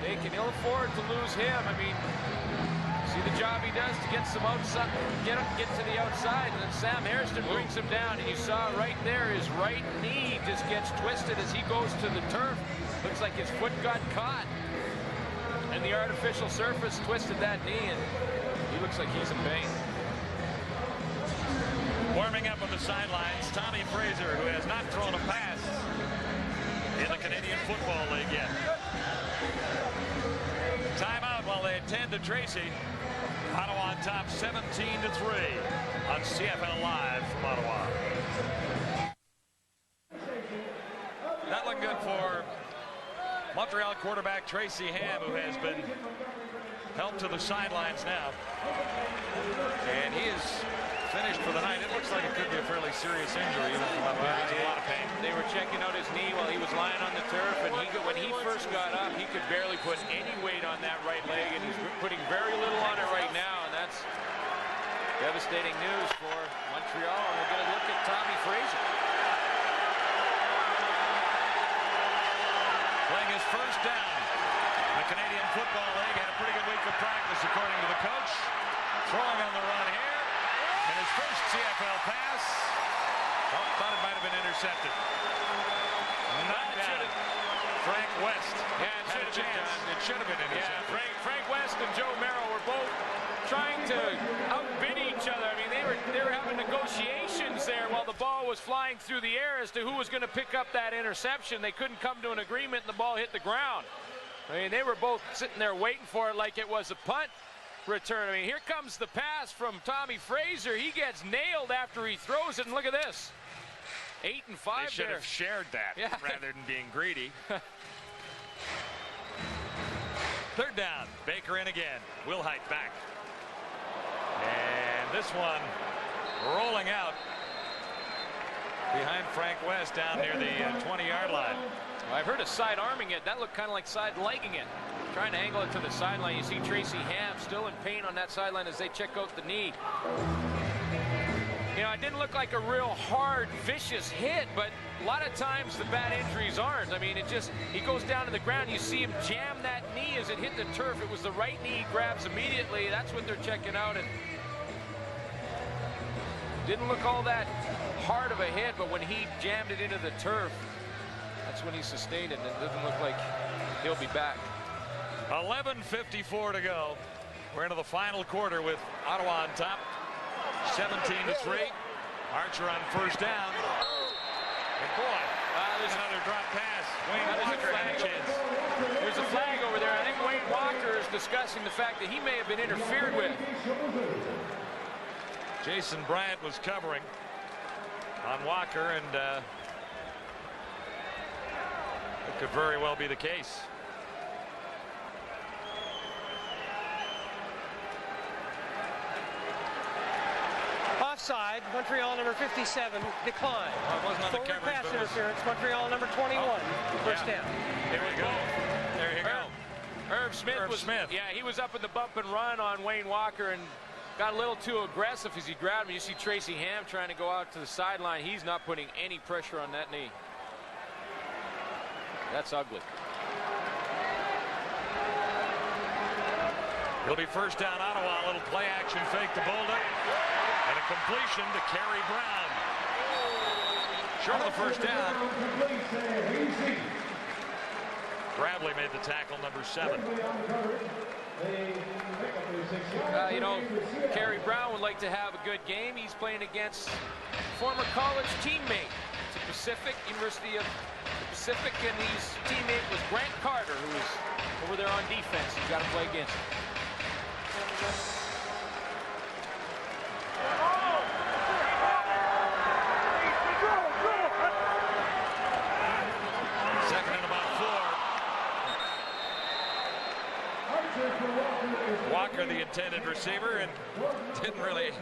they can ill afford to lose him. I mean, see the job he does to get some outside, get to the outside, and then Sam Hairston brings him down. And you saw right there his right knee just gets twisted as he goes to the turf. Looks like his foot got caught, and the artificial surface twisted that knee, and he looks like he's in pain. Warming up on the sidelines, Tommy Fraser, who has not thrown a pass in the Canadian Football League yet. Timeout while they attend to Tracy. Ottawa on top 17-3 on CFL Live from Ottawa. Montreal quarterback Tracy Ham, who has been helped to the sidelines now. And he is finished for the night. It looks like it could be a fairly serious injury. Even from up here. He's in a lot of pain. They were checking out his knee while he was lying on the turf, and when he first got up, he could barely put any weight on that right leg, and he's putting very little on it right now, and that's devastating news for Montreal. And we'll get a look at Tommy Fraser. Playing his first down. The Canadian Football League had a pretty good week of practice, according to the coach. Throwing on the run here. And his first CFL pass. Oh, thought it might have been intercepted. Not down. Frank West. Yeah, it should have been done. It should have been intercepted. Yeah, Frank West and Joe Merrill were both trying to outbid each other. I mean, they were having negotiations there while the ball was flying through the air as to who was going to pick up that interception. They couldn't come to an agreement, and the ball hit the ground. I mean, they were both sitting there waiting for it like it was a punt return. I mean, here comes the pass from Tommy Fraser. He gets nailed after he throws it, and look at this. 8 and 5 They should have shared that rather than being greedy. Third down. Baker in again. Wilhite back. And this one rolling out behind Frank West down near the 20-yard line. Well, I've heard of side arming it. That looked kind of like side legging it. Trying to angle it to the sideline. You see Tracy Ham still in pain on that sideline as they check out the knee. You know, it didn't look like a real hard, vicious hit, but a lot of times the bad injuries aren't. I mean, he goes down to the ground. You see him jam that knee as it hit the turf. It was the right knee he grabs immediately. That's what they're checking out. And didn't look all that hard of a hit, but when he jammed it into the turf, that's when he sustained it, and it doesn't look like he'll be back. 11:54 to go. We're into the final quarter with Ottawa on top. 17-3. Archer on first down. And boy, there's another drop pass. Wayne Walker had a chance. There's a flag over there. I think Wayne Walker is discussing the fact that he may have been interfered with. Jason Bryant was covering on Walker, and it could very well be the case. Offside, Montreal number 57 declined. Well, it wasn't on the Forward coverage, pass but it was... interference, Montreal number 21, first down. Here we go. There you go. Irv Smith. Yeah, he was up in the bump and run on Wayne Walker and got a little too aggressive as he grabbed him. You see Tracy Ham trying to go out to the sideline. He's not putting any pressure on that knee. That's ugly. It'll be first down Ottawa. A little play action fake to Bolduc. And a completion to Kerry Brown. Short of the first down. Bradley made the tackle, number 7. You know, Kerry Brown would like to have a good game. He's playing against former college teammate to Pacific, University of the Pacific, and his teammate was Grant Carter, who was over there on defense. He's got to play against him. Second and about 4. Walker, the intended receiver, and didn't really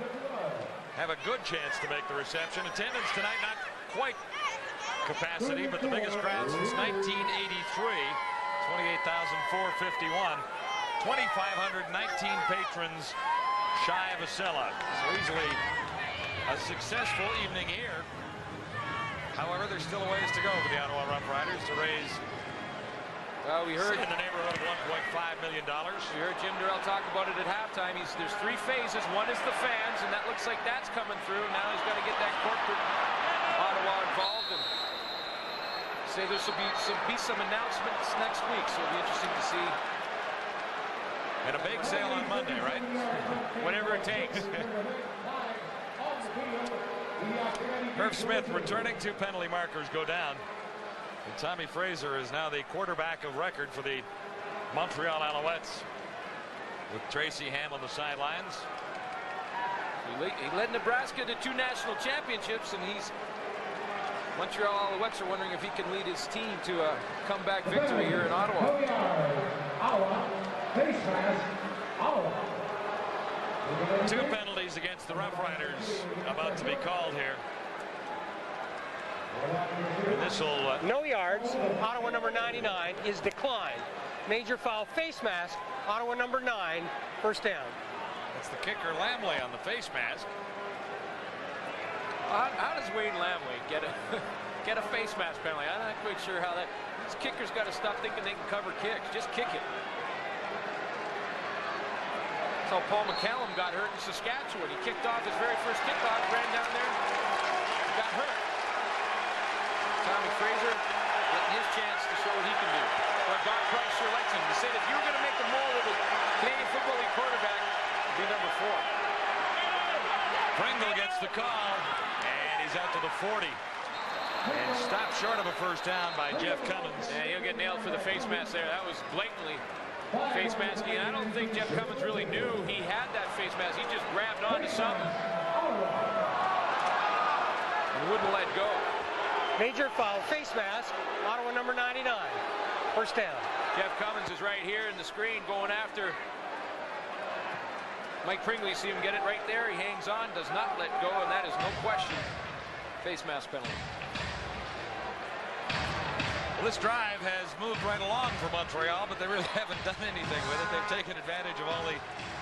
have a good chance to make the reception. Attendance tonight, not quite capacity, but the biggest crowd since 1983. 28,451. 2,519 patrons shy of a sellout. So easily a successful evening here. However, there's still a ways to go for the Ottawa Rough Riders to raise we heard in the neighborhood of $1.5 million. We heard Jim Durrell talk about it at halftime. There's 3 phases. One is the fans, and that looks like that's coming through. Now he's got to get that corporate Ottawa involved. And say there will be some announcements next week, so it'll be interesting to see. And a bake sale on Monday, right? Whatever it takes. Irv Smith returning. 2 penalty markers go down. And Tommy Fraser is now the quarterback of record for the Montreal Alouettes, with Tracy Ham on the sidelines. He led Nebraska to 2 national championships, and he's Montreal Alouettes are wondering if he can lead his team to a comeback victory here in Ottawa. Two penalties against the Rough Riders about to be called here. And this will... No yards. Ottawa number 99 is declined. Major foul, face mask. Ottawa number 9, first down. That's the kicker, Lamley, on the face mask. How does Wayne Lamley get a face mask penalty? I'm not quite sure how that... These kickers got to stop thinking they can cover kicks. Just kick it. So Paul McCallum got hurt in Saskatchewan. He kicked off his very first kickoff, ran down there, got hurt. Tommy Fraser getting his chance to show what he can do. But Doc Price sure likes him. He said if you were going to make the mold of a Canadian Football League quarterback, it'd be number 4. Pringle gets the call, and he's out to the 40. And stopped short of a first down by Jeff Cummins. Yeah, he'll get nailed for the face mask there. That was blatantly face masking. I don't think Jeff Cummins really knew he had that face mask. He just grabbed onto something and wouldn't let go. Major foul, face mask. Ottawa number 99, first down. Jeff Cummins is right here in the screen going after Mike Pringle. You see him get it right there. He hangs on, does not let go, and that is no question face mask penalty. Well, this drive has moved right along for Montreal, but they really haven't done anything with it. They've taken advantage of all the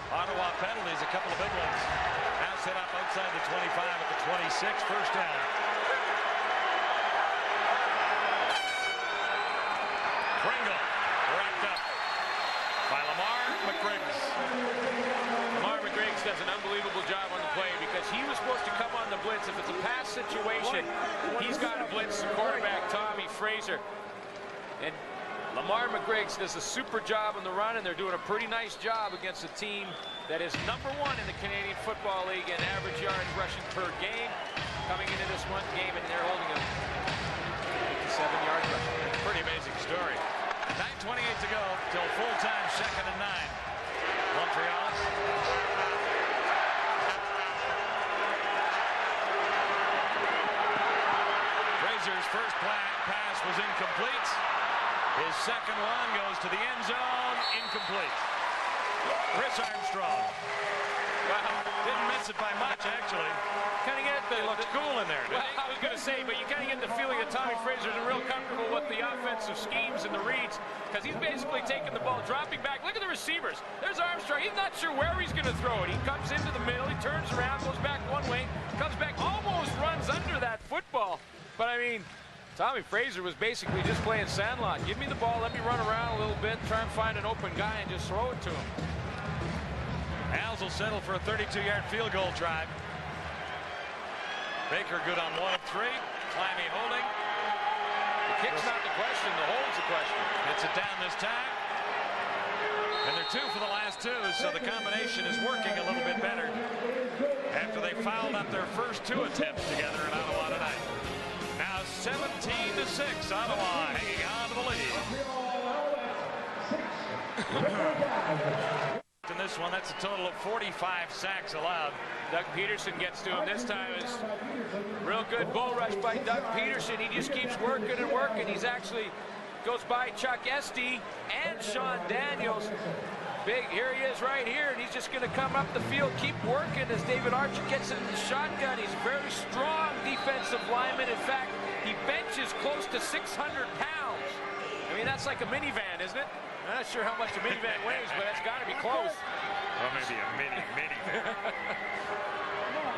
Ottawa penalties, a couple of big ones. Now set up outside the 25 at the 26, first down. Pringle wrapped up by Lamar McGriggs. Lamar McGriggs does an unbelievable job on the play because he was supposed to come on the blitz. If it's a pass situation, he's got to blitz the quarterback, Tommy Fraser. And Lamar McGriggs does a super job on the run, and they're doing a pretty nice job against a team that is #1 in the Canadian Football League in average yards rushing per game coming into this one game, and they're holding a 57 yards rushing. Pretty amazing story. 9:28 to go till full time, 2nd and 9. Montreal. Fraser's first pass was incomplete. His second one goes to the end zone, incomplete. Chris Armstrong. Wow, didn't miss it by much, actually. Kind of get the... Looks cool in there, didn't he? I was going to say, but you kind of get the feeling that Tommy Fraser's real comfortable with the offensive schemes and the reads, because he's basically taking the ball, dropping back. Look at the receivers. There's Armstrong. He's not sure where he's going to throw it. He comes into the middle, he turns around, goes back one way, comes back, almost runs under that football. But, I mean, Tommy Fraser was basically just playing sandlot. Give me the ball, let me run around a little bit, try and find an open guy and just throw it to him. Als will settle for a 32-yard field goal try. Baker good on 1 of 3. Climby holding. The kick's not the question, the hold's the question. Gets it down this time. And they're 2 for the last 2, so the combination is working a little bit better after they fouled up their first 2 attempts together in Ottawa tonight. Now 17-6, Ottawa hanging on to the lead. In this one, that's a total of 45 sacks allowed. Doug Peterson gets to him this time. Is real good bull rush by Doug Peterson. He just keeps working and working. He's actually goes by Chuck Esty and Sean Daniels. Big, here he is right here, and he's just going to come up the field, keep working as David Archer gets in the shotgun. He's a very strong defensive lineman. In fact, he benches close to 600 pounds. I mean, that's like a minivan, isn't it? I'm not sure how much a minivan weighs, but it's got to be close. Well, maybe a minivan.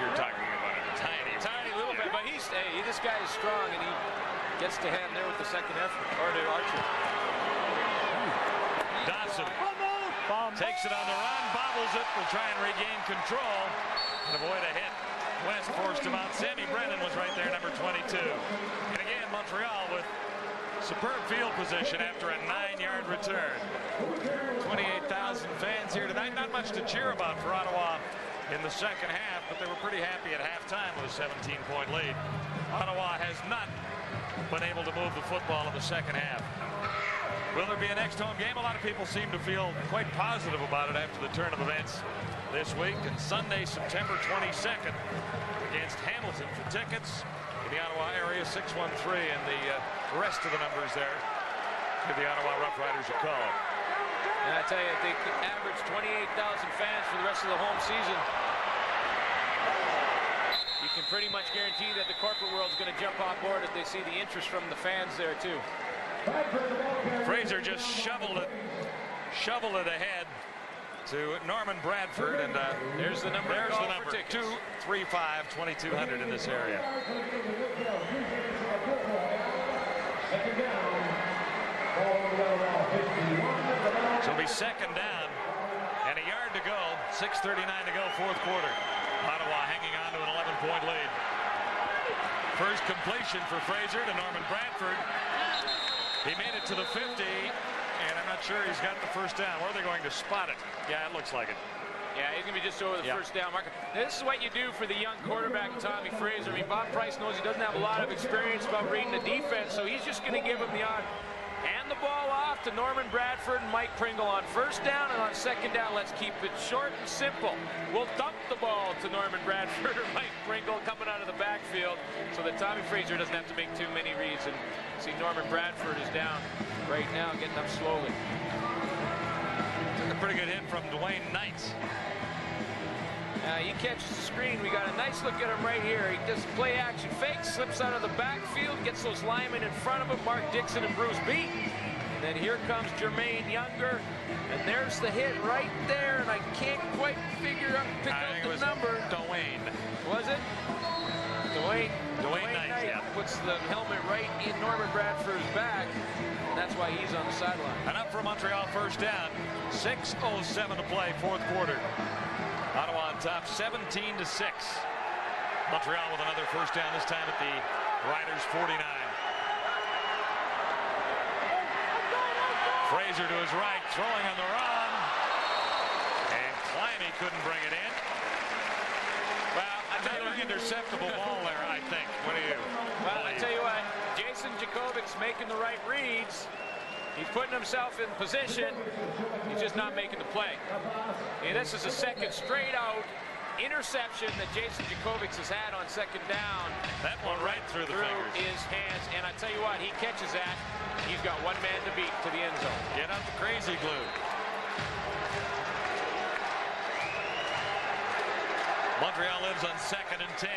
You're talking about a tiny little bit, but he's this guy is strong, and he gets to him there with the second effort, or to Archer. Dawson takes it on the run, bobbles it, will try and regain control and avoid a hit. West forced him out. Sammy Brennan was right there, number 22. And again, Montreal with superb field position after a 9-yard return. 28,000 fans here tonight. Not much to cheer about for Ottawa in the second half, but they were pretty happy at halftime with a 17-point lead. Ottawa has not been able to move the football in the second half. Will there be a next home game? A lot of people seem to feel quite positive about it after the turn of events this week. And Sunday, September 22nd, against Hamilton. For tickets, in the Ottawa area, 613, and the rest of the numbers there. Give the Ottawa Rough Riders a call. And I tell you, they average 28,000 fans for the rest of the home season. You can pretty much guarantee that the corporate world is going to jump on board if they see the interest from the fans there too. Fraser just shoveled it ahead to Norman Bradford, and there's the number. There's the number. 235-2200 in this area. So it'll be second down and a yard to go. 6:39 to go, fourth quarter. Ottawa hanging on to an 11-point lead. First completion for Fraser to Norman Bradford. He made it to the 50, and I'm not sure he's got the first down. Where are they going to spot it? Yeah, it looks like it. Yeah, he's going to be just over the first down marker. Now, this is what you do for the young quarterback, Tommy Fraser. I mean, Bob Price knows he doesn't have a lot of experience about reading the defense, so he's just going to give him the odd. Hand the ball off to Norman Bradford and Mike Pringle on first down, and on second down, let's keep it short and simple. We'll dump the ball to Norman Bradford or Mike Pringle coming out of the backfield so that Tommy Fraser doesn't have to make too many reads. And see, Norman Bradford is down right now, getting up slowly. Took a pretty good hit from Dwayne Knight. He catches the screen. We got a nice look at him right here. He does play action fake, slips out of the backfield, gets those linemen in front of him, Mark Dixon and Bruce Beat. And then here comes Jermaine Younger, and there's the hit right there, and I can't quite pick out the number. Dwayne. Was it? Dwayne Knight, yeah. Puts the helmet right in Norman Bradford's back, and that's why he's on the sideline. And up for Montreal, first down. 6:07 to play, fourth quarter. Ottawa on top, 17-6. Montreal with another first down, this time at the Riders' 49. Fraser to his right, throwing on the run. And Climby couldn't bring it in. Well, another interceptable ball there, I think. What do you Well, I tell you what, Jason Jacobic's making the right reads. He's putting himself in position. He's just not making the play. And this is a second straight out interception that Jason Jacobic's has had on second down. That one right through his hands. And I tell you what, he catches that. He's got one man to beat to the end zone. Get out the crazy glue. Montreal lives on 2nd and 10.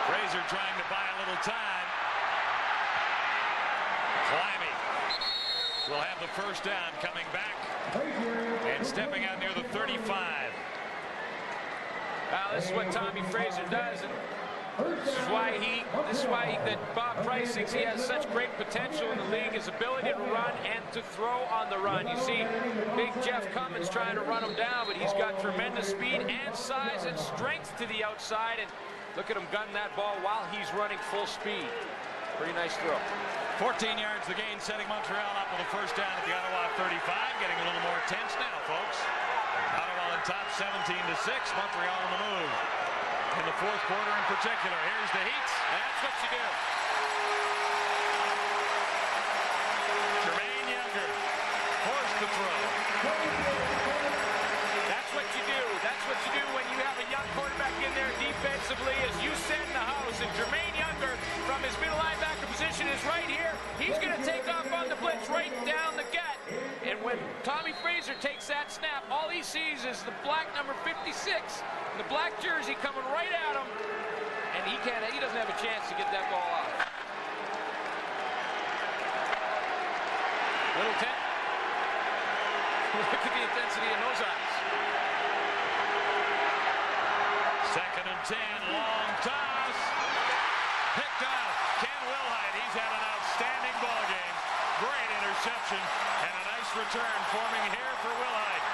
Fraser trying to buy a little time. Climby will have the first down, coming back and stepping out near the 35. Well, this is what Tommy Fraser does, and this is why that Bob Price thinks he has such great potential in the league, his ability to run and to throw on the run. You see big Jeff Cummins trying to run him down, but he's got tremendous speed and size and strength to the outside, and look at him gun that ball while he's running full speed. Pretty nice throw. 14 yards the gain, setting Montreal up with a first down at the Ottawa 35. Getting a little more tense now, folks. Ottawa on top, 17-6. Montreal on the move in the fourth quarter in particular. Here's the heat. That's what you do. Jermaine Younger forced to throw. That's what you do. That's what you do when you have a young quarterback in there defensively, as you said in the house. And Jermaine Younger from his middle linebacker position is right here. He's going to take off on the blitz right down the gut. And when Tommy Fraser takes that snap, all he sees is the black number 56, the black jersey coming right at him, and he doesn't have a chance to get that ball off. Little 10. Look at the intensity in those eyes. 2nd and 10, long toss. Picked off. Ken Wilhite, he's had an outstanding ball game. Great interception and a nice return forming here for Wilhite.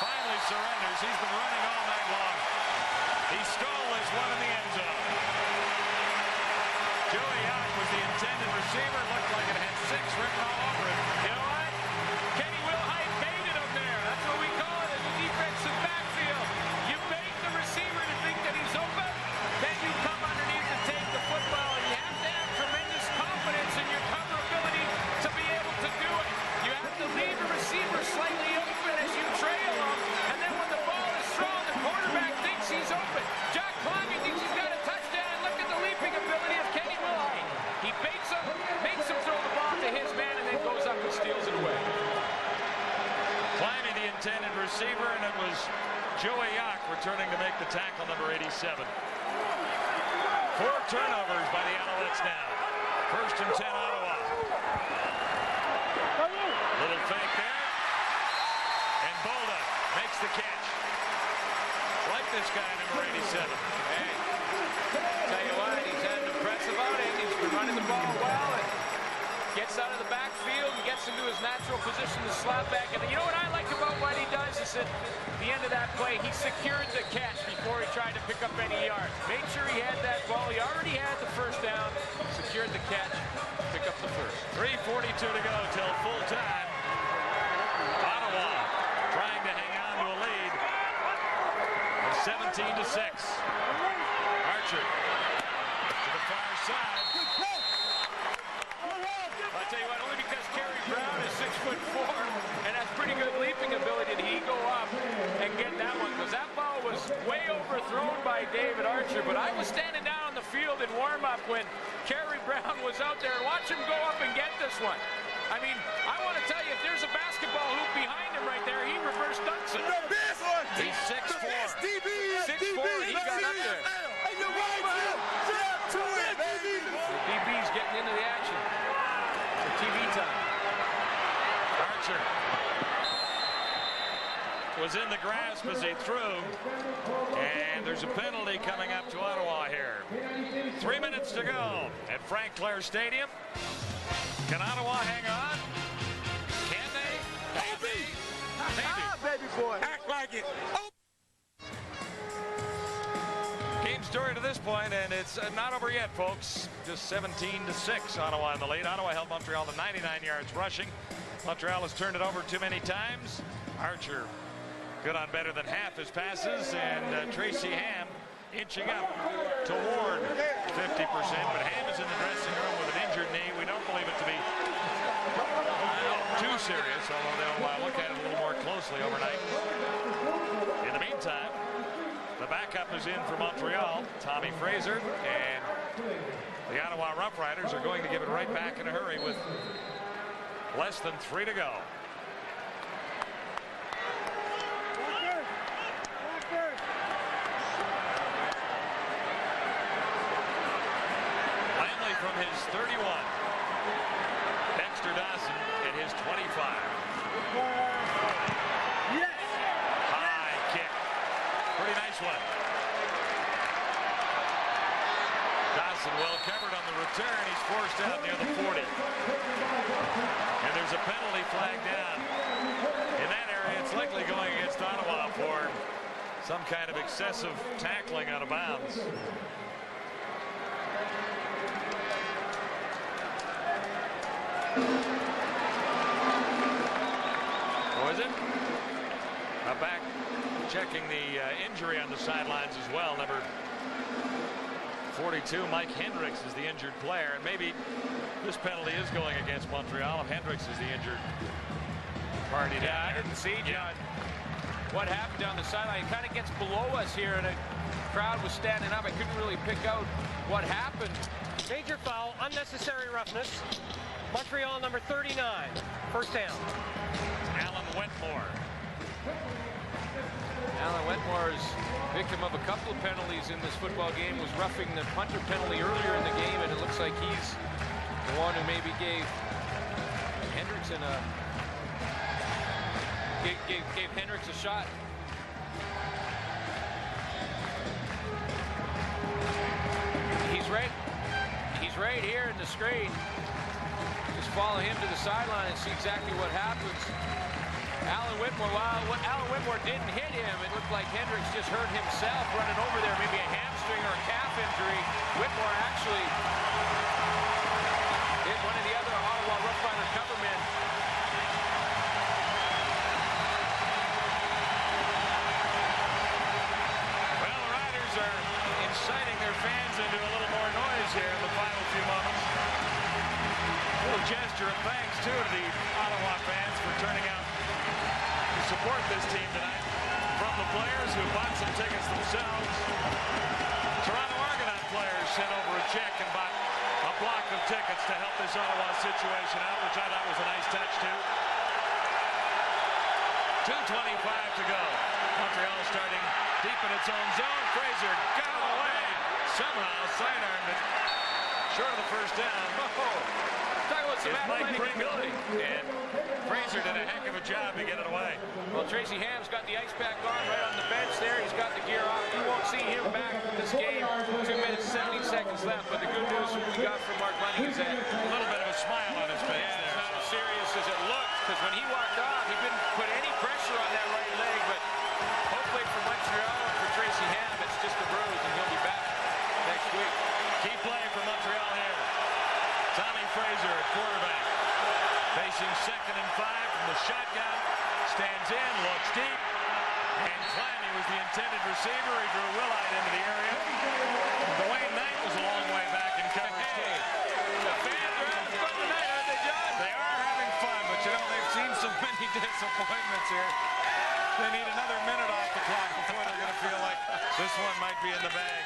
Finally surrenders. He's been running all night long. He stole this one in the end zone. Joey Young was the intended receiver. Looked like it had 6 written all over it. You know what? Kenny Wilhite baited him there. That's what we call it in the defensive backfield. You bait the receiver to think that he's open, then you come underneath and take the football, and you have to have tremendous confidence in your cover ability to be able to do it. You have to leave the receiver slightly open as you trail him, and then when the ball is thrown, the quarterback thinks he's open. left-handed receiver, and it was Joey Yock returning to make the tackle, number 87. 4 turnovers by the Alouettes now. 1st and 10, Ottawa. Little fake there. And Bolda makes the catch. Like this guy, number 87. Hey, tell you what, he's had an impressive outing. He's been running the ball well and gets out of the backfield and gets into his natural position to slap back. And you know what I like about what he does is at the end of that play, he secured the catch before he tried to pick up any yards. Made sure he had that ball. He already had the first down, secured the catch, pick up the first. 3:42 to go till full time. Ottawa trying to hang on to a lead. 17-6. Archer to the far side. I'll tell you what, only because Kerry Brown is 6'4" and has pretty good leaping ability, did he go up and get that one, because that ball was way overthrown by David Archer. But I was standing down on the field in warm-up when Kerry Brown was out there, and watch him go up and get this one. I mean, I want to tell you, if there's a basketball hoop behind him right there, he reverse dunks it. He's 6'4". 6'4", he got up there. The DB's getting into the action. For TV time. Archer was in the grasp as he threw, and there's a penalty coming up to Ottawa here. 3 minutes to go at Frank Clair Stadium. Can Ottawa hang on? Can they? Maybe. Baby boy. Act like it. Oh. Game story to this point, and it's not over yet, folks. Just 17-6, Ottawa in the lead. Ottawa held Montreal to 99 yards rushing. Montreal has turned it over too many times. Archer good on better than half his passes, and Tracy Ham inching up toward 50%. But Ham is in the dressing room with an injured knee. We don't believe it to be too serious, although they'll look at it a little more closely overnight. In the meantime, the backup is in for Montreal, Tommy Fraser, and the Ottawa Rough Riders are going to give it right back in a hurry with less than 3 to go. Lamley from his 31. Dexter Dawson at his 25. Yes. High kick. Pretty nice one. Dawson well covered on the return. He's forced out near the 40. And there's a penalty flag down. In that area, it's likely going against Ottawa for some kind of excessive tackling out of bounds. What was it? Back checking the injury on the sidelines as well. Number 42, Mike Hendricks, is the injured player. And maybe this penalty is going against Montreal if Hendricks is the injured party down there. I didn't see, John, what happened down the sideline. It kind of gets below us here, and the crowd was standing up. I couldn't really pick out what happened. Major foul, unnecessary roughness. Montreal number 39, first down. Alan Wentmore. Alan Wentmore is victim of a couple of penalties in this football game. Was roughing the punter penalty earlier in the game, and it looks like he's the one who maybe gave Hendrickson gave Hendricks a shot. He's right here in the screen. Just follow him to the sideline and see exactly what happens. Alan Wentmore, well, Alan Wentmore didn't hit him. It looked like Hendricks just hurt himself running over there, maybe a hamstring or a calf injury. Wentmore actually hit one of the other Ottawa Rough Rider covermen. Well, the Riders are inciting their fans into a little more noise here in the final few moments. A little gesture of thanks, too, to the Ottawa fans for turning out to support this team tonight. From the players who bought some tickets themselves, Toronto Argonaut players sent over a check and bought a block of tickets to help this Ottawa situation out, which I thought was a nice touch, too. 2:25 to go. Montreal starting deep in its own zone. Fraser got away. Somehow sidearmed it. Short of the first down. Talk about some athletic ability. And Fraser did a heck of a job to get it away. Well, Tracy Ham's got the ice pack on right on the bench there. He's got the gear off. You won't see him back this game. 2 minutes, 17 seconds left. But the good news we got from Mark Bunning is that a little bit of a smile on his face. Yeah, it's not as serious as it looked. Because when he walked off, he didn't put any pressure on that right leg. But hopefully for Montreal and for Tracy Ham, it's just a bruise, and he'll be back next week. Key play for Montreal here. Tommy Fraser at quarterback. Facing 2nd and 5 from the shotgun. Stands in, looks deep. And Climby was the intended receiver. He drew Willite into the area. Dwayne Knight was a long way back in coverage too. The fans are having fun tonight, aren't they, John? They are having fun, but you know, they've seen so many disappointments here. They need another minute off the clock before they're going to feel like this one might be in the bag.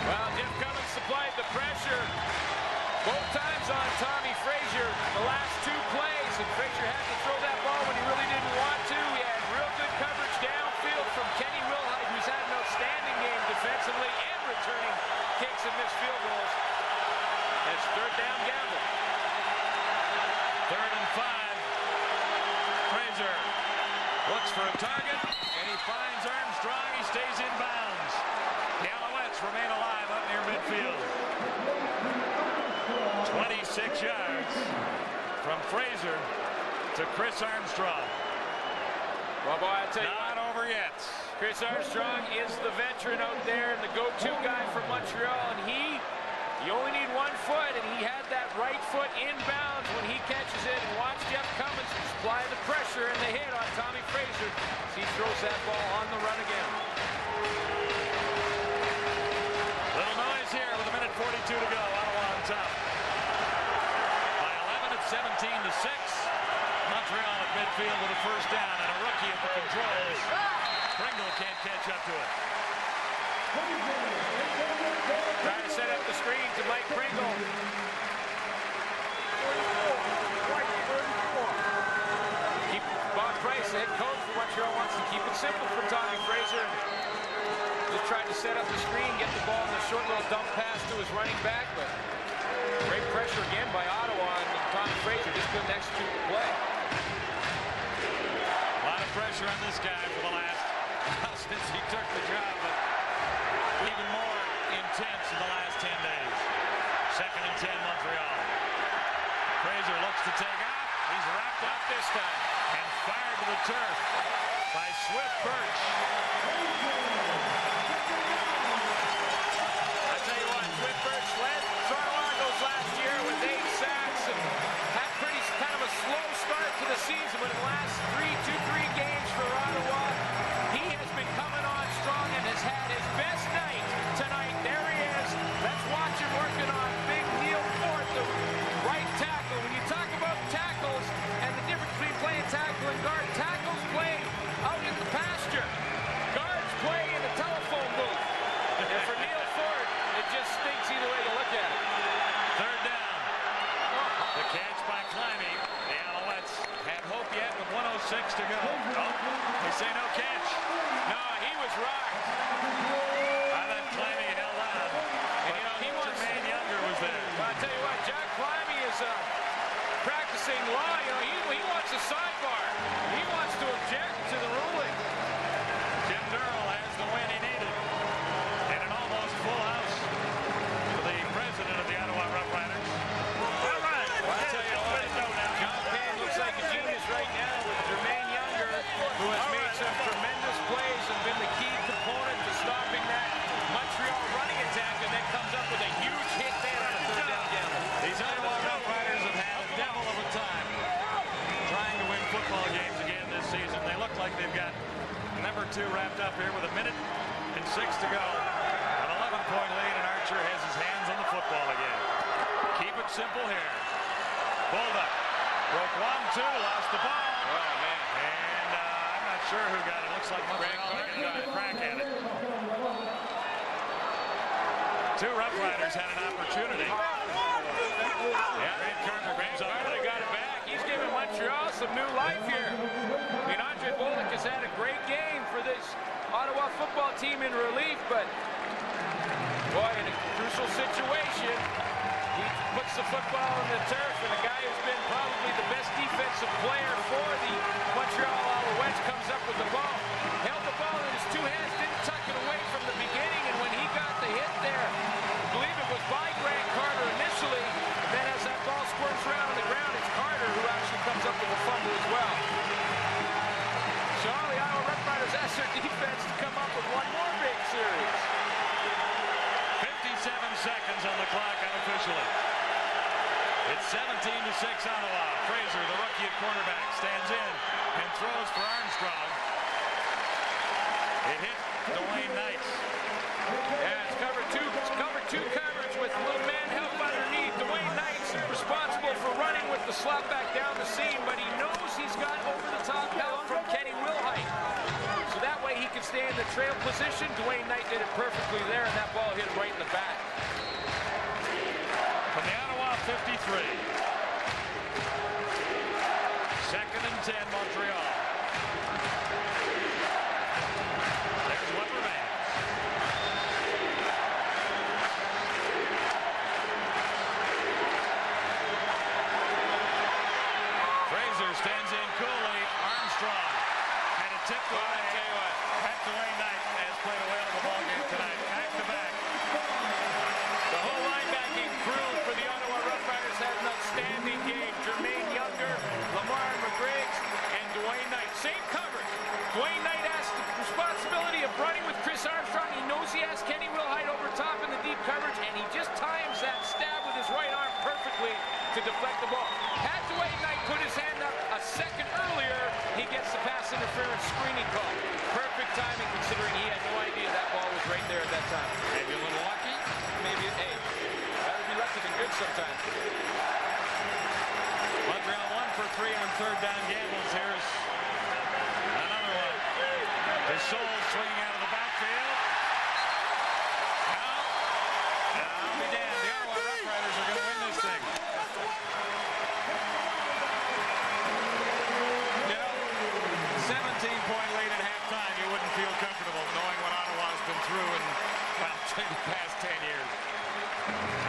Well, Jeff Cummins supplied the pressure both times on Tommy Fraser the last 2 plays, and Fraser had to throw that ball when he really didn't want to. He had real good coverage downfield from Kenny Wilhite, who's had an outstanding game defensively and returning kicks and missed field goals. It's 3rd down gamble. 3rd and 5. Fraser looks for a target, and he finds Armstrong. He stays in bounds. The Alouettes remain alive up near midfield. 26 yards from Fraser to Chris Armstrong. Well, boy, I tell you not over yet. Chris Armstrong is the veteran out there and the go-to guy for Montreal, and you only need 1 foot, and he had that right foot inbounds when he catches it. And watch Jeff Cummins supply the pressure and the hit on Tommy Fraser as he throws that ball on the run again. Little noise here with 1:42 to go. Ottawa on top. By 11 at 17-6. Montreal at midfield with a first down and a rookie at the controls. Pringle can't catch up to it. Trying to set up the screen to Mike Pringle. Bob Price, the head coach for Montreal, wants to keep it simple for Tommy Fraser. Just tried to set up the screen, get the ball in a short little dump pass to his running back, but great pressure again by Ottawa, and Tommy Fraser just couldn't execute the play. A lot of pressure on this guy for the last, since he took the job, but even more intense in the last 10 days. 2nd and 10, Montreal. Fraser looks to take off. He's wrapped up this time and fired to the turf by Swift Birch. I tell you what, Swift Birch led Toronto Argos last year with 8 sacks and had kind of a slow start to the season, but in the last 3 games for Ottawa, he has been coming on strong and has had his best night tonight. There he is. Let's watch him working on big Neil Fort, the right tackle. When you talk about tackles and the difference between playing tackle and guard, tackles play out in the pasture. Guards play in the telephone booth. And for Neil Fort, it just stinks either way you look at it. 3rd down. The catch by Climby. The Alouettes had hope yet with 1:06 to go. Oh, they say no catch. No, he was rocked. I thought Climby held on. And you know, he wants... Jermaine Younger was there. Well, I tell you what, Jack Climby is practicing law. You know, he wants a sidebar. He wants to object to the ruling. Jim Durrell has the win he needed. And an almost full house for the president of the Ottawa Rough Riders. All right. Well, I tell you what, John Payne looks like a genius right now with Jermaine Younger, who has made some tremendous plays and been the key component to stopping that Montreal running attack, and then comes up with a huge hit there on a 3rd down gamble. These Ottawa Rough Riders have had a devil of a time trying to win football games again this season. They look like they've got number 2 wrapped up here with 1:06 to go. An 11-point lead, and Archer has his hands on the football again. Keep it simple here. Bulldog broke 1-2, lost the ball. Oh, man. And I'm not sure who got it. Looks like Montreal got a crack at it. 2 Rough Riders had an opportunity. Yeah, Grant Carter got it back. He's giving Montreal has had a great game for this Ottawa football team in relief, but boy, in a crucial situation, he puts the football on the turf, and a guy who's been probably the best defensive player for the Montreal Alouettes comes up with the ball. Held the ball in his two hands, didn't tuck it away from the beginning, and when he got the hit there, I believe it was by Grant Carter initially, and then as that ball squirts around on the ground, it's Carter who actually comes up with the fumble as well. So the Iowa Rough Riders asked their defense to come up with one more big series. 57 seconds on the clock unofficially. It's 17-6 Ottawa. Fraser, the rookie at quarterback, stands in and throws for Armstrong. It hit Dwayne Knight. Yeah, it's cover two coverage with little man help underneath. Dwayne Knight's responsible for running with the slot back down the seam, but he knows he's got over-the-top help from Kenny Wilhite. So that way he can stay in the trail position. Dwayne Knight did it perfectly there, and that ball hit him right in the back. From the Ottawa 53. 2nd and 10, Montreal. There's what remains. Fraser stands in coolly. Armstrong had a tip to I tell you what, that Dwayne Knight has played a whale of a ball game tonight. Back to back. The whole linebacking crew for the Ottawa Rough Riders had an outstanding game. Jermaine Younger, Lamar McGriggs, and Dwayne Knight. Same coverage. Dwayne Knight has the responsibility of running with Chris Armstrong. He knows he has Kenny Wilhite over top in the deep coverage, and he just times that stab with his right arm perfectly to deflect the ball. Had Dwayne Knight put his hand up a second earlier, he gets the pass interference screening call. Perfect timing considering he had no idea that ball was right there at that time. Maybe a little lucky. Maybe, hey, rather be lucky than good sometimes. Montreal 1 for 3 on 3rd down gambles. Here's another one. Desault swinging out of the backfield. Now, I'll be damned. The Ottawa Rough Riders are going to win this thing. You know, 17-point lead at halftime, you wouldn't feel comfortable knowing what Ottawa's been through in, well, the past 10 years.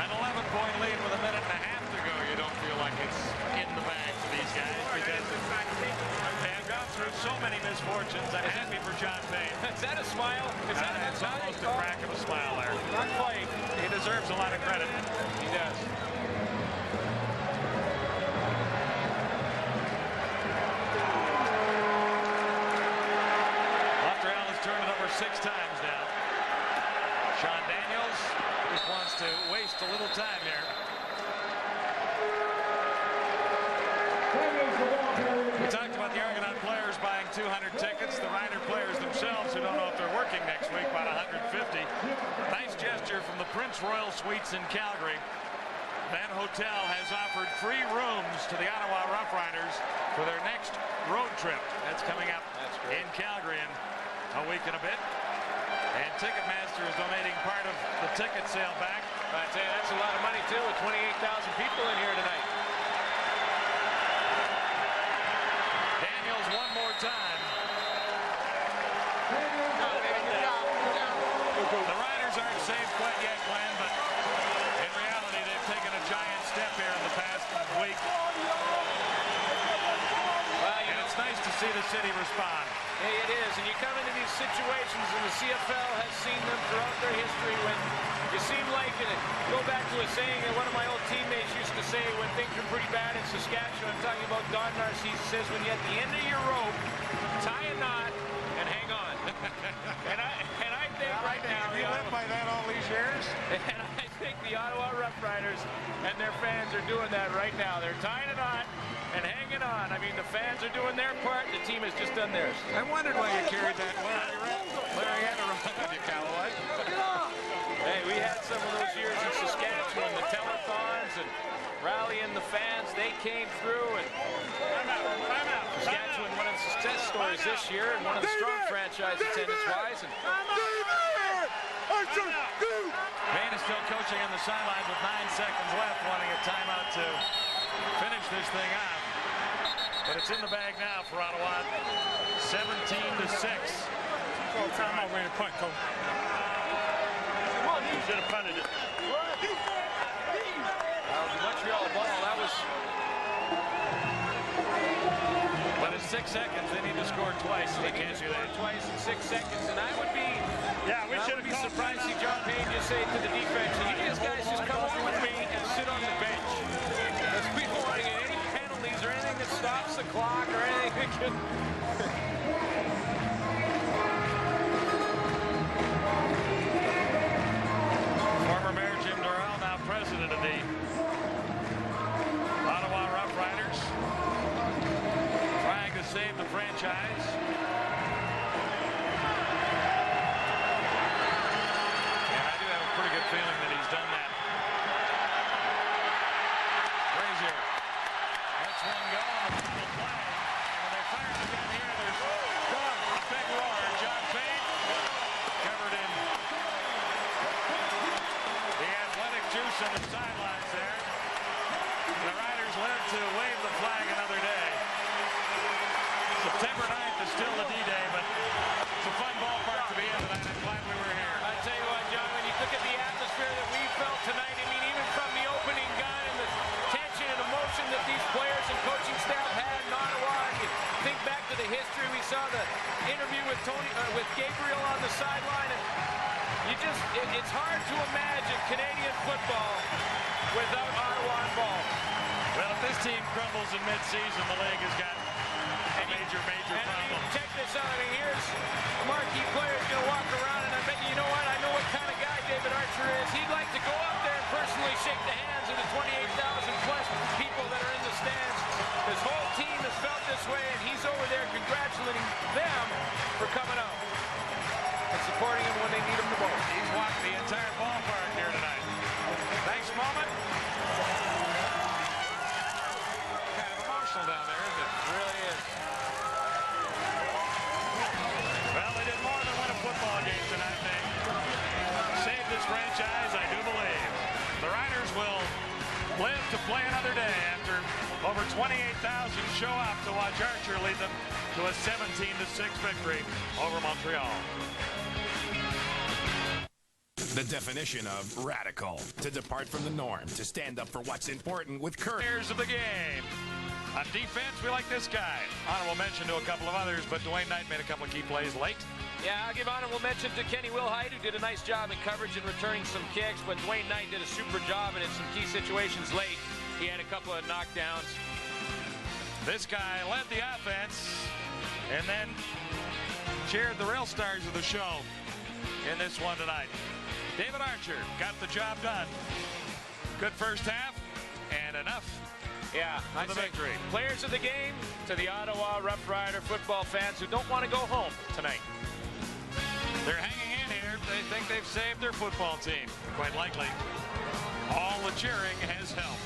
An 11-point lead with a minute and a half to go, you don't feel like it's in the bag for these guys because they have gone through so many misfortunes. I'm happy for John Payne. Is that a smile? Is that It's almost a crack of a smile there. Not quite. He deserves a lot of credit. He does. Montreal has turned it over 6 times now. Sean Daniels just wants to waste a little time here. We talked about the Argonaut players buying 200 tickets. The Rider players themselves, who don't know if they're working next week, about 150. Nice gesture from the Prince Royal Suites in Calgary. That hotel has offered free rooms to the Ottawa Rough Riders for their next road trip. That's coming up in Calgary in a week and a bit. And Ticketmaster is donating part of the ticket sale back. I tell you, that's a lot of money, too, with 28,000 people in here tonight. Daniels one more time. The Riders aren't safe quite yet, Glenn, but in reality, they've taken a giant step here in the past week. Well, and it's nice to see the city respond. Hey, it is, and you come into these situations, and the CFL has seen them throughout their history when you seem like, and go back to a saying that one of my old teammates used to say when things are pretty bad in Saskatchewan. I'm talking about Don Narcisse. Says when you're at the end of your rope, tie a knot and hang on. and I think right now, you live by that all these years. And I think the Ottawa Rough Riders and their fans are doing that right now. They're tying a knot and hanging on. I mean, the fans are doing their part. The team has just done theirs. I wondered why you carried that Larry had to run with you, Callaway. Hey, we had some of those years in Saskatchewan, the telethons and rallying the fans. They came through, and Saskatchewan, one of the success stories this year, and one of the strong franchise attendance-wise. Payne is still coaching on the sidelines with 9 seconds left, wanting a timeout to finish this thing off. But it's in the bag now for Ottawa. 17-6. Call timeout, ran a punt, coach. You should have punted it. Montreal ball, that was... But in 6 seconds, they need to score twice. They can't do that. Twice in 6 seconds, and I would be... Yeah, we should be surprised to see John Payne just say to the defense, you guys just come over with me and sit on the bench. Because people want to get any penalties or anything that stops the clock or anything that can... Former Mayor Jim Durrell, now president of the Ottawa Rough Riders, trying to save the franchise. And I do have a pretty good feeling that he's done that. Frazier. That's one gone. The flag. And they're firing again here. There's a big roar. John Payne covered in the athletic juice on the sidelines there. The Riders live to wave the flag another day. September 9th is still the D-Day, but it's a fun ballpark to be in tonight. I'm glad we were here. I tell you what, John, when you look at the atmosphere that we felt tonight, I mean, even from the opening gun and the tension and emotion that these players and coaching staff had in Ottawa, and you think back to the history, we saw the interview with with Gabriel on the sideline, and you just, it's hard to imagine Canadian football without Ottawa involved. Well, if this team crumbles in mid-season, the league has got a major problem. I mean, check this out. I mean, here's a marquee player who's going to walk around, and I bet you know what? I know what kind of guy David Archer is. He'd like to go up there and personally shake the hands of the 28,000 plus people that are in the stands. His whole team has felt this way, and he's over there congratulating them for coming out and supporting him when they need him the most. He's walked the entire ballpark here tonight. Nice moment. Kind of emotional down there, isn't it? It really is. Well, they did more than win a football game tonight. They saved this franchise, I do believe. The Riders will live to play another day after over 28,000 show up to watch Archer lead them to a 17-6 victory over Montreal. The definition of radical. To depart from the norm. To stand up for what's important with courage. Players of the game. On defense, we like this guy. Honorable mention to a couple of others, but Dwayne Knight made a couple of key plays late. Yeah, I'll give honorable mention to Kenny Wilhite, who did a nice job in coverage and returning some kicks, but Dwayne Knight did a super job and in some key situations late. He had a couple of knockdowns. This guy led the offense and then cheered the real stars of the show in this one tonight. David Archer got the job done. Good first half and enough. Yeah, for the victory. Players of the game to the Ottawa Rough Rider football fans who don't want to go home tonight. They're hanging in here. They think they've saved their football team. Quite likely, all the cheering has helped.